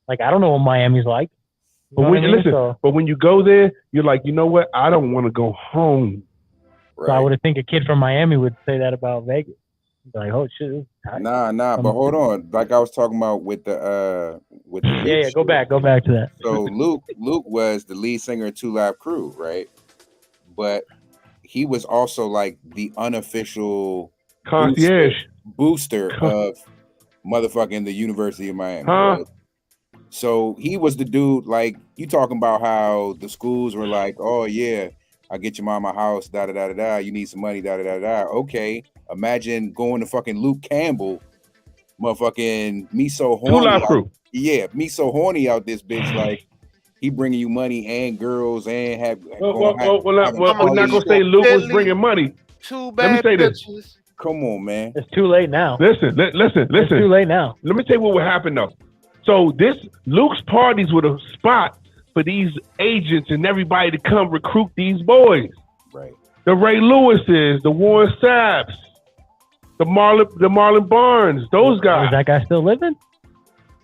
like I don't know what Miami's like. But when you go there, you're like, you know what? I don't want to go home. Right. So I would think a kid from Miami would say that about Vegas. Like, oh shit. Nah. But hold on. Like I was talking about with the Go back to that. So Luke was the lead singer of 2 Live Crew, right? But he was also like the unofficial concierge booster of motherfucking the University of Miami. Huh? Right? So he was the dude, like, you talking about how the schools were like, oh yeah, I'll get your mama a house, da-da-da-da-da, you need some money, da-da-da-da. Okay, imagine going to fucking Luke Campbell, motherfucking me so horny. Me so horny out this bitch, like, he bringing you money and girls and have. We're not gonna say Luke was bringing money. Too bad. Let me say this. Come on, man. It's too late now. Listen. It's too late now. Let me tell you what would happen though. So Luke's parties were the spot for these agents and everybody to come recruit these boys. Right. The Ray Lewises, the Warren Saps, the Marlon Barnes, those guys. Is that guy still living?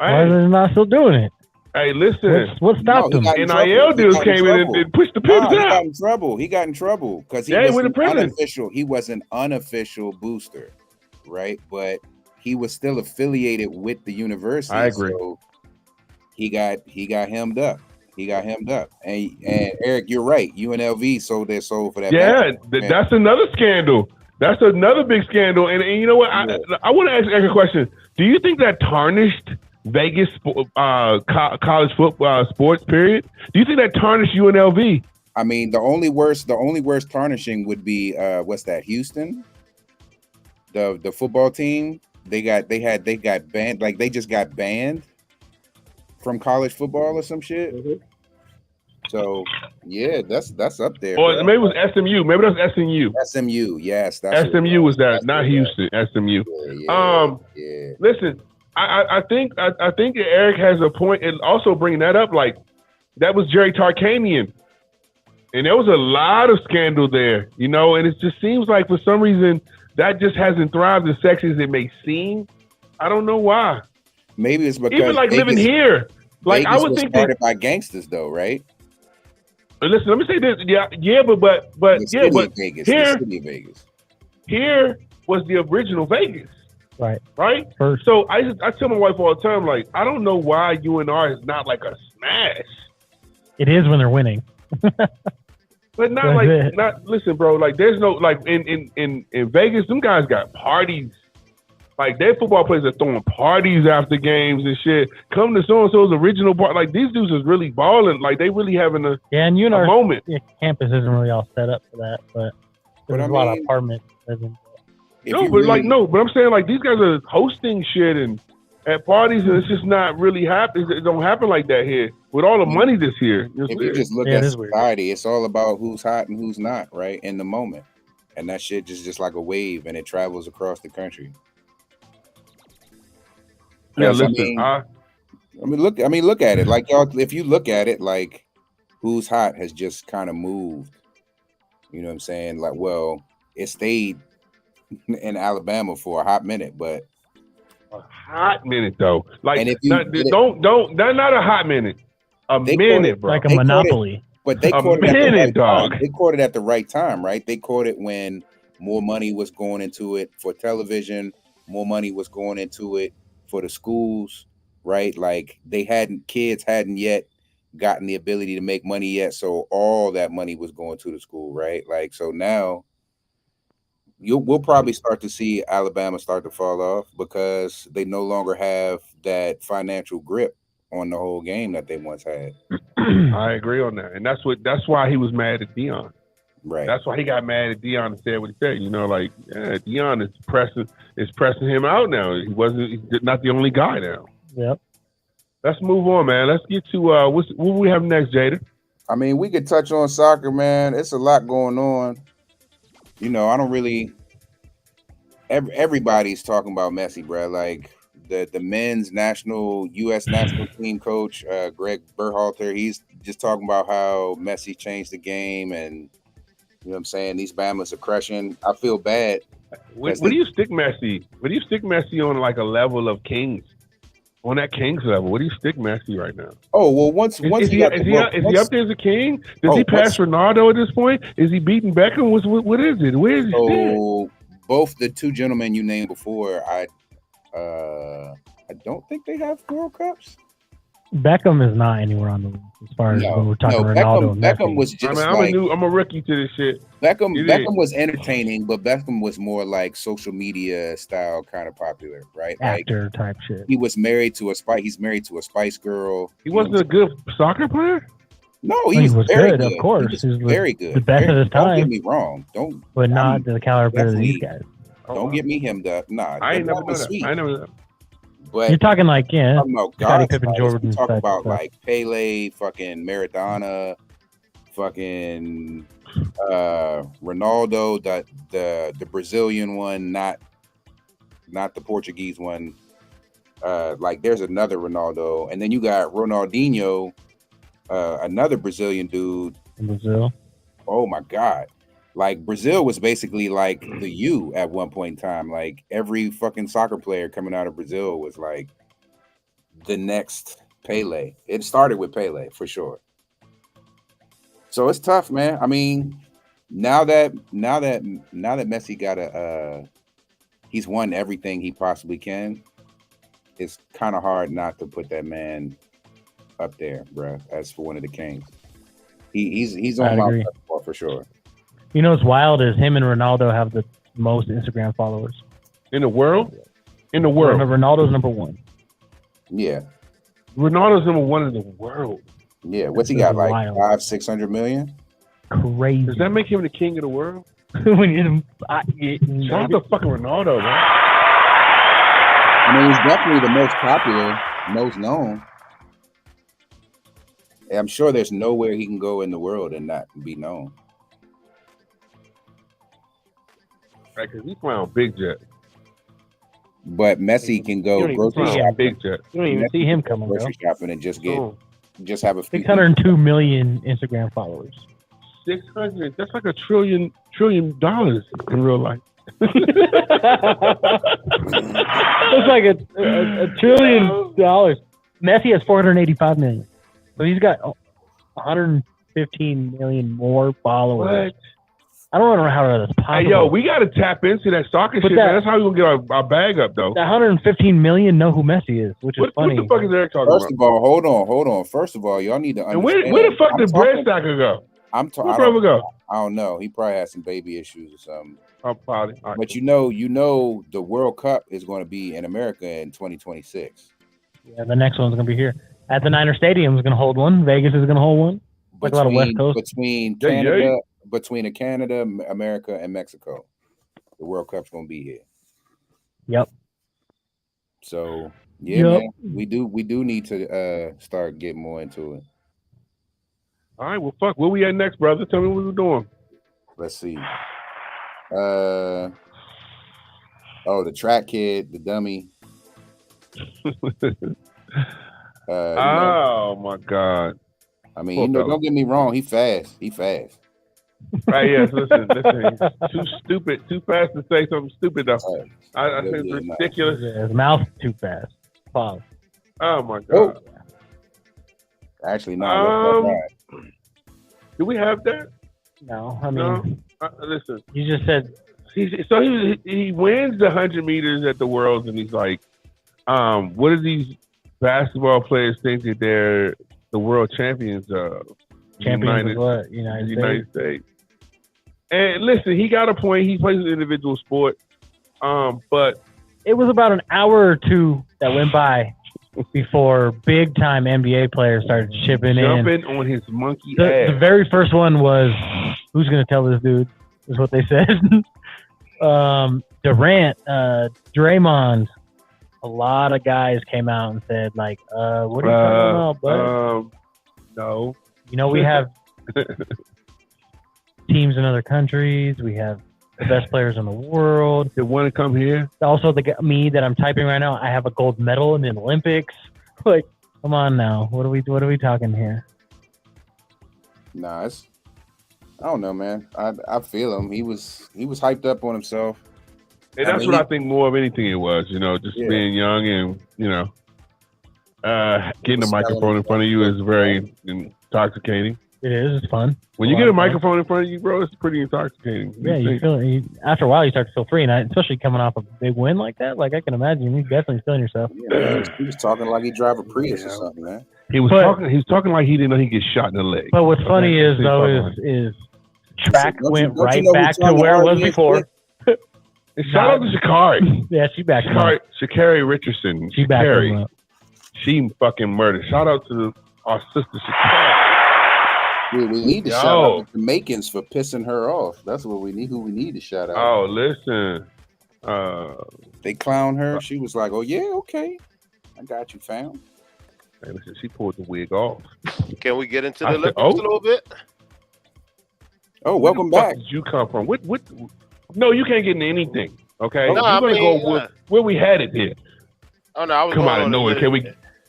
Hey. Why is he not still doing it? Hey, listen. What stopped him? NIL deals came in and pushed the pins out. He got in trouble because he was an unofficial booster, right? But he was still affiliated with the university. I agree. So he got hemmed up. And Eric, you're right. UNLV sold their soul for that. Yeah, that's another scandal. That's another big scandal. And you know what? I want to ask a question. Do you think that tarnished Vegas college football sports period? Do you think that tarnished UNLV? I mean, the only worst tarnishing would be what's that? Houston, the football team. They got banned. Like they just got banned from college football or some shit. Mm-hmm. So yeah, that's up there. Or maybe it was SMU. Maybe that was SMU. SMU, yes. SMU was that, not Houston. SMU. Yeah. Listen, I think Eric has a point, and also bringing that up, like that was Jerry Tarkanian, and there was a lot of scandal there, you know, and it just seems like for some reason that just hasn't thrived as sexy as it may seem. I don't know why. Maybe it's because even like Vegas, living here, like Vegas I would was think started that. by gangsters, though, right? Listen, let me say this. Yeah, but The yeah, city but of Vegas, here, the city of Vegas. here was the original Vegas. Right. First. So I tell my wife all the time, like, I don't know why UNR is not like a smash. It is when they're winning. But not listen, bro, like there's no like in Vegas, them guys got parties. Like their football players are throwing parties after games and shit. Come to so and so's original part. Like these dudes is really balling. Like they really having a and UNR moment. Campus isn't really all set up for that, but there's a lot of apartment living. But I'm saying like these guys are hosting shit and at parties, and it's just not really happening. It don't happen like that here with all the money this year. If you just look at society, it's all about who's hot and who's not, right? In the moment, and that shit just like a wave, and it travels across the country. Yeah, listen. I mean, look at it. Like y'all, if you look at it, like who's hot has just kind of moved. You know what I'm saying? Like, well, it stayed in Alabama for a hot minute, but a hot minute though. Like, and if you not a hot minute. A minute, bro. Like a monopoly. But they caught it at the right time. They caught it at the right time, right? They caught it when more money was going into it for television, more money was going into it for the schools, right? Like kids hadn't yet gotten the ability to make money yet, so all that money was going to the school, right? Like, so now we'll probably start to see Alabama start to fall off because they no longer have that financial grip on the whole game that they once had. I agree on that, and that's why he was mad at Deion. Right. That's why he got mad at Deion and said what he said. You know, like Deion is pressing him out now. He's not the only guy now. Yep. Let's move on, man. Let's get to what we have next, Jada. I mean, we could touch on soccer, man. It's a lot going on. You know, I don't really. Everybody's talking about Messi, bro. Like the men's U.S. national team coach, Greg Berhalter, he's just talking about how Messi changed the game, and you know what I'm saying, these Bamas are crushing. I feel bad. Where do you stick Messi? Where do you stick Messi on like a level of Kings? On that Kings level, where do you stick Messi right now? Oh well, once is he up there as a king? Does he pass Ronaldo at this point? Is he beating Beckham? What is it? Where is he? So both the two gentlemen you named before, I don't think they have World Cups. Beckham is not anywhere on the list as far as when we're talking Ronaldo. And Beckham was just. I'm a rookie to this shit. Beckham was entertaining, but Beckham was more like social media style kind of popular, right? Actor like, type shit. He was married to He's married to a Spice Girl. He wasn't a good soccer player. No, he was very good. Of course, he was very good. The best of his time. Don't get me wrong. But not the caliber of these guys. Don't get me him up. Nah, I ain't never done that. I never. But you're talking like Scottie Pippen, Jordan. Talk about like Pele, fucking Maradona, fucking Ronaldo, the Brazilian one, not the Portuguese one. Like there's another Ronaldo, and then you got Ronaldinho, another Brazilian dude. In Brazil. Oh my God. Like Brazil was basically like the U at one point in time. Like every fucking soccer player coming out of Brazil was like the next Pele. It started with Pele for sure. So it's tough, man. I mean, now that Messi got he's won everything he possibly can. It's kind of hard not to put that man up there, bro, as for one of the kings. He's on my platform for sure. You know what's wild is him and Ronaldo have the most Instagram followers in the world. In the world, Ronaldo's number one. Yeah, Ronaldo's number one in the world. Yeah, what's he got? Like 500-600 million. Crazy. Does that make him the king of the world? When you shout out to fucking Ronaldo, man. I mean, he's definitely the most popular, most known. I'm sure there's nowhere he can go in the world and not be known. Right, because he's flying on big jet. But Messi can go You don't even grocery see him. shopping. Big jet. You don't even Messi see can him go coming, bro. grocery shopping and just have a few. 602 million Instagram followers. 600. That's like $1 trillion in real life. It's like $1 trillion. Messi has 485 million, so he's got 115 million more followers. What? I don't know how that's possible. Hey, yo, we got to tap into that soccer shit, man. That's how we gonna get our bag up, though. That 115 million know who Messi is, which is funny. What the fuck is Eric talking First about? of all, hold on. First of all, y'all need to And understand. where the fuck did Brett Stacker go? Where brother go? I don't know. He probably had some baby issues or something. Probably. Right. But you know, the World Cup is going to be in America in 2026. Yeah, the next one's gonna be here at the Niner Stadium. Is gonna hold one. Vegas is gonna hold one. Like a lot of West Coast. Between Canada, America, and Mexico, the World Cup's gonna be here. Yep. So man, we do need to start getting more into it. All right, well, fuck. Where we at next, brother? Tell me what we're doing. Let's see. The track kid, the dummy. Oh my God. I mean, don't get me wrong. He fast. Right, yes. Listen. He's too stupid, too fast to say something stupid, though. I think it's ridiculous. Yeah, his mouth too fast. Pause. Oh, my God. Actually, no. Do we have that? No, I mean, listen. You just said. He wins the 100 meters at the Worlds, and he's like, what do these basketball players think that they're the world champions of? Champions of what? United States. And listen, he got a point. He plays an individual sport. But it was about an hour or two that went by before big time NBA players started jumping on his monkey ass. The very first one was, who's going to tell this dude? Is what they said. Durant, Draymond, a lot of guys came out and said, like, what are you talking about, bud? No. You know, we have teams in other countries. We have the best players in the world. They want to come here. Also, me that I'm typing right now, I have a gold medal in the Olympics. Like, come on now. What are we talking here? Nah, I don't know, man. I feel him. He was hyped up on himself. And that's what I think more of anything it was, just being young and, getting a microphone in front of you is very intoxicating. It is. It's fun. When you get a microphone in front of you, bro, it's pretty intoxicating. Yeah, you feel after a while you start to feel free, and especially coming off a big win like that. Like I can imagine, you're definitely feeling yourself. Yeah, he was talking like he drive a Prius or something, man. He was talking like he didn't know he'd get shot in the leg. But what's funny is track went right back to where it was before. Shout out to Sha'Carri. Yeah, she back. Sha'Carri Richardson. Sha'Carri. She fucking murdered. Shout out to our sister Sha'Carri. Dude, we need to shout out the Jamaicans for pissing her off. That's what we need. Who we need to shout out. Oh, listen. They clown her. She was like, "Oh yeah, okay, I got you, fam." Hey, listen, she pulled the wig off. Can we get into the Olympics a little bit? Oh, welcome back. Where did you come from? What? No, you can't get into anything. Okay, No, we're gonna go where we had it here. Oh no, I was come out of nowhere.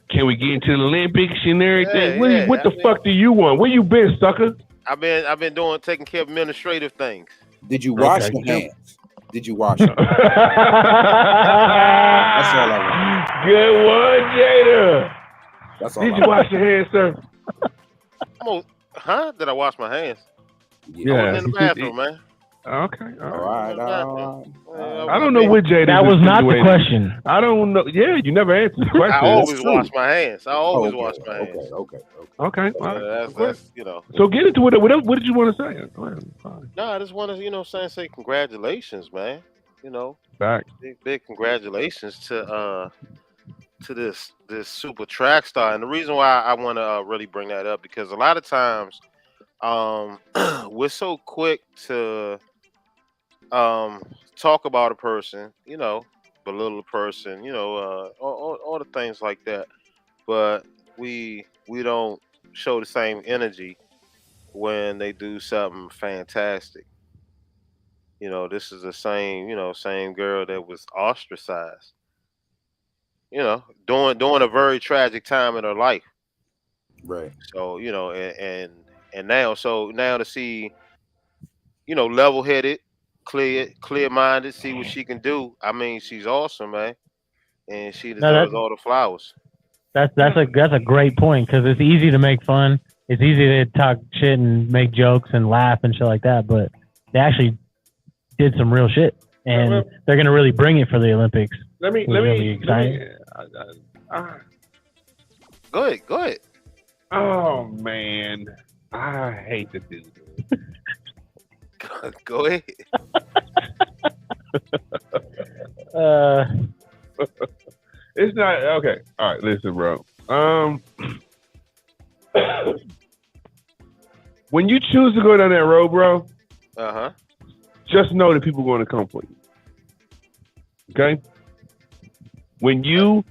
Can we get into the Olympics and everything? What the fuck do you want? Where you been, sucker? I've been taking care of administrative things. Did you wash your hands? Did you wash them? That's all I want. Good one, Jada. That's all. Did you wash your hands, sir? Did I wash my hands? Yeah. I was in the bathroom, man. Okay. All right. I don't know what Jada. That was not the question. I don't know. Yeah, you never answered the question. I always wash my hands. Wash my hands. Okay. That's So get into it. What did you want to say? Go ahead. No, I just want to, say congratulations, man. Back. Big congratulations to this super track star. And the reason why I want to really bring that up because a lot of times, we're so quick to talk about a person, belittle a person, all the things like that. But we don't show the same energy when they do something fantastic. This is the same girl that was ostracized. you know, during a very tragic time in her life. Right. So, you know, and now to see, you know, level headed, clear minded, see what she can do. I mean, she's awesome, man. And she No, deserves all the flowers. that's a great point because it's easy to make fun. It's easy to talk shit and make jokes and laugh and shit like that, but they actually did some real shit, and they're gonna really bring it for the Olympics. Let me. Go ahead. Oh man, I hate to do this. Go ahead. It's not okay. All right, listen, bro. When you choose to go down that road, bro, just know that people are going to come for you. Okay? When you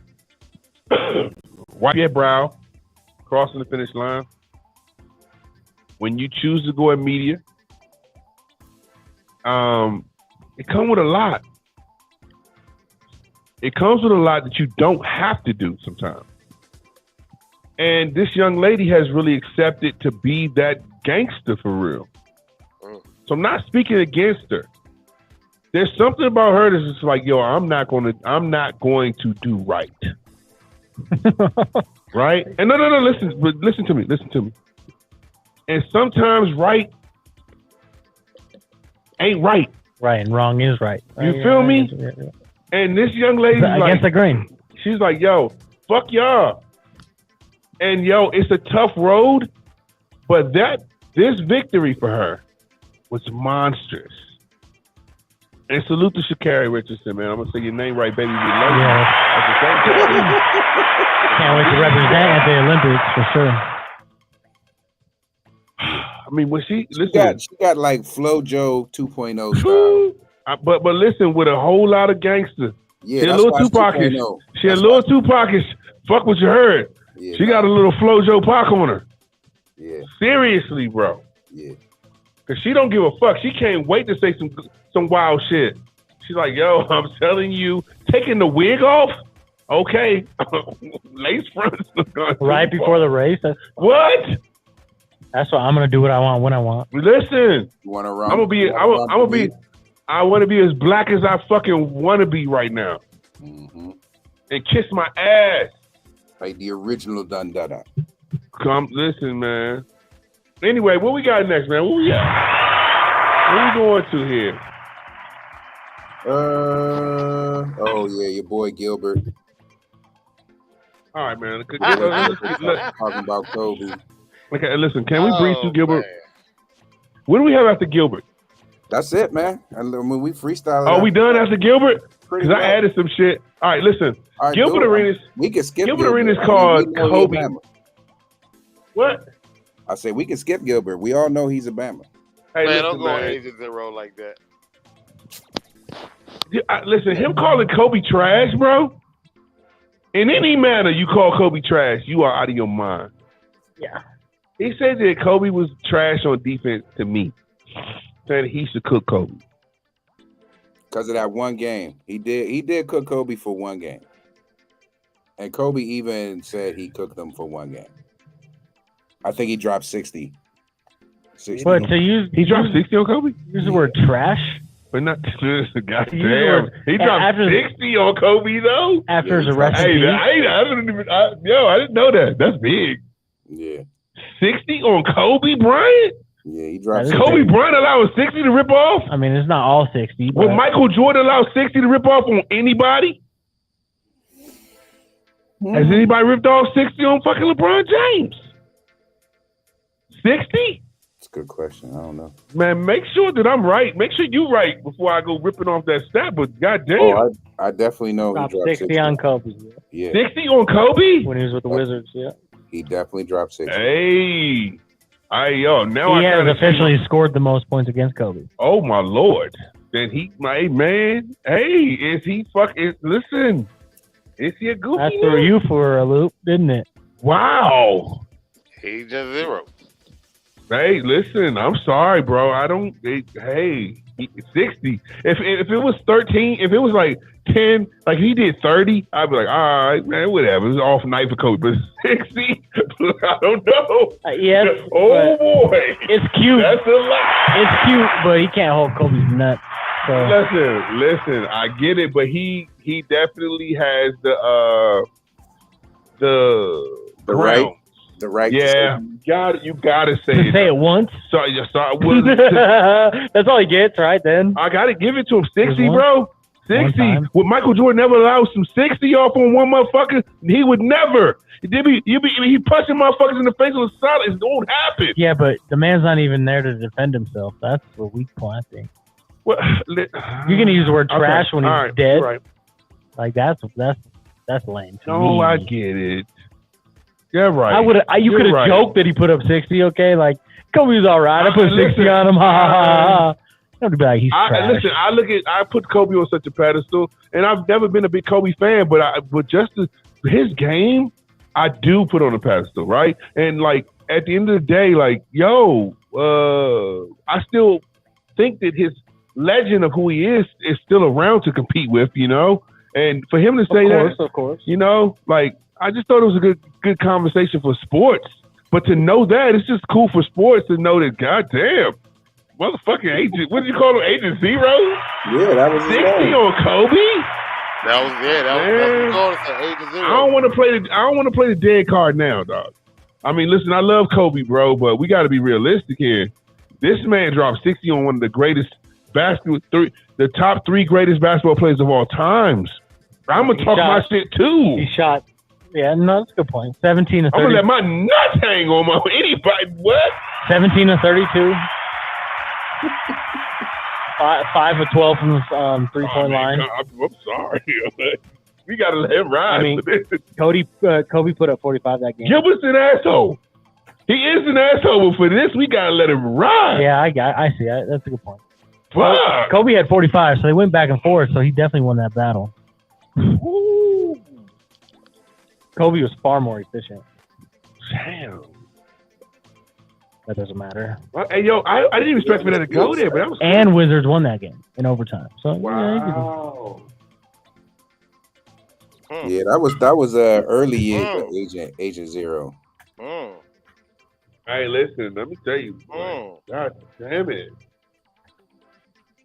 wipe your brow, crossing the finish line, when you choose to go at media, it comes with a lot. It comes with a lot that you don't have to do sometimes. And this young lady has really accepted to be that gangster for real. So I'm not speaking against her. There's something about her that's just like, yo, I'm not going to do right. Right? And no, listen to me. And sometimes right ain't right. Right, and wrong is right. You feel me? Yeah. And this young lady's like, against the grain. She's like, yo, fuck y'all. And yo, it's a tough road, but this victory for her was monstrous. And salute to Sha'Carri Richardson, man. I'm gonna say your name right, baby. We love you. At the same time. Can't wait to represent at the Olympics for sure. I mean, when she got like FloJo 2.0 style. But listen, with a whole lot of gangster. Yeah, she had a little Tupac-ish. She had a little Tupac-ish. Fuck what you heard. Yeah, she got a little FloJo Pac on her. Yeah. Seriously, bro. Yeah. Cause she don't give a fuck. She can't wait to say some wild shit. She's like, yo, I'm telling you, taking the wig off? Okay. Lace fronts. Right before the race? What? That's why I'm gonna do what I want when I want. Listen. You wanna run? I want to be as black as I fucking want to be right now. Mm-hmm. And kiss my ass. Like the original Dun Dada. Come, listen, man. Anyway, what we got next, man? What we got? Where we going to here? Oh yeah, your boy Gilbert. All right, man. Talking about Kobe. Okay, listen. Can we breeze through Gilbert? Man. What do we have after Gilbert? That's it, man. I mean, we freestyle. Oh, we done after Gilbert? Because I added some shit. All right, listen. All right, Gilbert Arenas. We can skip Gilbert Arenas called Kobe. What? I say we can skip Gilbert. We all know he's a Bama. Hey, man, don't go on A0 like that. Listen, him calling Kobe trash, bro. In any manner you call Kobe trash, you are out of your mind. Yeah. He said that Kobe was trash on defense to me. Saying he should cook Kobe. Because of that one game. He did cook Kobe for one game. And Kobe even said he cooked them for one game. I think he dropped 60. 60. What, so he dropped 60 on Kobe? Use the word trash? But not goddamn. He dropped 60 on Kobe though? After his arrest. Hey, I didn't know that. That's big. Yeah. 60 on Kobe Bryant? Yeah, he dropped. Kobe Bryant allowed 60 to rip off? I mean, it's not all 60. Will Michael Jordan allow 60 to rip off on anybody? Has anybody ripped off 60 on fucking LeBron James? 60? That's a good question. I don't know. Man, make sure that I'm right. Make sure you're right before I go ripping off that stat. But goddamn. Oh, I definitely know he dropped 60 on Kobe. Yeah. 60 on Kobe? When he was with the Wizards, yeah. He definitely dropped 60. Hey. Now he has officially scored the most points against Kobe. Oh my Lord! Then is he fucking? Listen, is he a goofy? That threw you for a loop, didn't it? Wow. He just 0. Hey, listen, I'm sorry, bro. I don't. Hey, 60. If it was 13, if it was like 10, like he did 30, I'd be like, all right, man, whatever. It was off night for Kobe. But 60, I don't know. Yes. Oh boy, it's cute. That's a lot. It's cute, but he can't hold Kobe's nuts. So. Listen, I get it, but he definitely has the right. The right. Yeah, you gotta say it. Say it once. Sorry. That's all he gets, right? Then I gotta give it to him. 60, bro. 60. Would Michael Jordan never allow some 60 off on one motherfucker? He would never. He punching motherfuckers in the face on the side. It won't happen. Yeah, but the man's not even there to defend himself. That's the weak point, I think. Well, you're gonna use the word trash when he's dead. Right. Like that's lame. No, I get it. Yeah, right. You could have joked that he put up 60. Okay, like Kobe's all right. I put 60 on him. Ha ha ha. Don't be like he's trash. Listen, I put Kobe on such a pedestal, and I've never been a big Kobe fan, but just his game, I do put on a pedestal, right? And like at the end of the day, like I still think that his legend of who he is still around to compete with, you know. And for him to say of course, you know, like I just thought it was a good conversation for sports. But to know that, it's just cool for sports to know that, goddamn, motherfucking agent, what did you call him, Agent Zero? Yeah, that was 60 on Kobe. That was Agent Zero. I don't want to play the dead card now, dog. I mean, listen, I love Kobe, bro, but we got to be realistic here. This man dropped 60 on one of the greatest the top 3 greatest basketball players of all times. I'm gonna talk my shit too. He shot. Yeah, no, that's a good point. 17 to 30. I'm gonna let my nuts hang on anybody. What? 17 to 32. 5 of 12 from the 3-point line. I'm sorry. We gotta let him ride. I mean, Kobe put up 45 that game. Gilbert's an asshole. He is an asshole, but for this, we gotta let him ride. Yeah, I see. That's a good point. Fuck. Kobe had 45, so they went back and forth. So he definitely won that battle. Ooh. Kobe was far more efficient. Damn. That doesn't matter. Well, hey, yo, I didn't even expect for that to go there, but that was. And Wizards won that game in overtime. So wow. Yeah, that was early years of Agent Zero. Hey, listen, let me tell you. God damn it.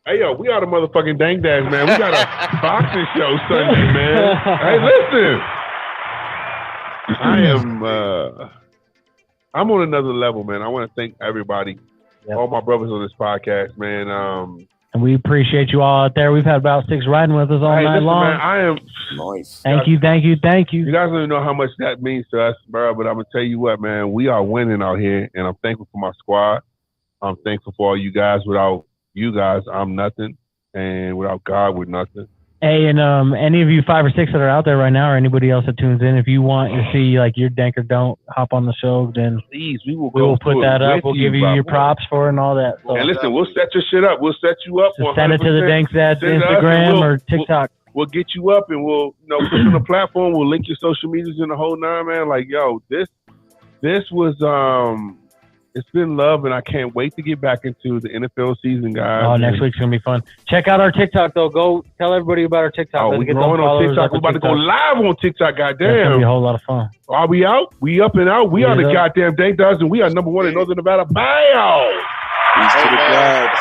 Hey, yo, we are the motherfucking Dank Dash, man. We got a boxing show Sunday, man. Hey, listen. I'm on another level, man. I want to thank everybody, all my brothers on this podcast, man. And we appreciate you all out there. We've had about 6 riding with us all night long. Man, I am nice. Thank you. You guys don't even know how much that means to us, bro. But I'm gonna tell you what, man. We are winning out here, and I'm thankful for my squad. I'm thankful for all you guys. Without you guys, I'm nothing, and without God, we're nothing. Hey, and any of you 5 or 6 that are out there right now, or anybody else that tunes in, if you want to see like your Dank or Don't hop on the show, then please, we will put that up. We'll give you your props for it and all that. So, and listen, we'll set your shit up. We'll set you up. So send it to the Dank's Instagram or TikTok. We'll get you up, and we'll put you on the platform. We'll link your social medias in the whole nine, man. Like, yo, this was it's been love, and I can't wait to get back into the NFL season, guys. Oh, next week's gonna be fun. Check out our TikTok, though. Go tell everybody about our TikTok. Oh, we're growing on TikTok. We're about to go live on TikTok. Goddamn, it's gonna be a whole lot of fun. Are we out? We up and out. We are the goddamn Dank Dogs, and we are number 1 in Northern Nevada. Bye, y'all. Peace to the gods.